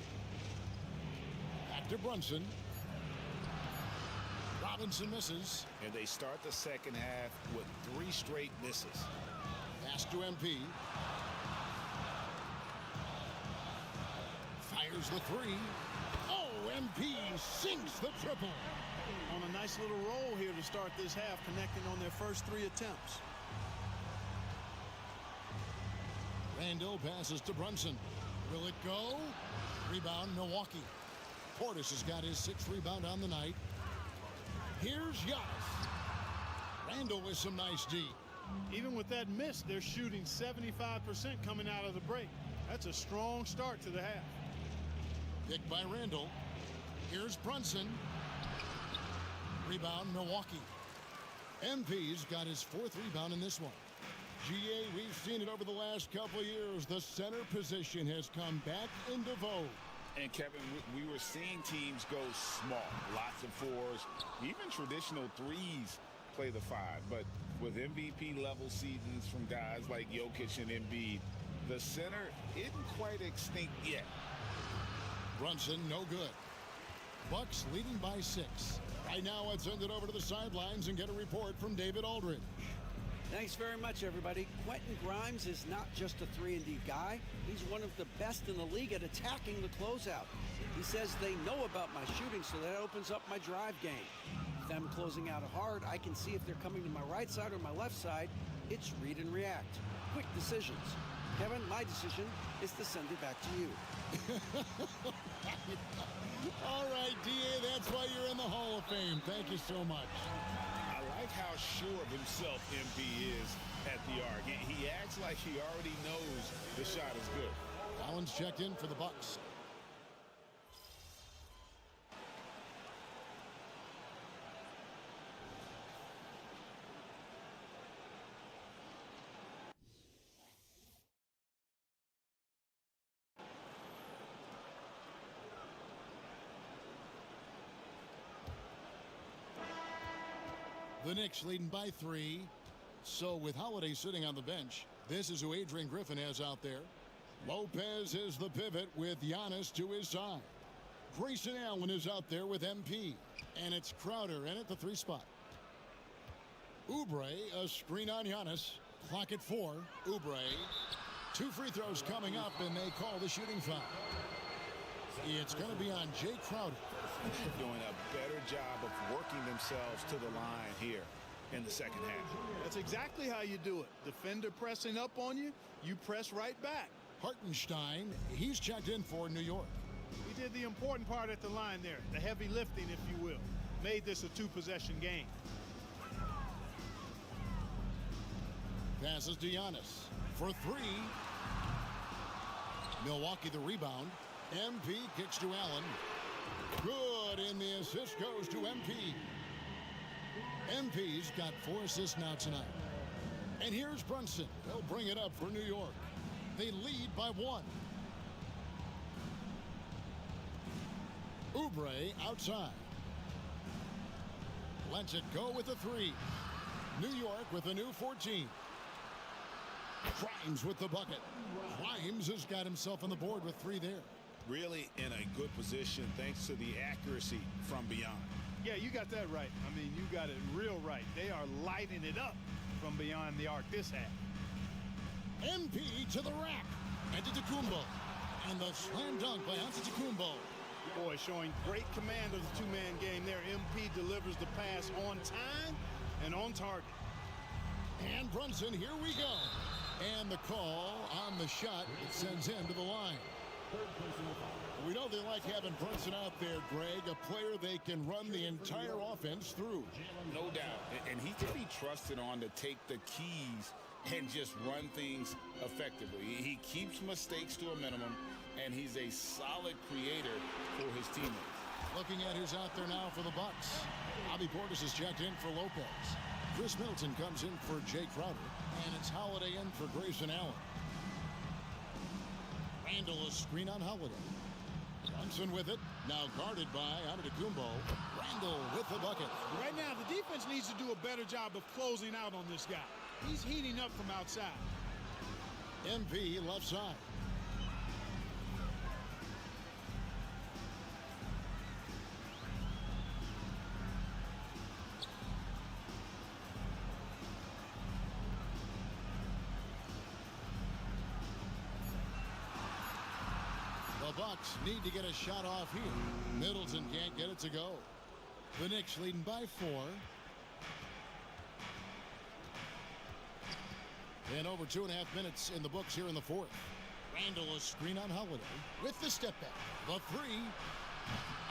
Back to Brunson. Robinson misses. And they start the second half with 3 straight misses. Pass to MP. Fires the 3. Oh, MP sinks the triple. On a nice little roll here to start this half, connecting on their first 3 attempts. Randall passes to Brunson. Will it go? Rebound, Milwaukee. Portis has got his 6th rebound on the night. Here's Giannis. Randall with some nice D. Even with that miss, they're shooting 75% coming out of the break. That's a strong start to the half. Picked by Randall. Here's Brunson. Rebound, Milwaukee. MP's got his 4th rebound in this one. GA, we've seen it over the last couple of years. The center position has come back into vogue. And Kevin, we were seeing teams go small, lots of 4s, even traditional 3s play the 5. But with MVP level seasons from guys like Jokic and Embiid, the center isn't quite extinct yet. Brunson, no good. Bucks leading by 6. Right now, let's send it over to the sidelines and get a report from David Aldridge. Thanks very much, everybody. Quentin Grimes is not just a 3-and-D guy. He's one of the best in the league at attacking the closeout. He says they know about my shooting, so that opens up my drive game. If I'm closing out hard, I can see if they're coming to my right side or my left side. It's read and react. Quick decisions. Kevin, my decision is to send it back to you. All right, D.A., that's why you're in the Hall of Fame. Thank you so much. I like how sure of himself MP is at the arc. He acts like he already knows the shot is good. Allen's checked in for the Bucks. The Knicks leading by 3. So with Holiday sitting on the bench, this is who Adrian Griffin has out there. Lopez is the pivot with Giannis to his side. Grayson Allen is out there with MP. And it's Crowder in at the 3 spot. Oubre, a screen on Giannis. Clock at 4. Oubre. 2 free throws coming up, and they call the shooting foul. It's going to be on Jay Crowder. Doing a better job of working themselves to the line here in the second half. That's exactly how you do it. Defender pressing up on you, you press right back. Hartenstein, he's checked in for New York. He did the important part at the line there, the heavy lifting, if you will. Made this a 2-possession game. Passes to Giannis for 3. Milwaukee the rebound. MP kicks to Allen. Good, and the assist goes to MP. MP's got 4 assists now tonight. And here's Brunson. They'll bring it up for New York. They lead by 1. Oubre outside. Lets it go with a 3. New York with a new 14. Grimes with the bucket. Grimes has got himself on the board with 3 there. Really in a good position thanks to the accuracy from beyond. Yeah, you got that right. I mean, you got it real right. They are lighting it up from beyond the arc this half. MP to the rack. Antetokounmpo. And the slam dunk by Antetokounmpo. Boy, showing great command of the 2-man game there. MP delivers the pass on time and on target. And Brunson, here we go. And the call on the shot, it sends him to the line. We know they like having Brunson out there, Greg, a player they can run the entire offense through. No doubt. And he can be trusted on to take the keys and just run things effectively. He keeps mistakes to a minimum, and he's a solid creator for his teammates. Looking at who's out there now for the Bucks. Bobby Portis is checked in for Lopez. Chris Middleton comes in for Jay Crowder, and it's Holiday in for Grayson Allen. Randall a screen on Holiday. Brunson with it, now guarded by Antetokounmpo. Randall with the bucket. Right now, the defense needs to do a better job of closing out on this guy. He's heating up from outside. MP left side. The Bucks need to get a shot off here. Middleton can't get it to go. The Knicks leading by 4. And over 2.5 minutes in the books here in the 4th. Randall a screen on Holiday with the step back. The 3.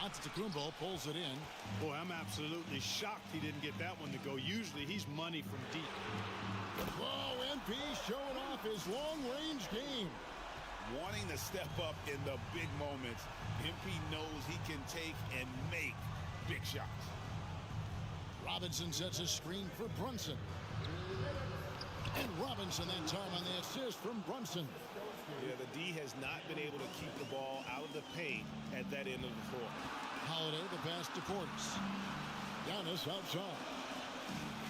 Antetokounmpo pulls it in. Boy, I'm absolutely shocked he didn't get that one to go. Usually he's money from deep. Whoa, MP showing off his long-range game. Wanting to step up in the big moments, MP knows he can take and make big shots. Robinson sets a screen for Brunson. And Robinson that time on the assist from Brunson. Yeah, the D has not been able to keep the ball out of the paint at that end of the floor. Holiday the pass to Portis. Giannis outside.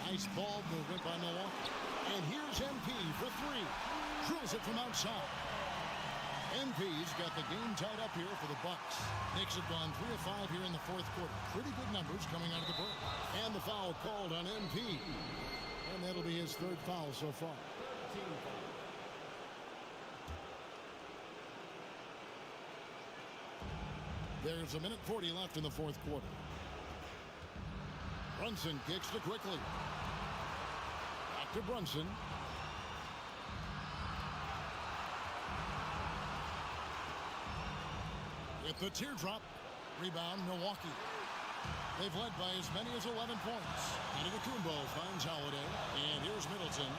Nice ball movement by Milwaukee. And here's MP for three. Drills it from outside. MP's got the game tied up here for the Bucks. Knicks have gone 3 of 5 here in the fourth quarter. Pretty good numbers coming out of the break. And the foul called on MP. And that'll be his third foul so far. There's 1:40 left in the fourth quarter. Brunson kicks to quickly. Back to Brunson. With the teardrop. Rebound, Milwaukee. They've led by as many as 11 points. Antetokounmpo finds Holiday. And here's Middleton.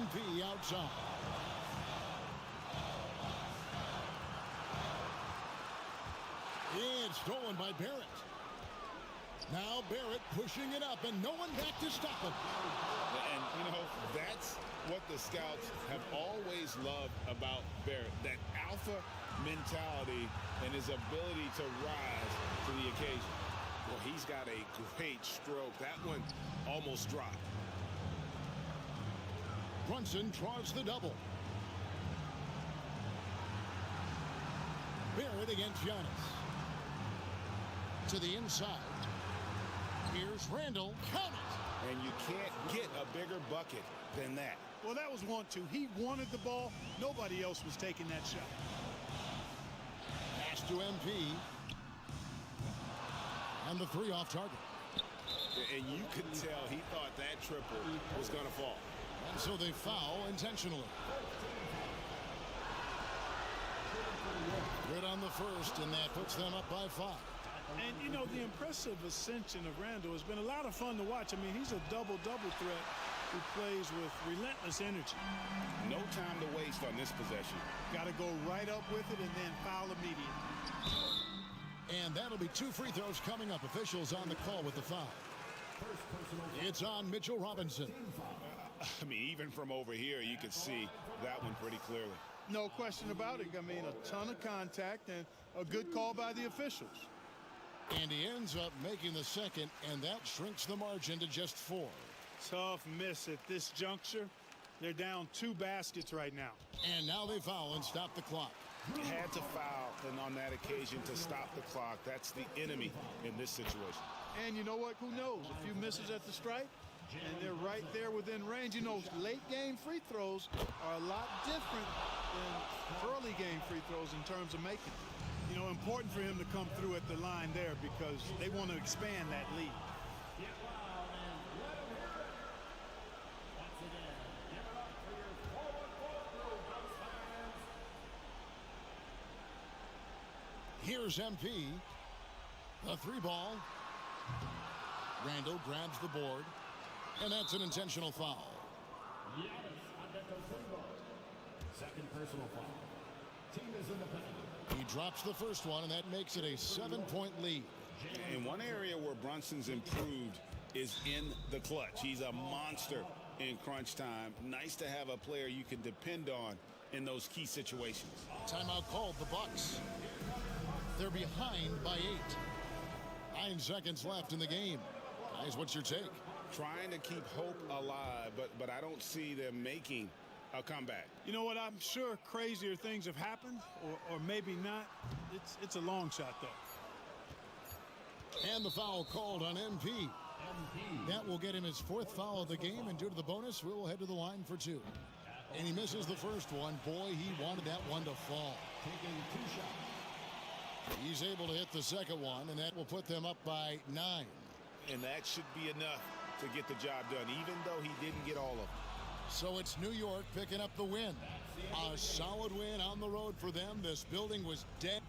MP outside. It's stolen by Barrett. Now Barrett pushing it up and no one back to stop him. And, you know, that's what the scouts have always loved about Barrett. That alpha mentality and his ability to rise to the occasion. Well, he's got a great stroke. That one almost dropped. Brunson draws the double. Barrett against Giannis. To the inside. Here's Randall. Count it! And you can't get a bigger bucket than that. Well, that was 1-2. He wanted the ball. Nobody else was taking that shot. Pass to MP. And the three off target. And you could tell he thought that triple was going to fall. And so they foul intentionally. Good on the first, and that puts them up by 5. And, you know, the impressive ascension of Randall has been a lot of fun to watch. I mean, he's a double-double threat who plays with relentless energy. No time to waste on this possession. Got to go right up with it and then foul immediately. And that'll be 2 free throws coming up. Officials on the call with the foul. It's on Mitchell Robinson. I mean, even from over here, you could see that one pretty clearly. No question about it. I mean, a ton of contact and a good call by the officials. And he ends up making the second, and that shrinks the margin to just 4. Tough miss at this juncture. They're down 2 baskets right now. And now they foul and stop the clock. Had to foul, and on that occasion to stop the clock. That's the enemy in this situation. And you know what? Who knows? A few misses at the stripe, and they're right there within range. You know, late game free throws are a lot different than early game free throws in terms of making. You know, important for him to come through at the line there because they want to expand that lead. Here's MP. A 3 ball. Randall grabs the board. And that's an intentional foul. Second personal foul. Team is in the penalty. He drops the first one, and that makes it a 7-point lead. And one area where Brunson's improved is in the clutch. He's a monster in crunch time. Nice to have a player you can depend on in those key situations. Timeout called the Bucks. They're behind by 8. 9 seconds left in the game. Guys, what's your take? Trying to keep hope alive, but I don't see them making a comeback. You know what? I'm sure crazier things have happened, or maybe not. It's a long shot, though. And the foul called on MP. That will get him his 4th foul of the game, and due to the bonus, we'll head to the line for 2. And he misses the first one. Boy, he wanted that one to fall. Taking 2 shots. He's able to hit the second one, and that will put them up by 9. And that should be enough to get the job done, even though he didn't get all of them. So it's New York picking up the win. A solid win on the road for them. This building was dead.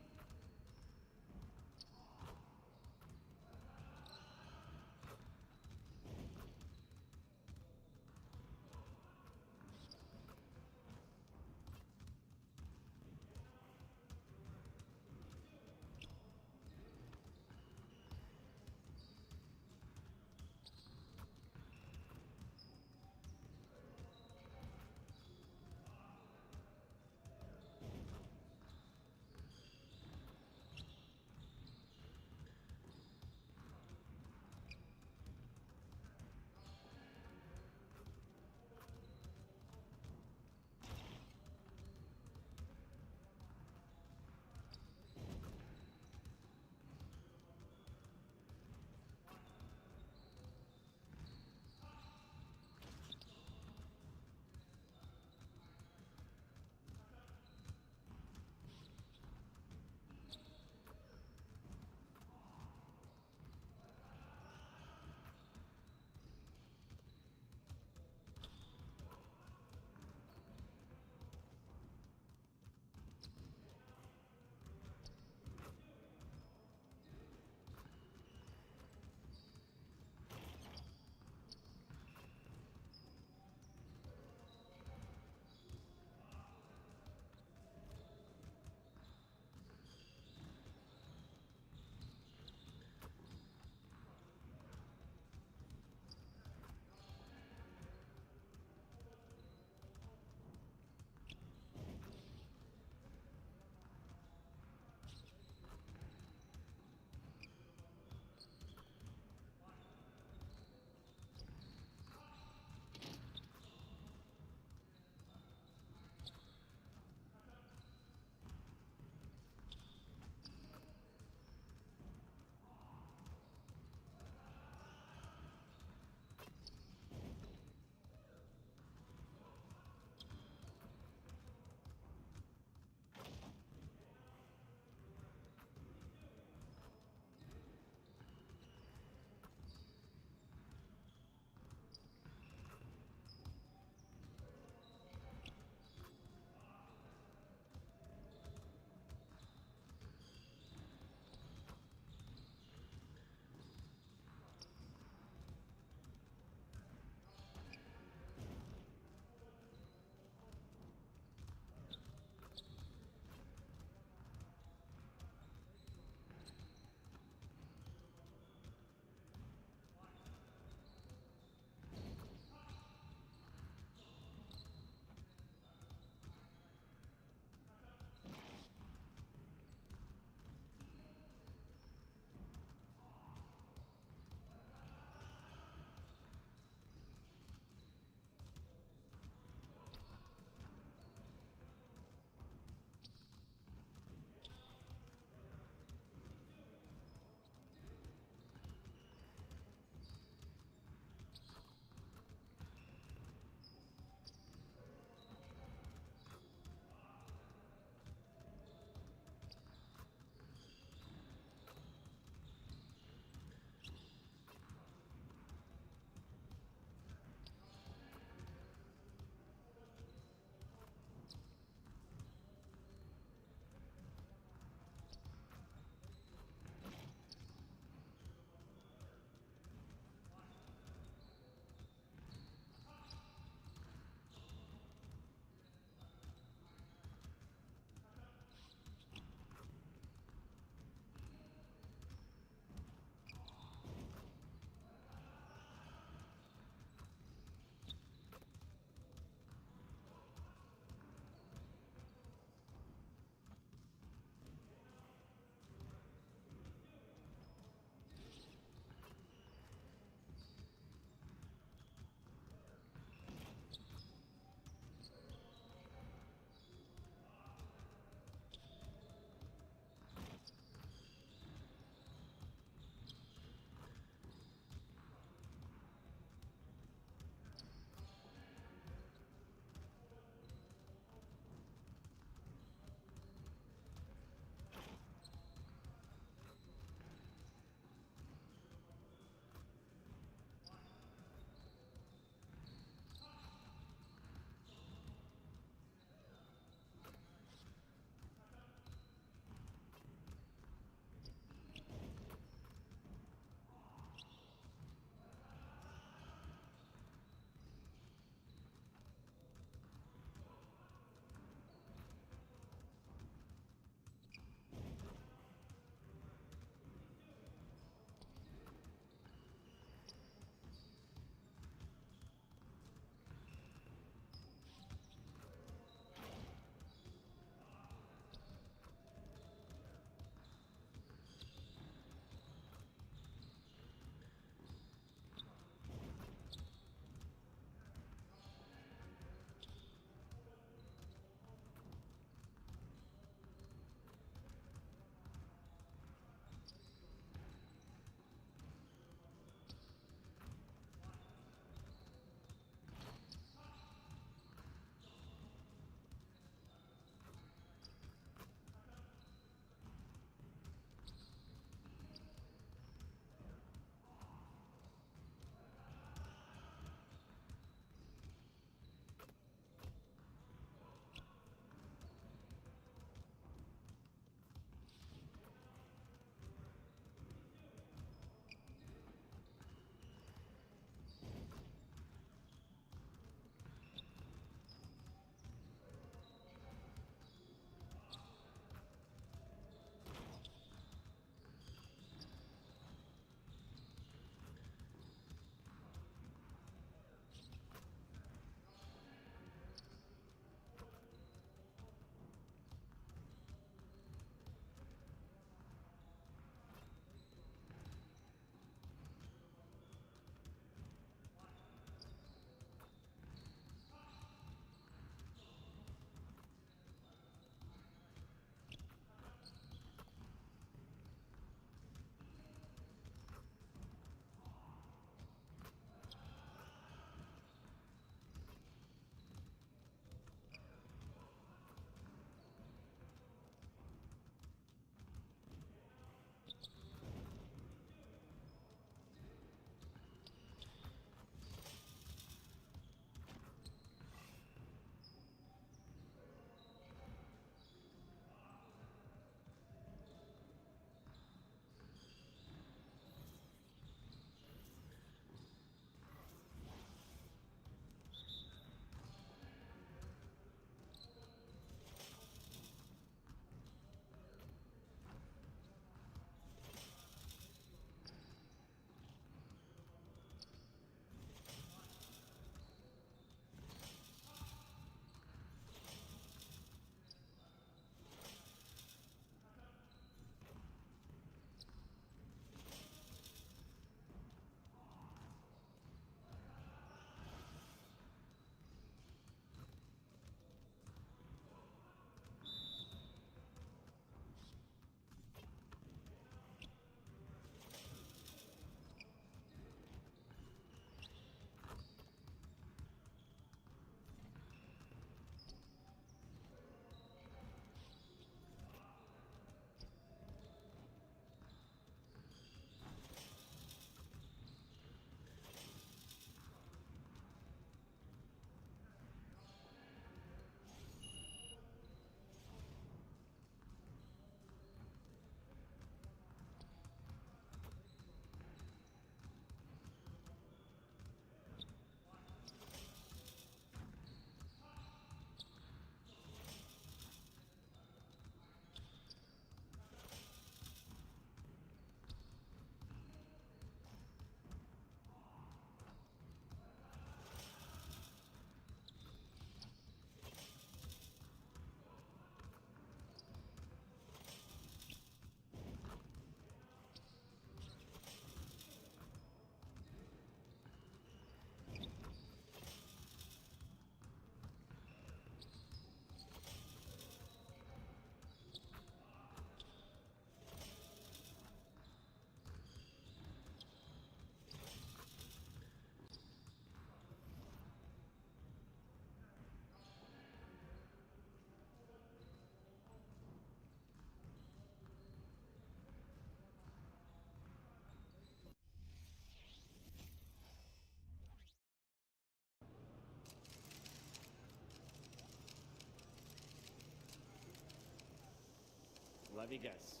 Let me guess.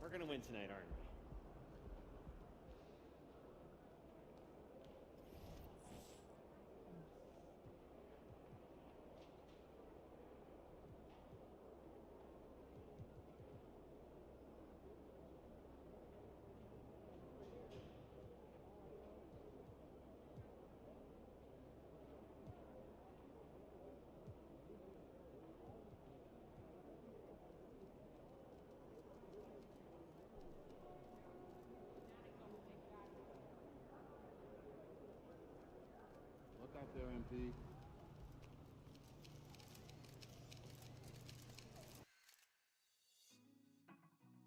We're gonna win tonight, aren't we? Look out there, MP.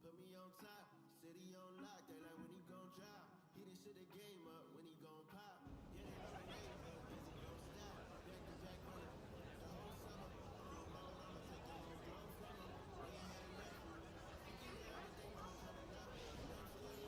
Put me on top, city on lock. They like when he gon' drop. He done shit the game up when he gon' pop. Yeah, they know the name, but is he gon' stop? Back to back running the whole summer. Blue ball, I'ma take the whole globe from him. We ain't had nothing. Thinking everything gon' come enough. And I'm still on my way.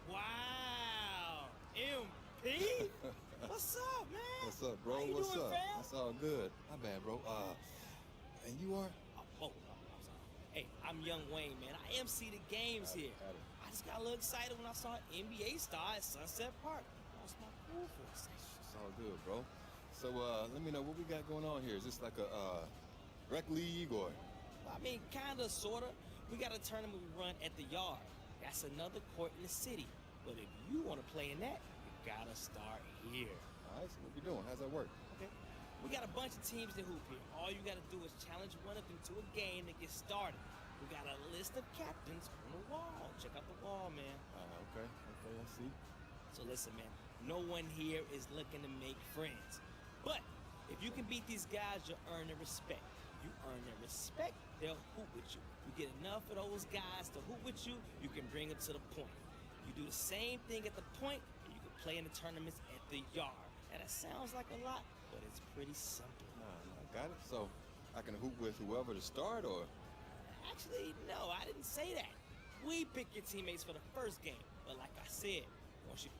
Wow, MP, what's up, man? What's up, bro? How you What's doing, up? fam? That's all good. My bad, bro. And you are? Oh, I'm sorry. Hey, I'm Young Wayne, man. I MC the games here. I just got a little excited when I saw NBA star at Sunset Park. Lost my cool for a second. It's all good, bro. So, let me know what we got going on here. Is this like a rec league or? I mean, kinda, sorta. We got a tournament we run at the yard. That's another court in the city. But if you want to play in that, you gotta start here. All right, so what we doing? How's that work? Okay. We got a bunch of teams that hoop here. All you gotta do is challenge one of them to a game to get started. We got a list of captains on the wall. Check out the wall, man. Okay, I see. So listen, man, no one here is looking to make friends. But if you can beat these guys, you'll earn their respect. You earn their respect, they'll hoop with you. You get enough of those guys to hoop with you, you can bring them to the point. You do the same thing at the point, and you can play in the tournaments at the yard. And that sounds like a lot, but it's pretty simple. I got it. So I can hoop with whoever to start, or? Actually, no, I didn't say that. We pick your teammates for the first game. But like I said, once you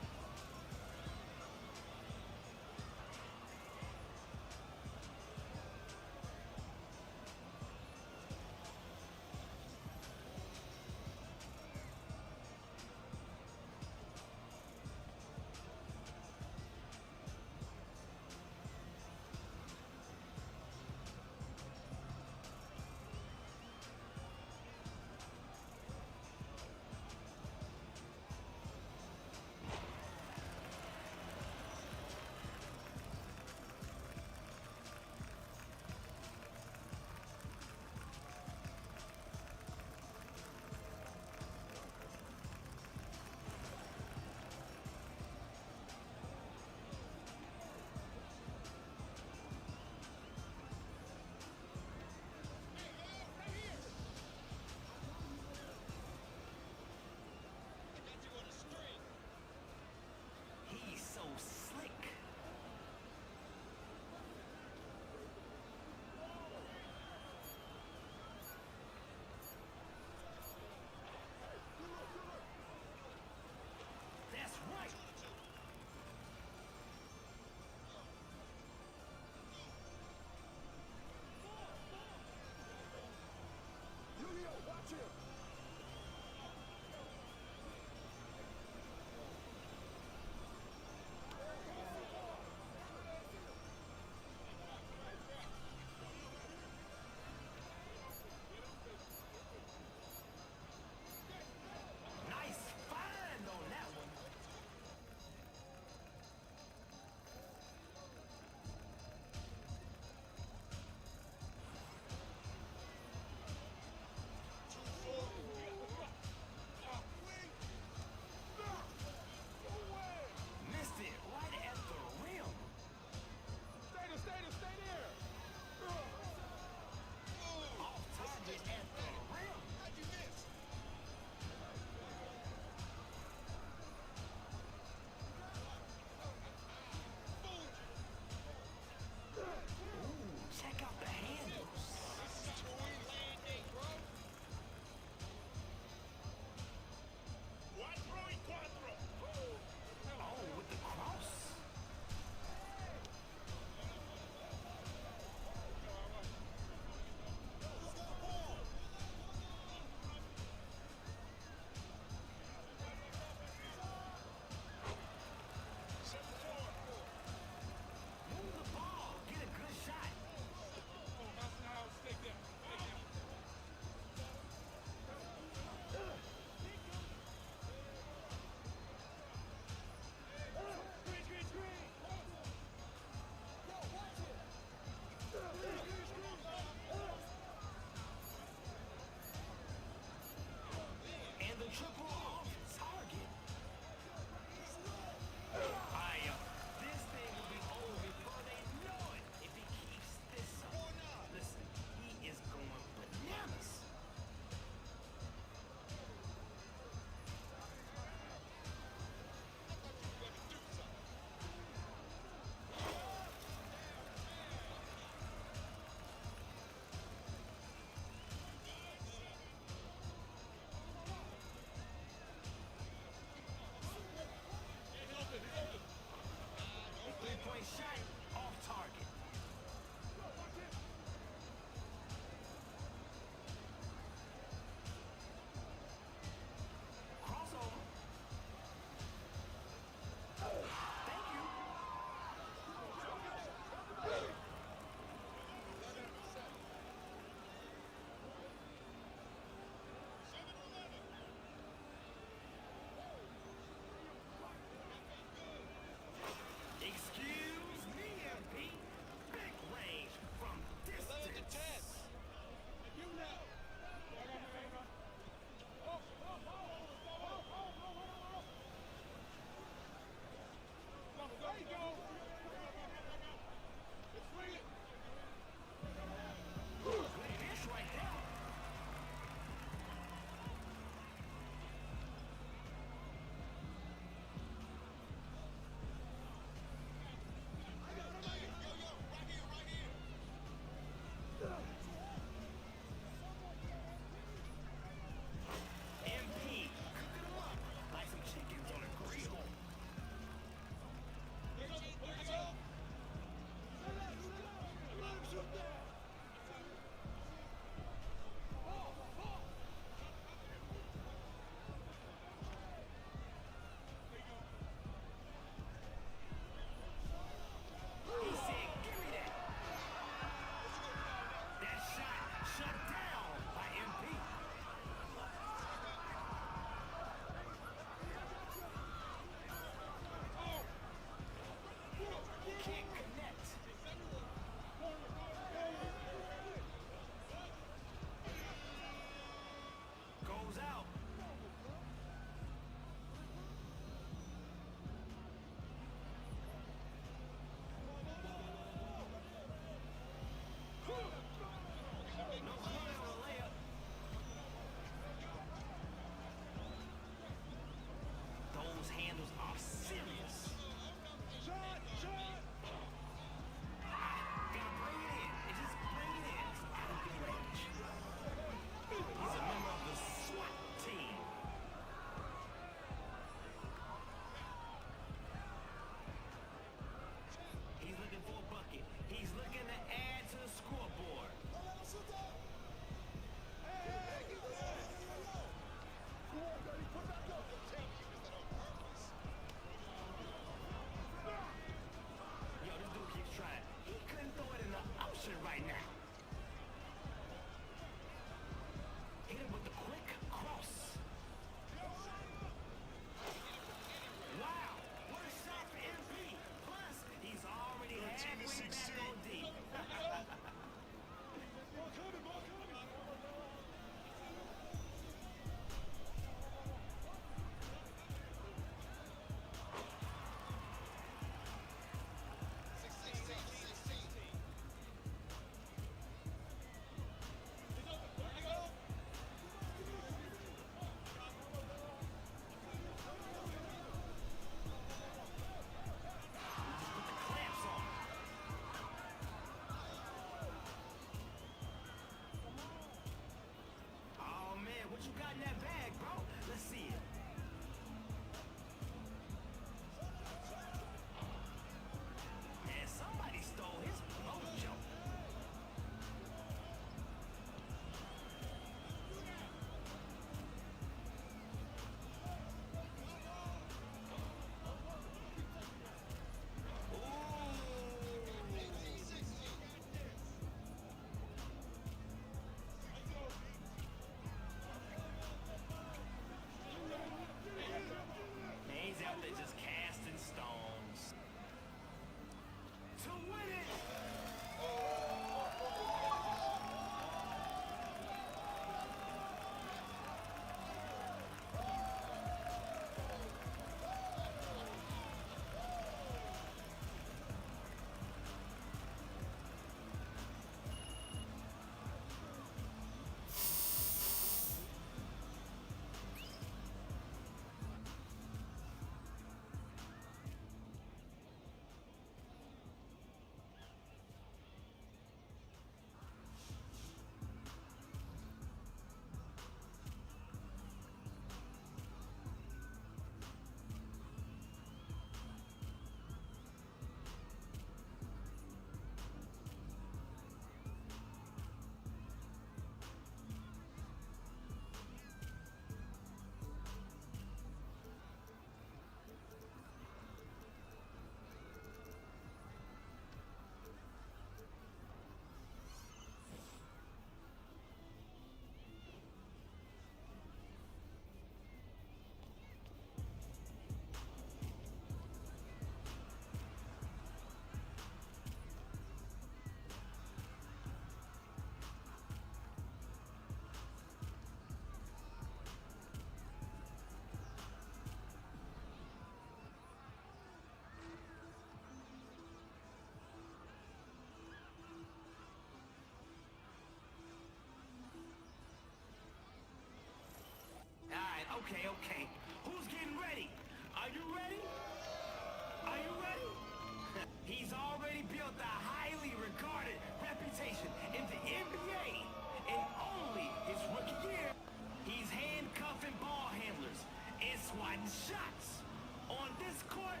fighting shots. On this court,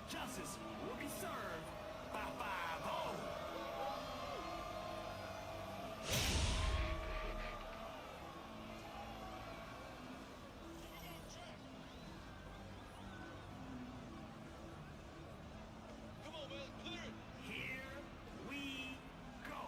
justice will be served by 5-0. Here we go.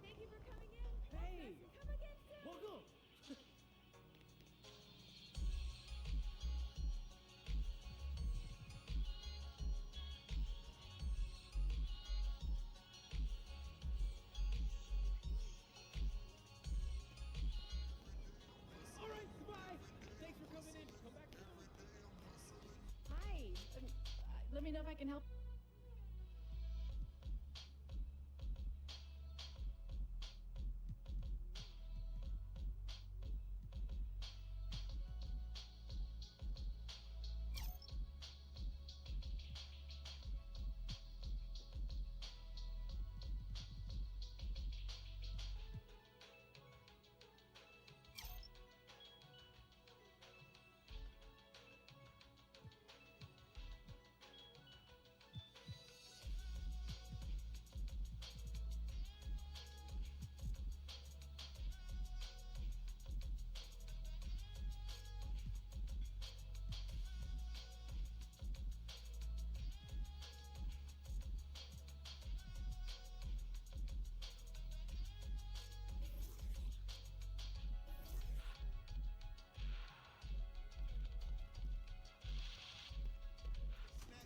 Thank you for coming in. Hey, Come again soon. welcome. All right, goodbye. Thanks for coming in. Come back soon. Hi. Let me know if I can help.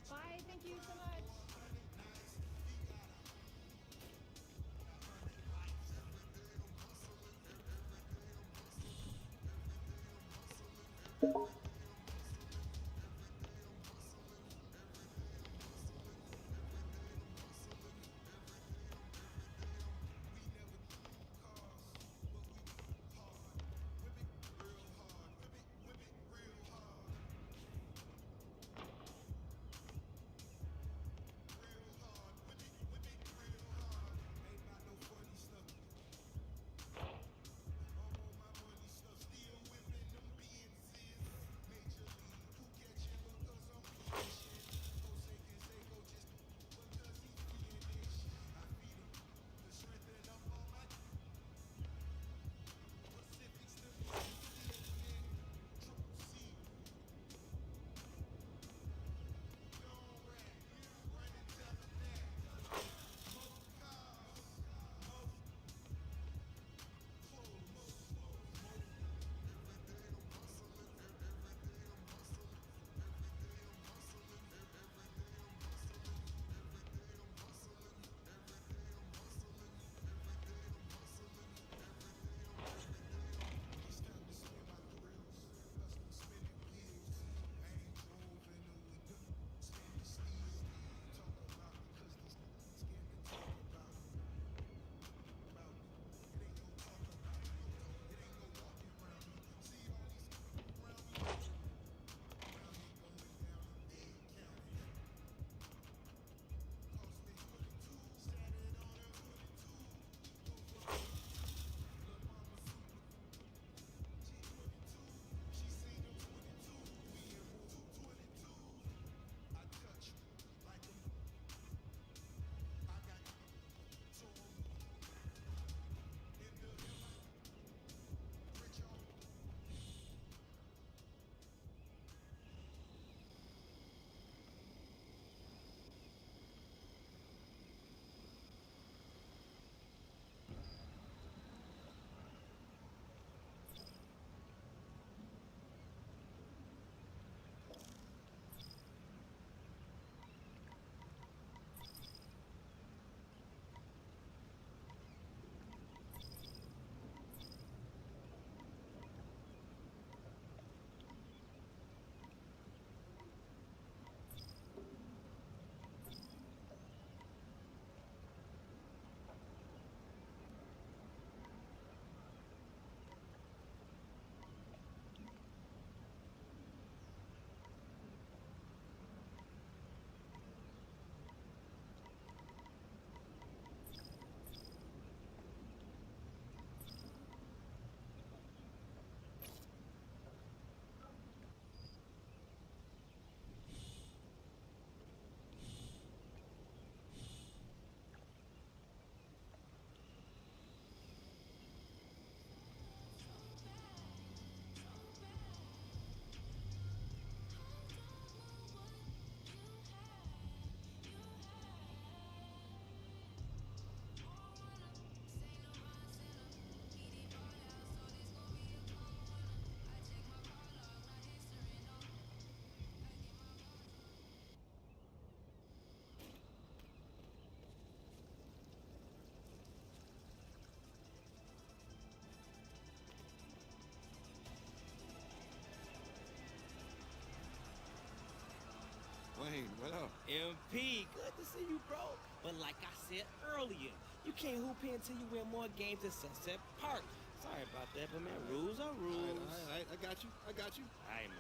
Bye. Thank you so much. What up? MP, good to see you, bro. But like I said earlier, you can't hoop here until you win more games at Sunset Park. Sorry about that, but man, rules are rules. All right. I got you. All right, man.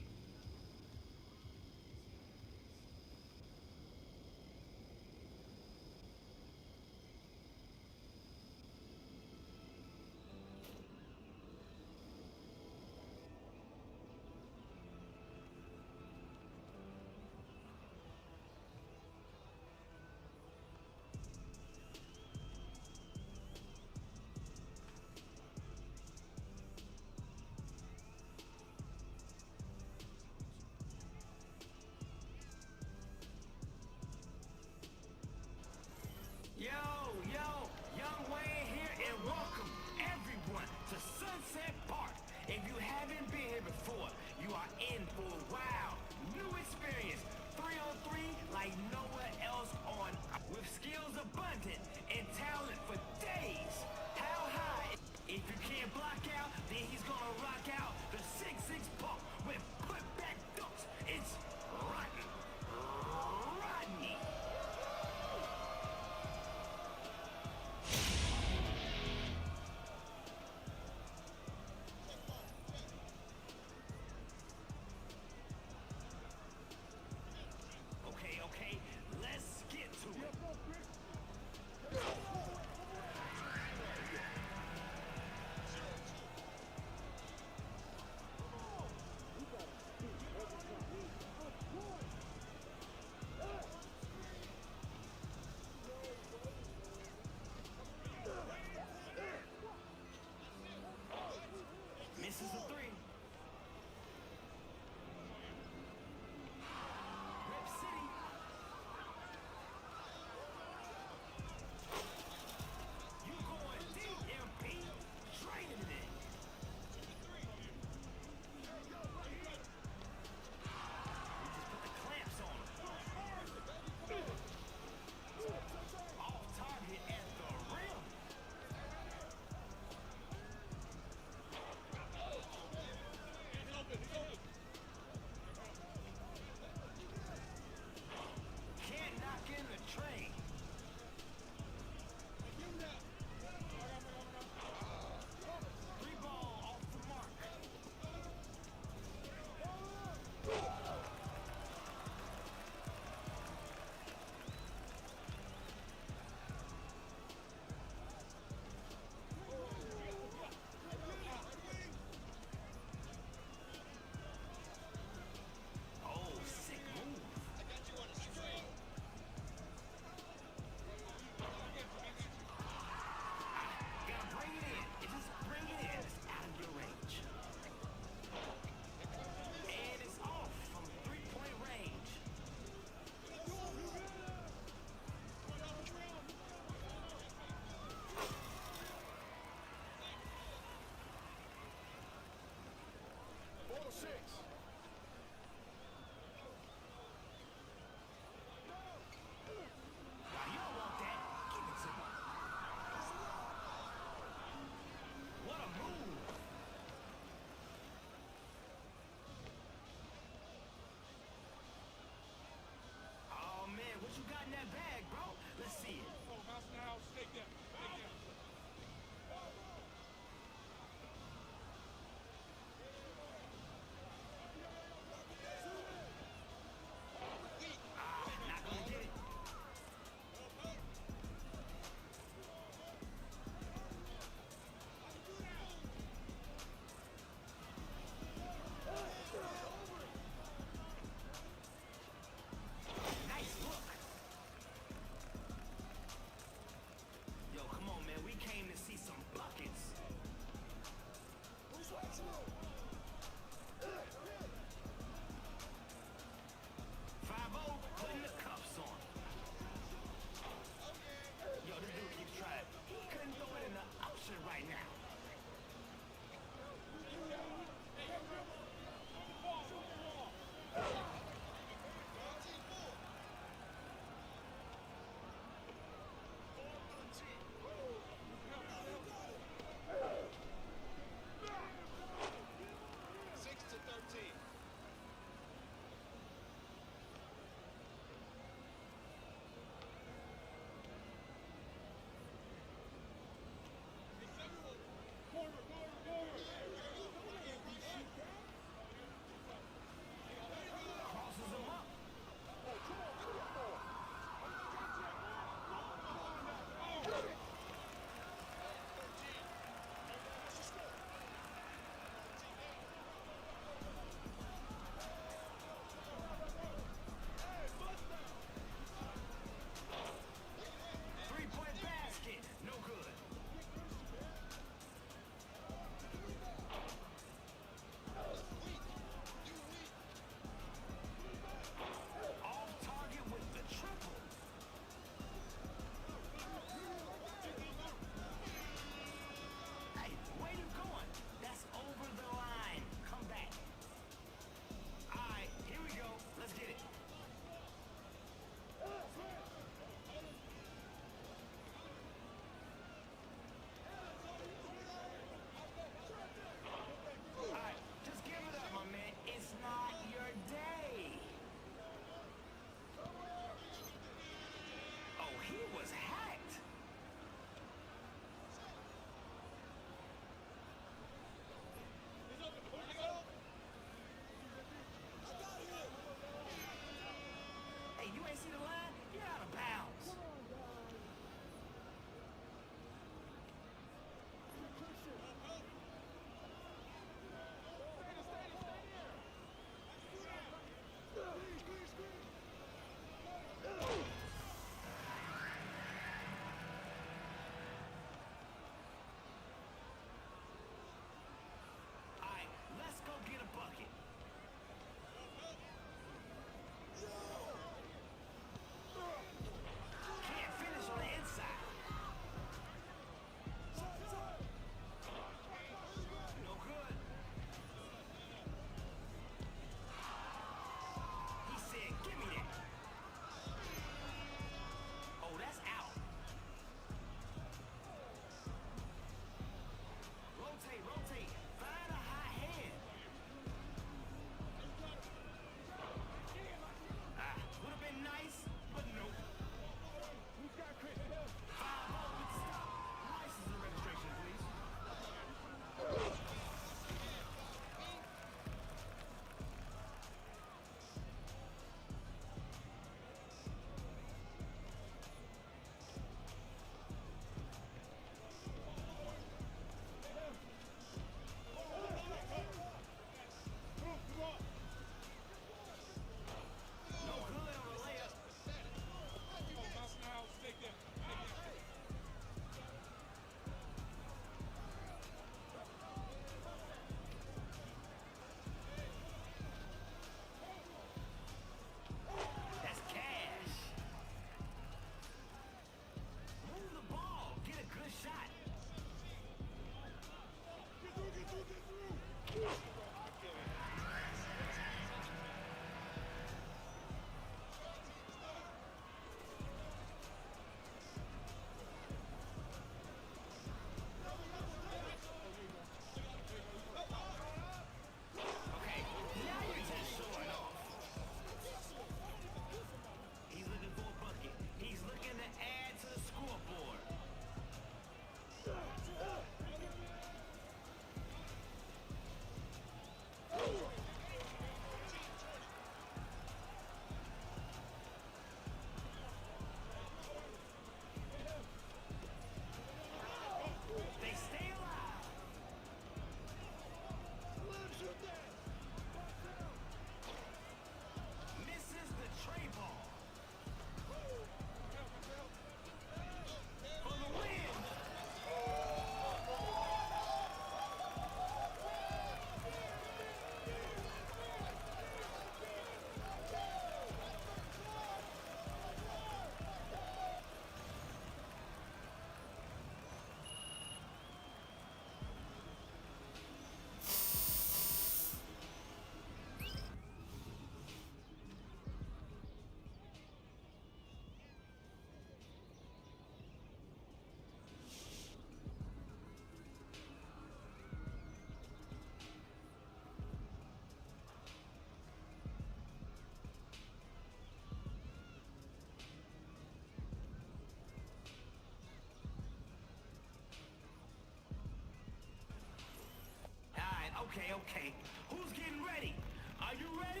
Okay. Who's getting ready? Are you ready?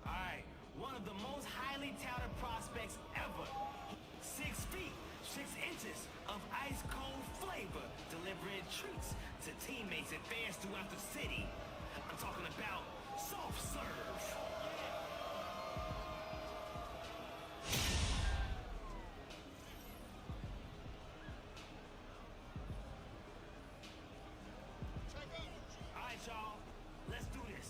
All right. One of the most highly touted prospects ever. 6 feet, 6 inches of ice cold flavor, delivering treats to teammates and fans throughout the city. I'm talking about soft serve. All right, y'all. Let's do this.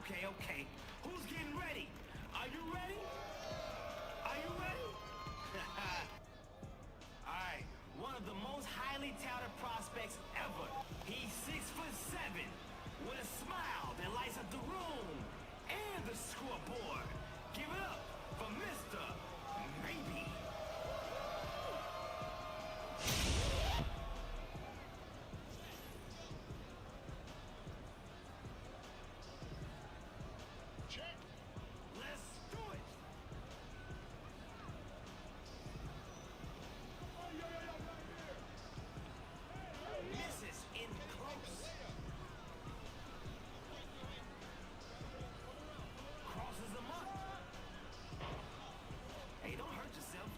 Okay. Who's getting ready? Are you ready? Are you ready? All right, one of the most highly touted prospects ever. He's 6'7", with a smile that lights up the room and the scoreboard. Give it up for Mr. Maybe. Let's do it. Misses in close. Crosses them up. Hey, don't hurt yourself.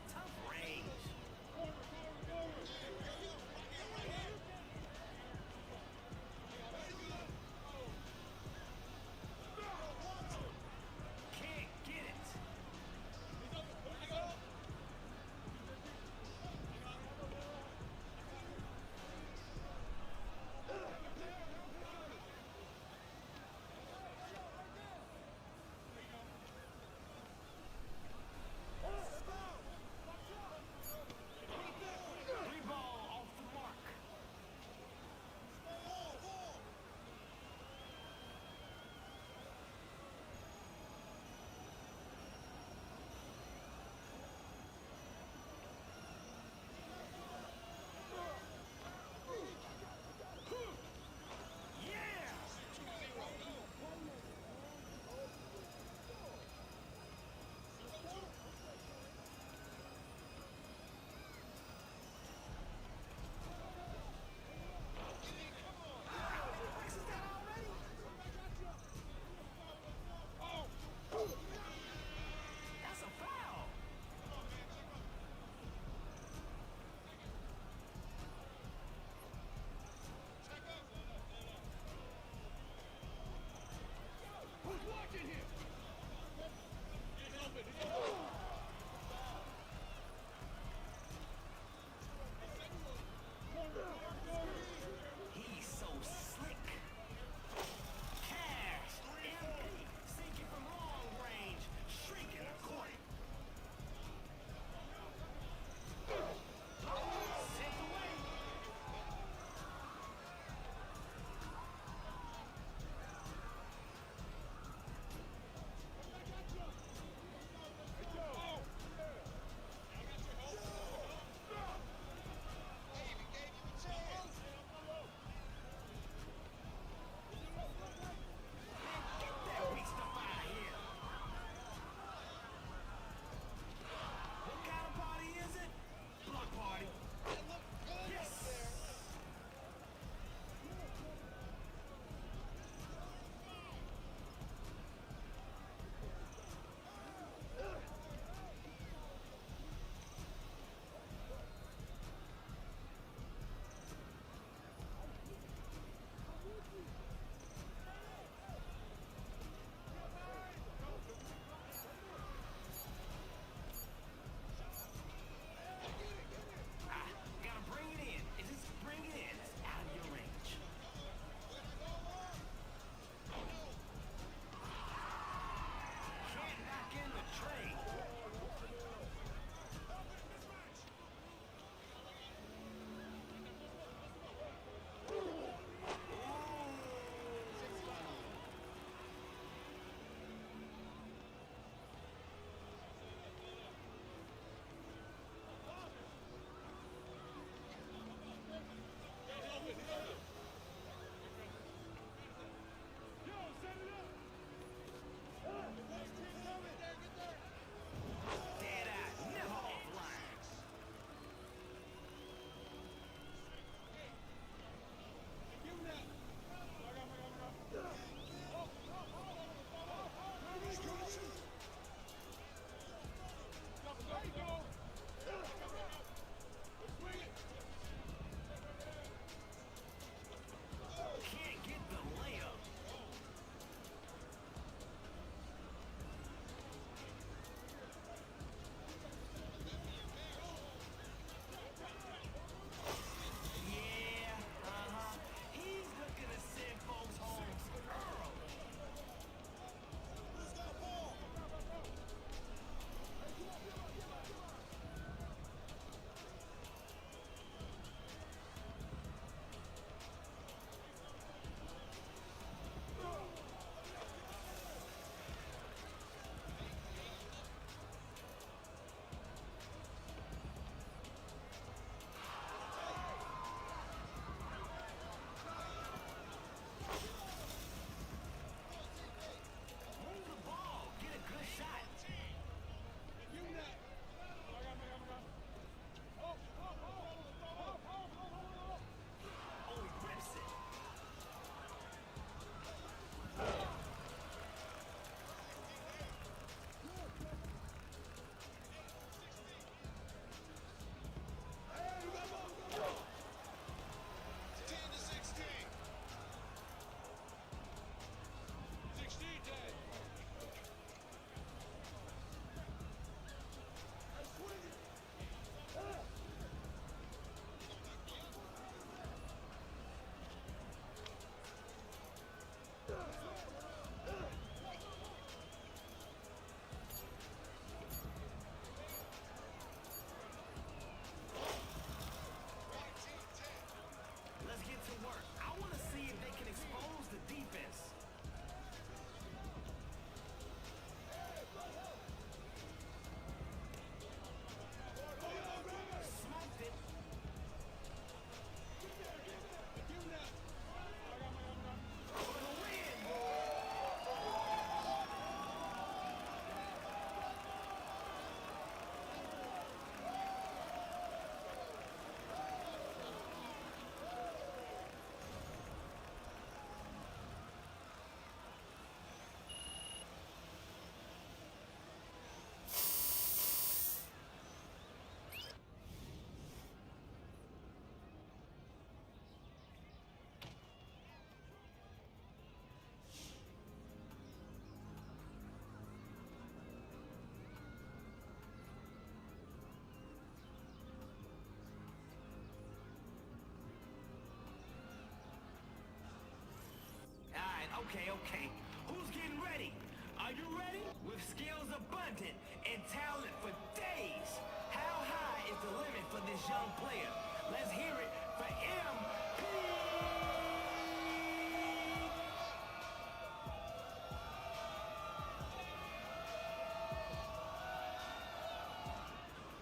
Okay. Who's getting ready? Are you ready? With skills abundant and talent for days, how high is the limit for this young player? Let's hear it for MP.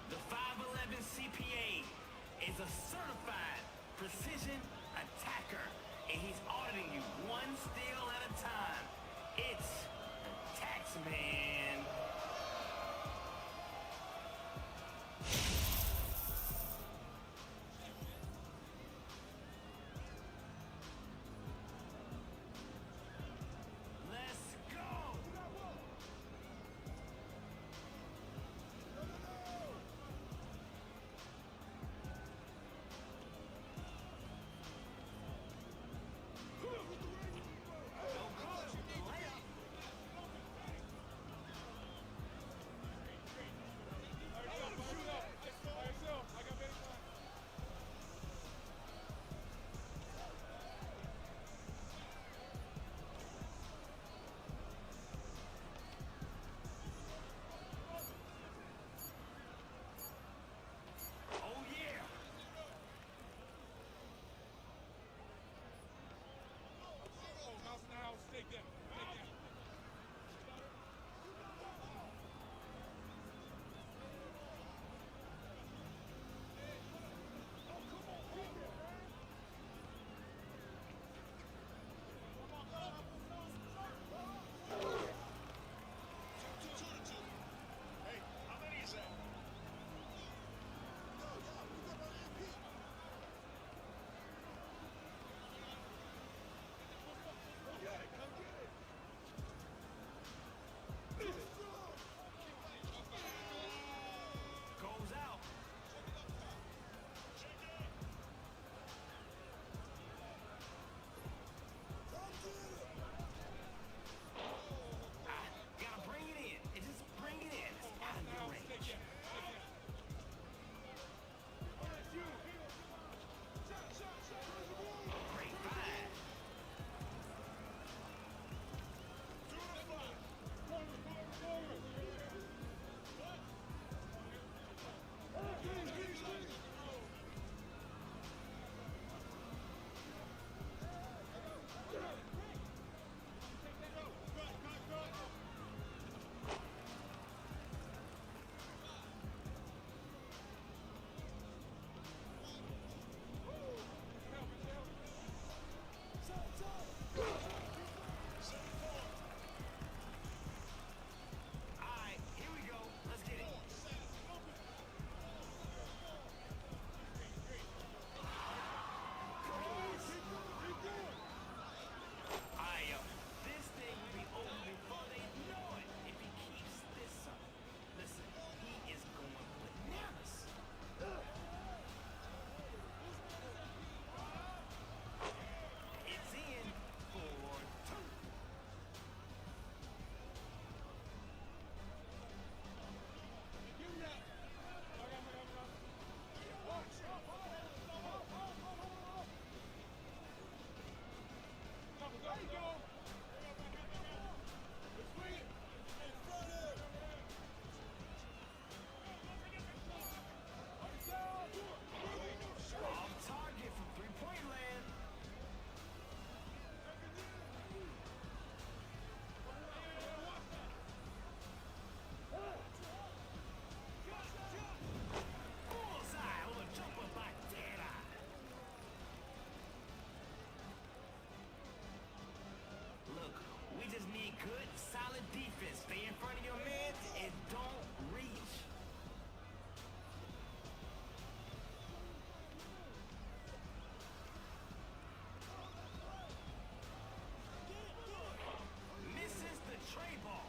The 5'11" CPA is a certified precision attacker, and he's auditing you one steal at a time. It's the tax man. Let's go. Oh yeah. Goes out. Gotta bring it in. Just bring it in. It's out of your range. Great find. Alright, here we go. Let's get it. Alright, yo. This thing will be over before they know it if he keeps this up. Listen, he is going bananas. It's in for two. Off target from three-point land. Bullseye on a jumper by Deadeye. Look, we just need good, solid defense. Stay in front of your man and don't reach. Misses the tray ball.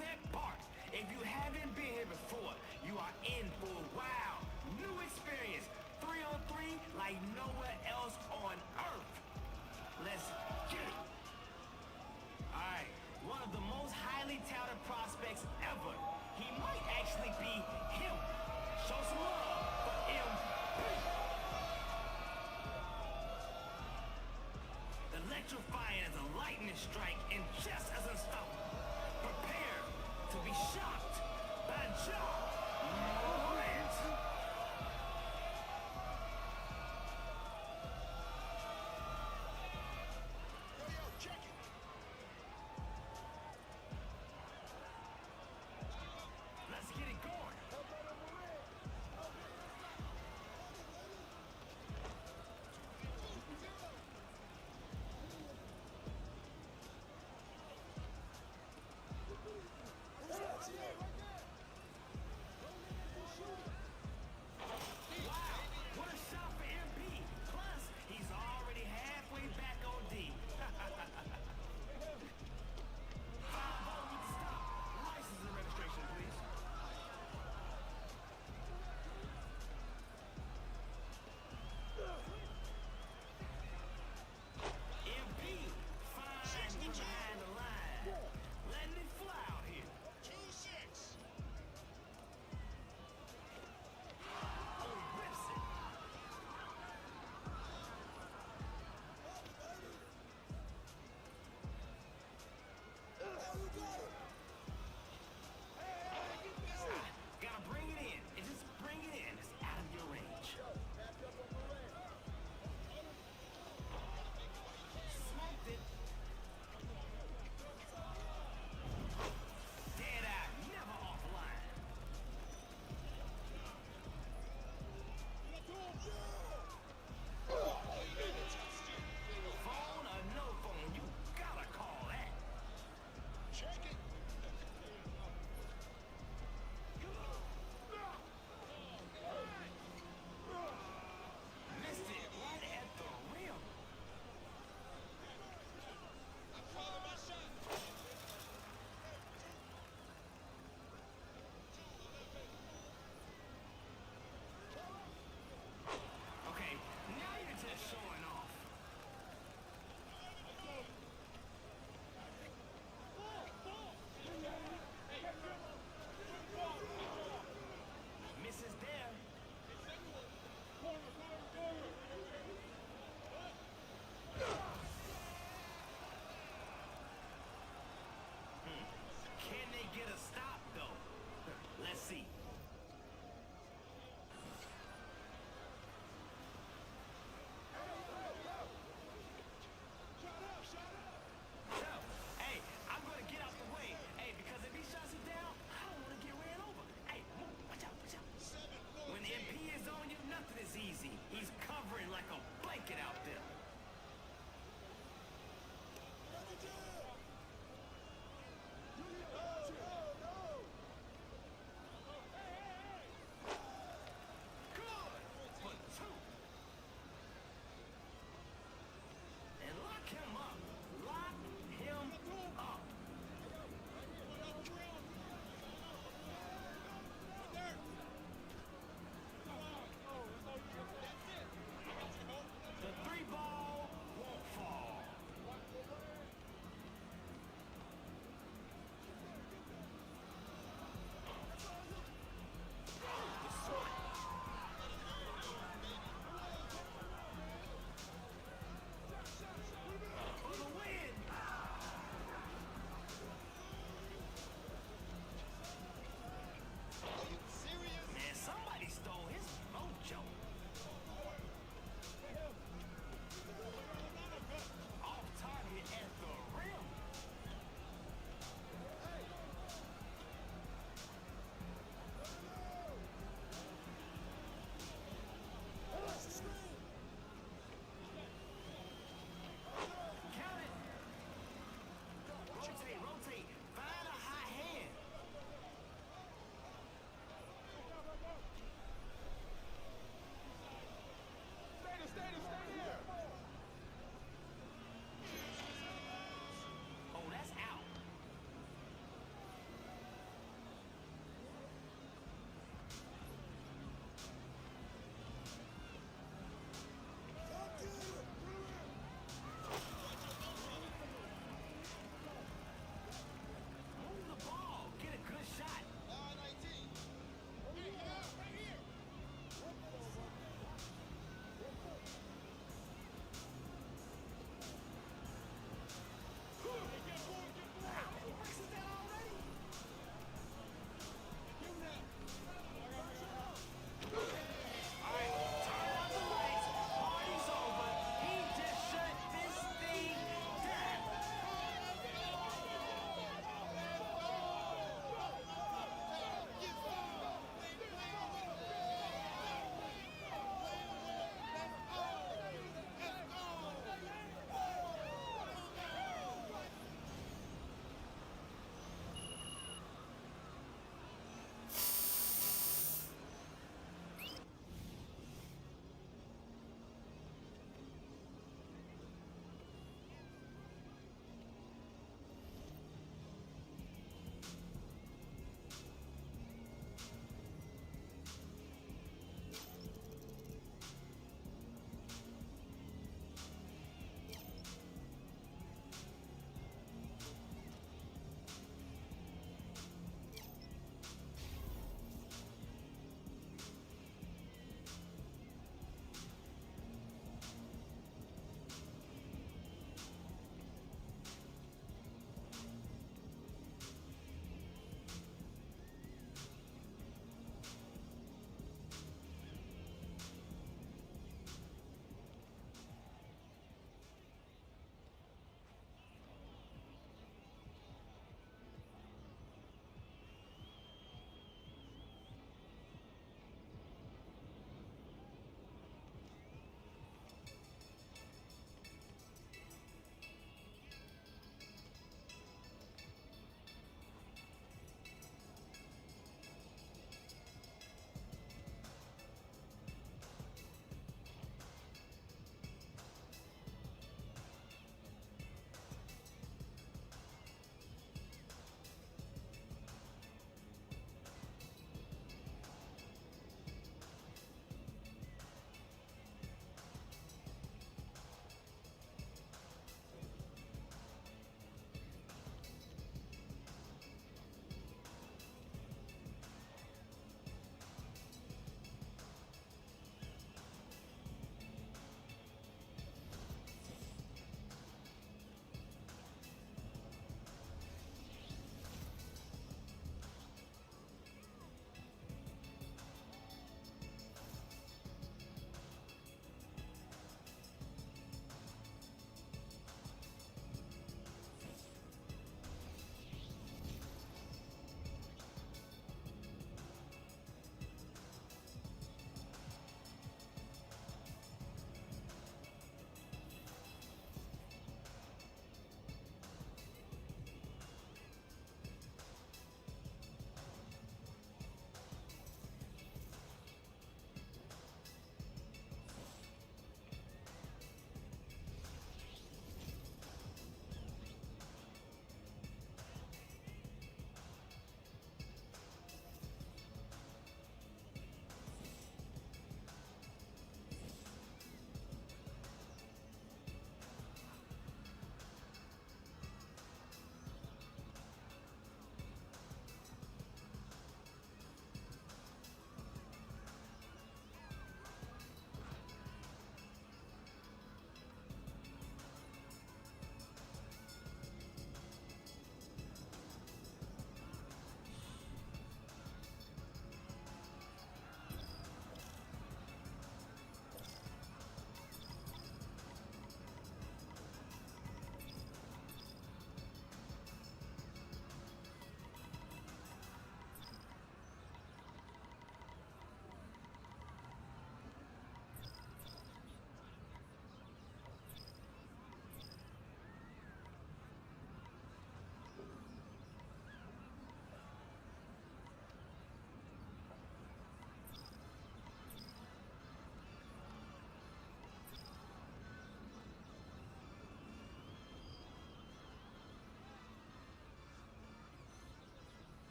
Sunset Park. If you haven't been here before, you are in for a wow, new experience. 3-on-3 like nowhere else on earth. Let's get it. All right, one of the most highly touted prospects ever. He might actually be him. Show some love for MP. Electrifying as a lightning strike and just as unstoppable. Prepare to be shocked by Ja Morant. Let's get it going.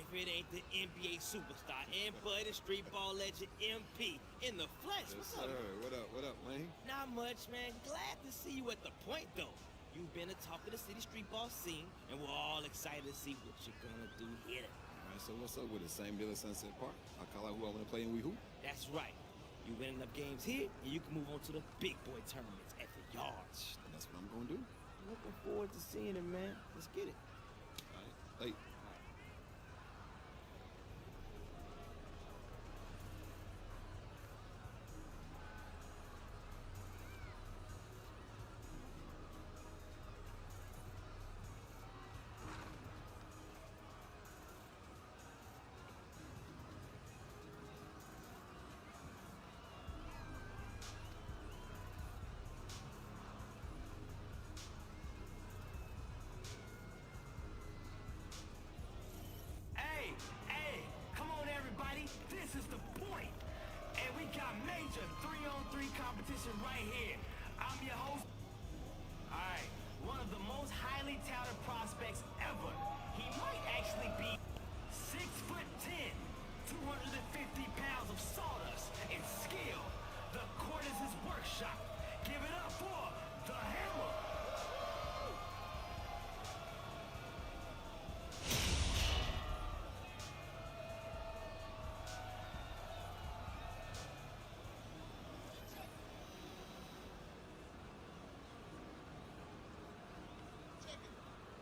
if it ain't the NBA superstar and buddy street ball legend MP in the flesh. Yes, What's up? sir. What up, Lane? Not much, man. Glad to see you at the point, though. You've been a talk of the city street ball scene, and we're all excited to see what you're gonna do here. All right, so what's up with it? Same deal at Sunset Park? I call out who I want to play and we who? That's right. You win enough games here, and you can move on to the big boy tournaments at the yards. That's what I'm going to do. Looking forward to seeing it, man. Let's get it. All right, late. Hey, come on everybody, this is the point. And we got major 3-on-3 competition right here. I'm your host. Alright, one of the most highly touted prospects ever. He might actually be 6'10", 250 pounds of sawdust and skill. The court is his workshop. Give it up for the Hammer.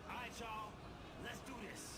All right, y'all, let's do this.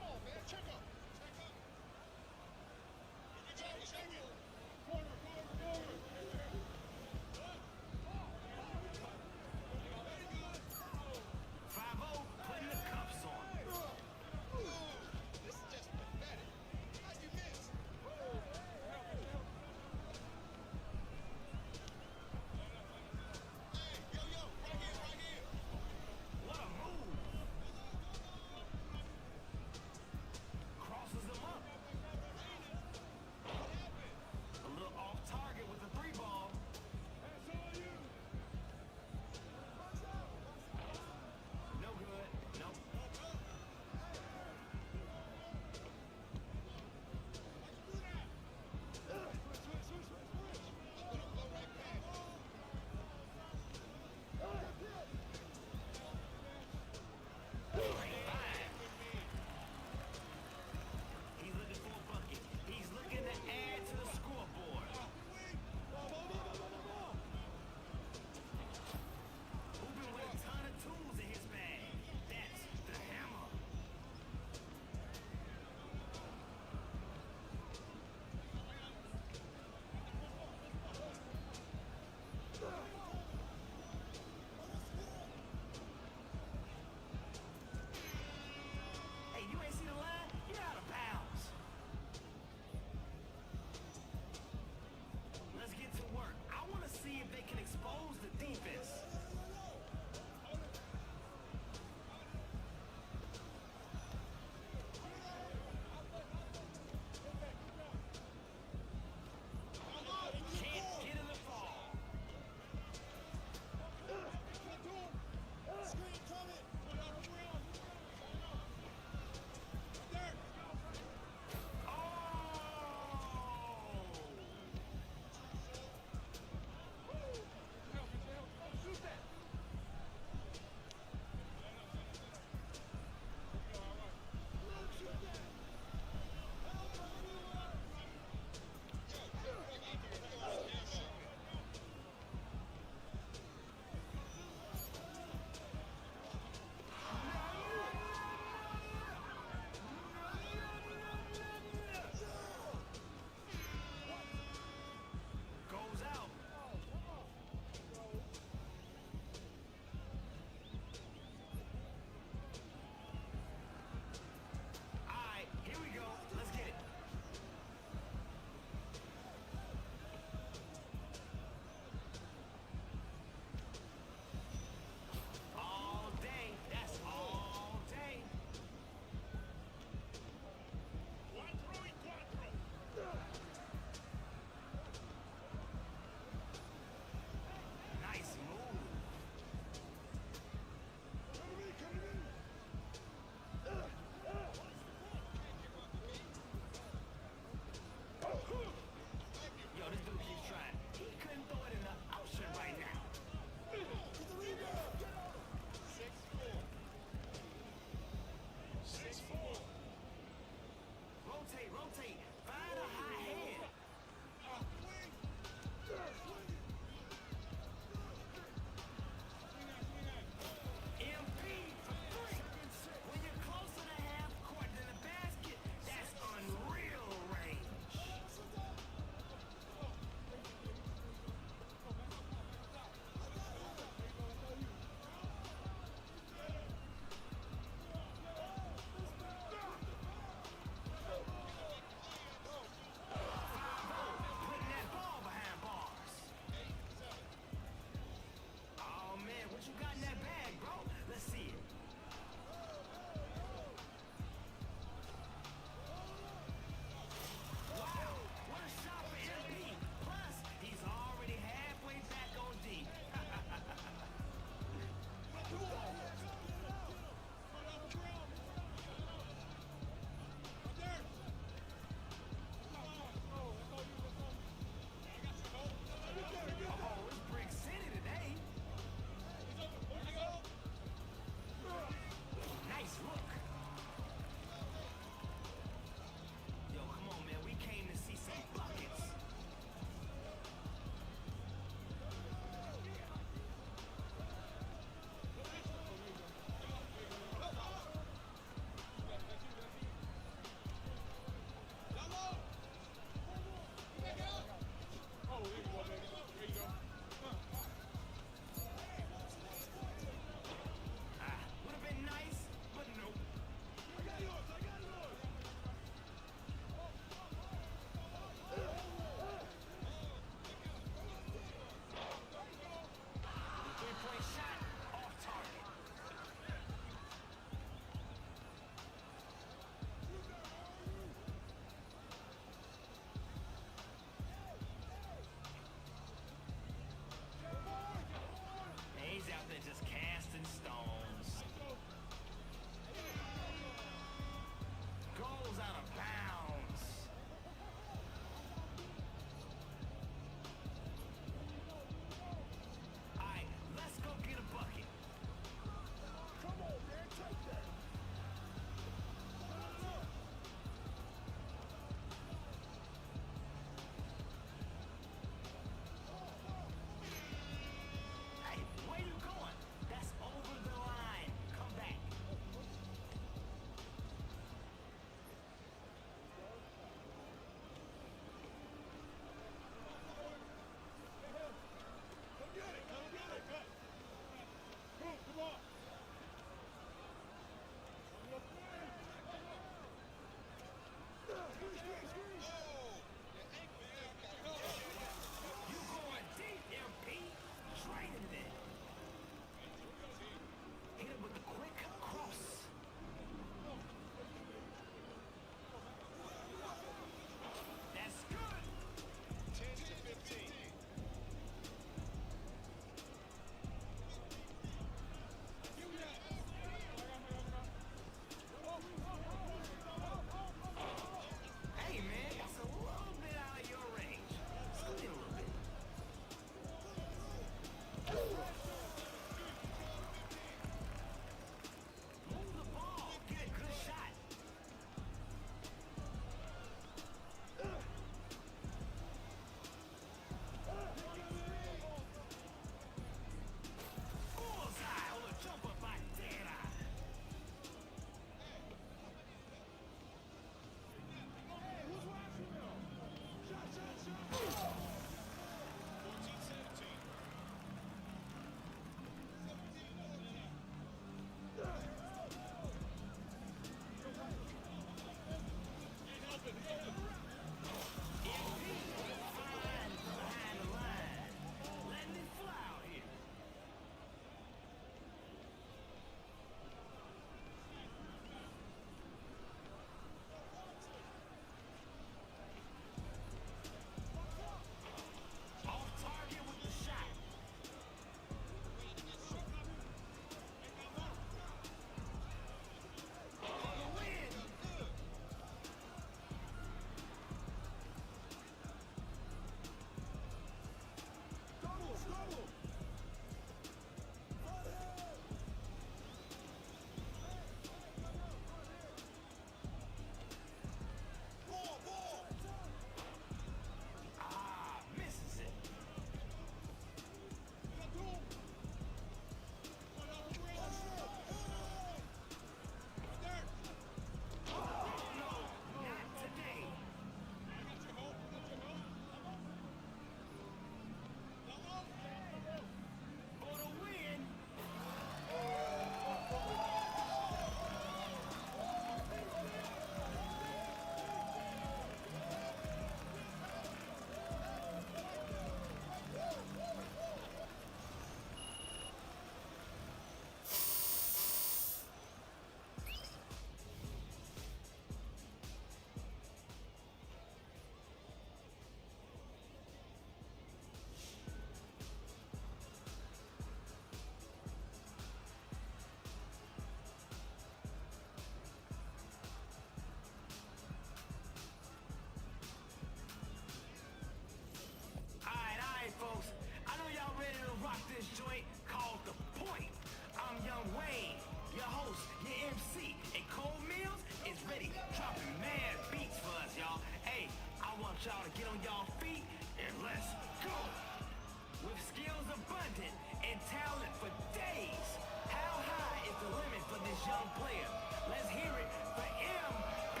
abundant and talent for days. How high is the limit for this young player? Let's hear it for MP.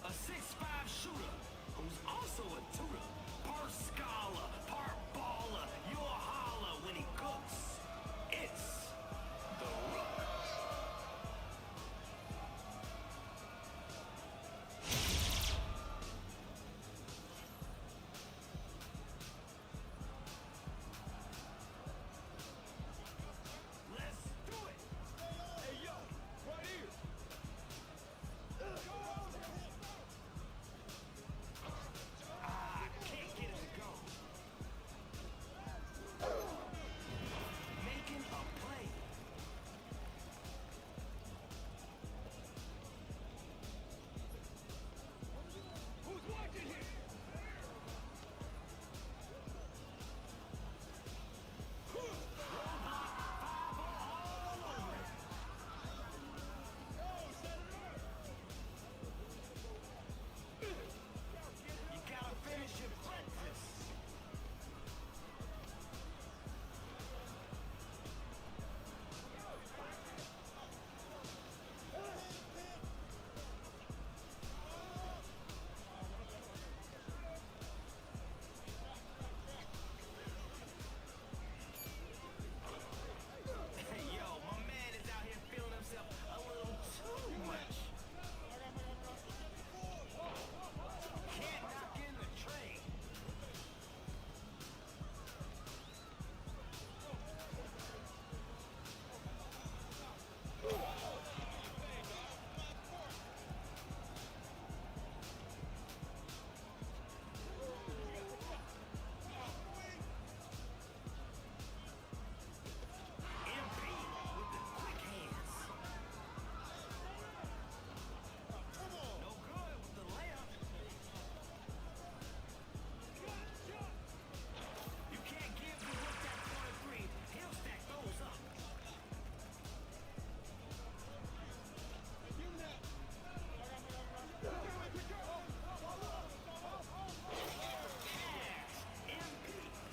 A 6'5" shooter who's also a tutor. Part scholar, part baller. You'll holler when he cooks. It's the Rook. Let's do it. Hey, yo, right here. Can't get it to go. Making a play. Who's watching here? You gotta finish your breakfast. Hey, yo, my man is out here feeling himself a little too much. Can't knock in the trade. MP with the quick hands. No good with the layup. You can't give the Rook that corner three. He'll stack those up. MP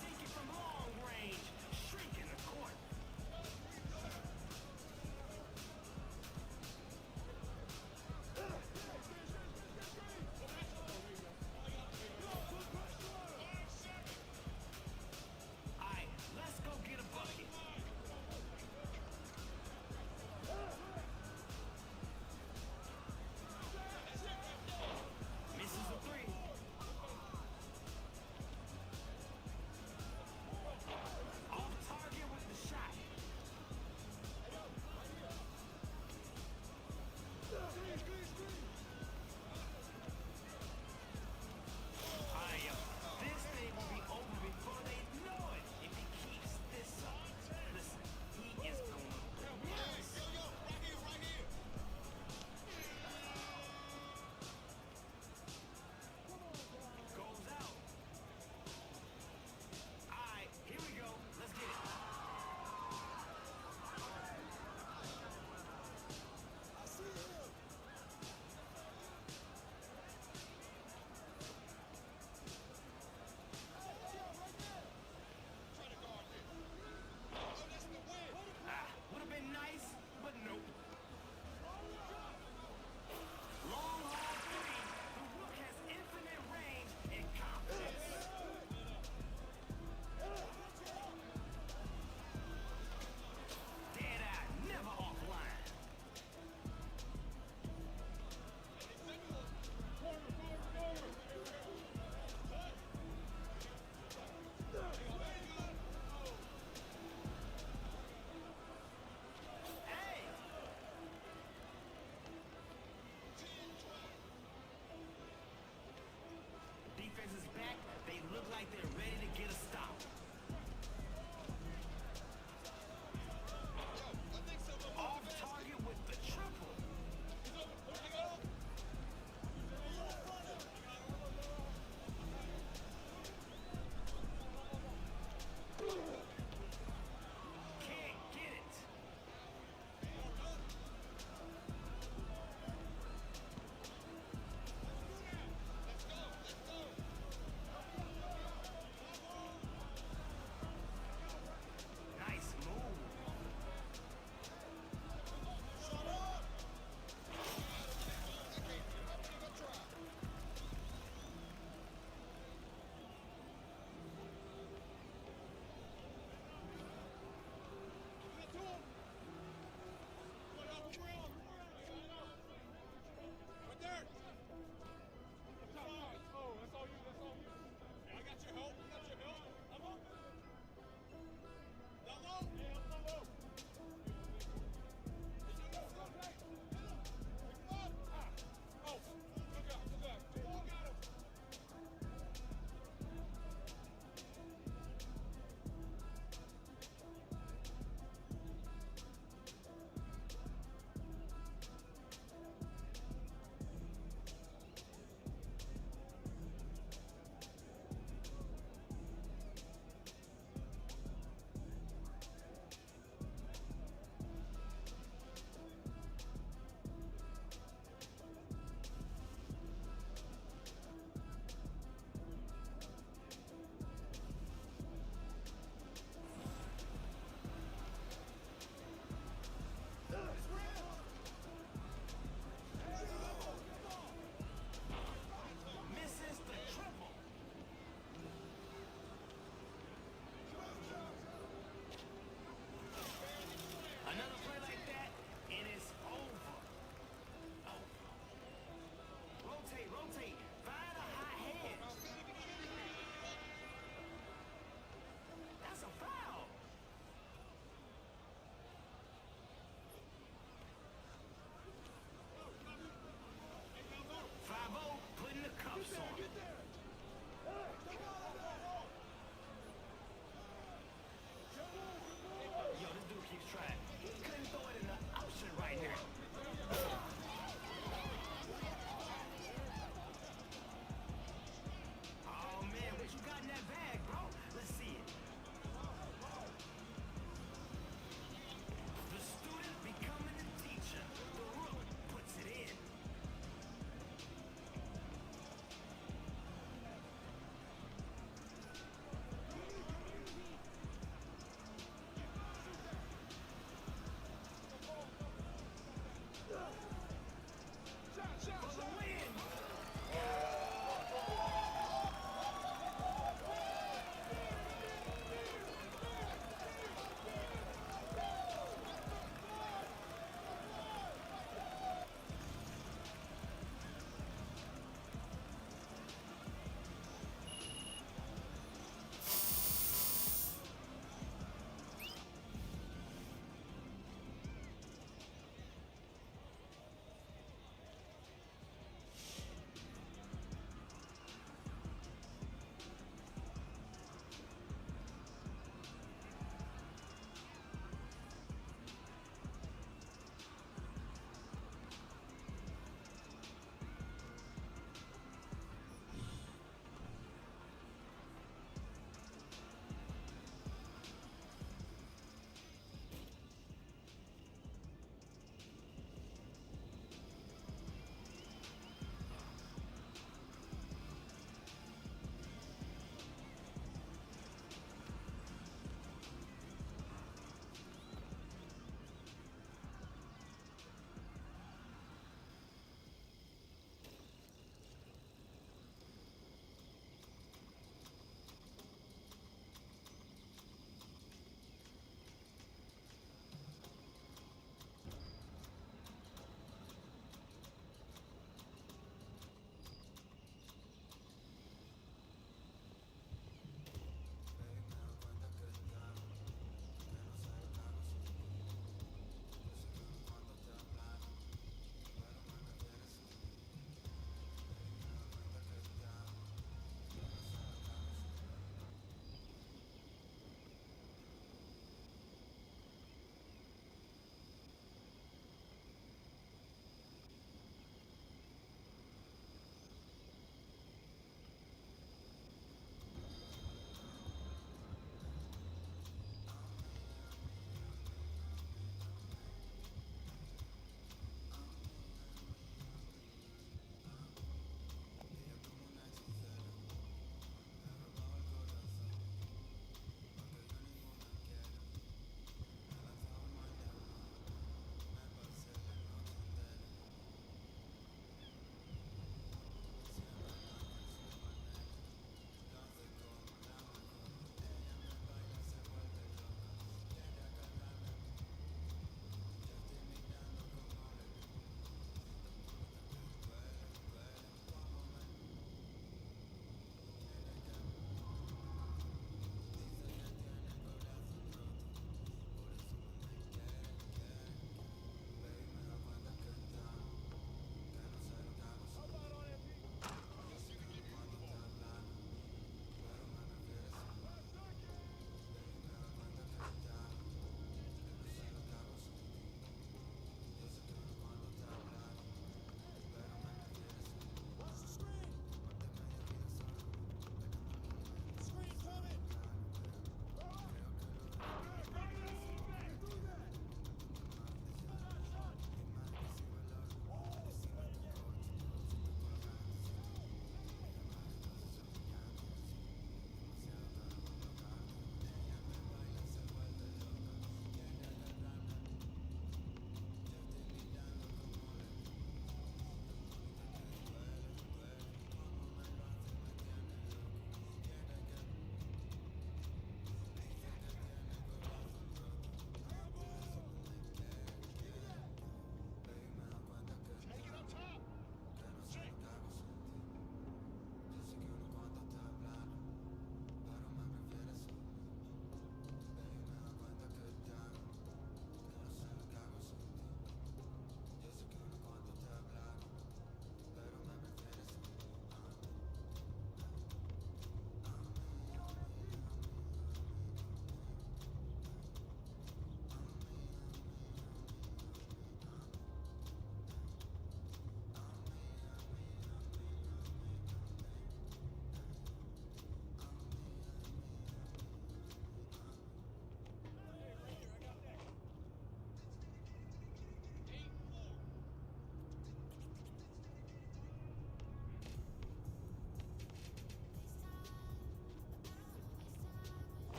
sinking from long range, shrinking the court. All right, let's go get a bucket. Misses a three. Off target with the shot. This thing will be over before they know it if he keeps this up. Listen, he is going nuts. Goes out. All right, here we go. Let's get it. Would have been nice, but nope. Long haul three. The Rook has infinite range and confidence. Dead eye, never offline. Hey! Defense is back. They look like they're ready to get a stop. Off target with the triple. Can't get it.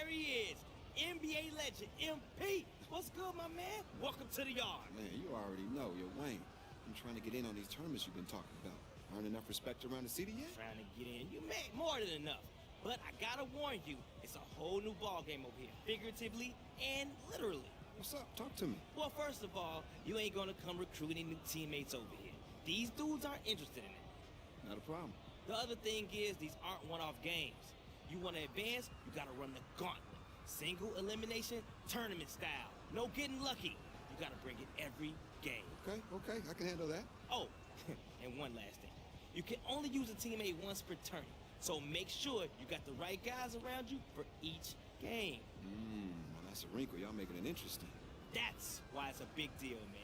there he is, NBA legend, MP. What's good, my man? Welcome to the yard. Man, you already know, yo, Wayne. I'm trying to get in on these tournaments you've been talking about. Earn enough respect around the city yet? Trying to get in. You made more than enough. But I gotta warn you, it's a whole new ball game over here, figuratively and literally. What's up? Talk to me. Well, first of all, you ain't gonna come recruit any new teammates over here. These dudes aren't interested in it. Not a problem. The other thing is, these aren't one-off games. You wanna advance, you gotta run the gauntlet. Single elimination, tournament style. No getting lucky. You gotta bring it every game. Okay, I can handle that. Oh, and one last thing. You can only use a teammate once per tourney. So make sure you got the right guys around you for each game. Well, that's a wrinkle. Y'all making it interesting. That's why it's a big deal, man.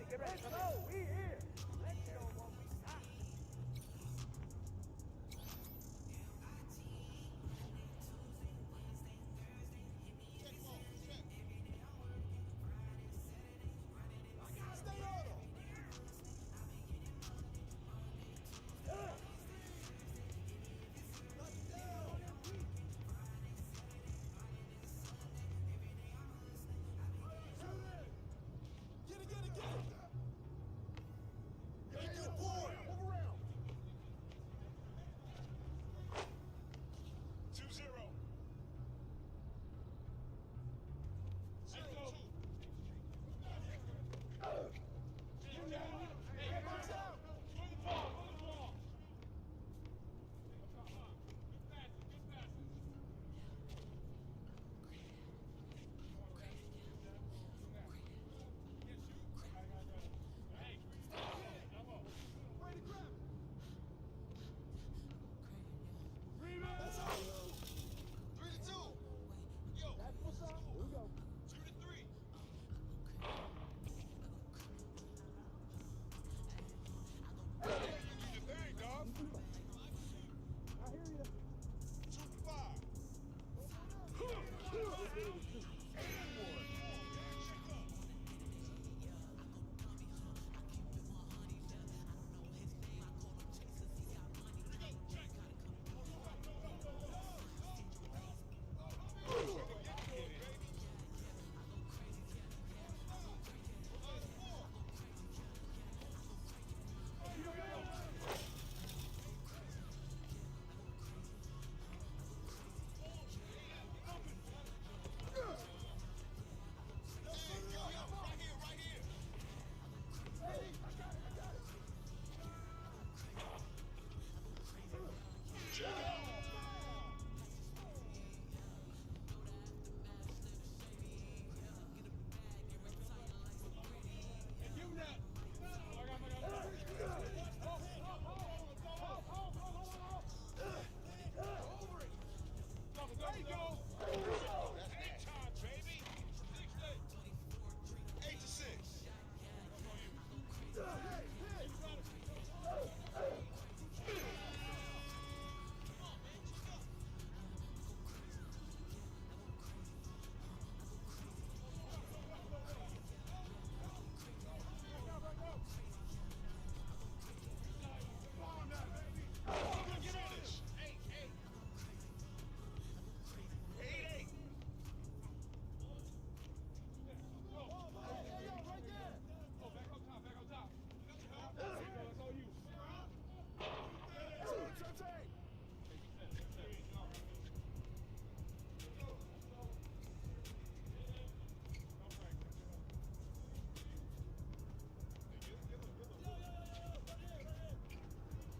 Get ready. Let's go. We here. Let's go. What we stop. Stay on him.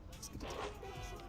Let's get the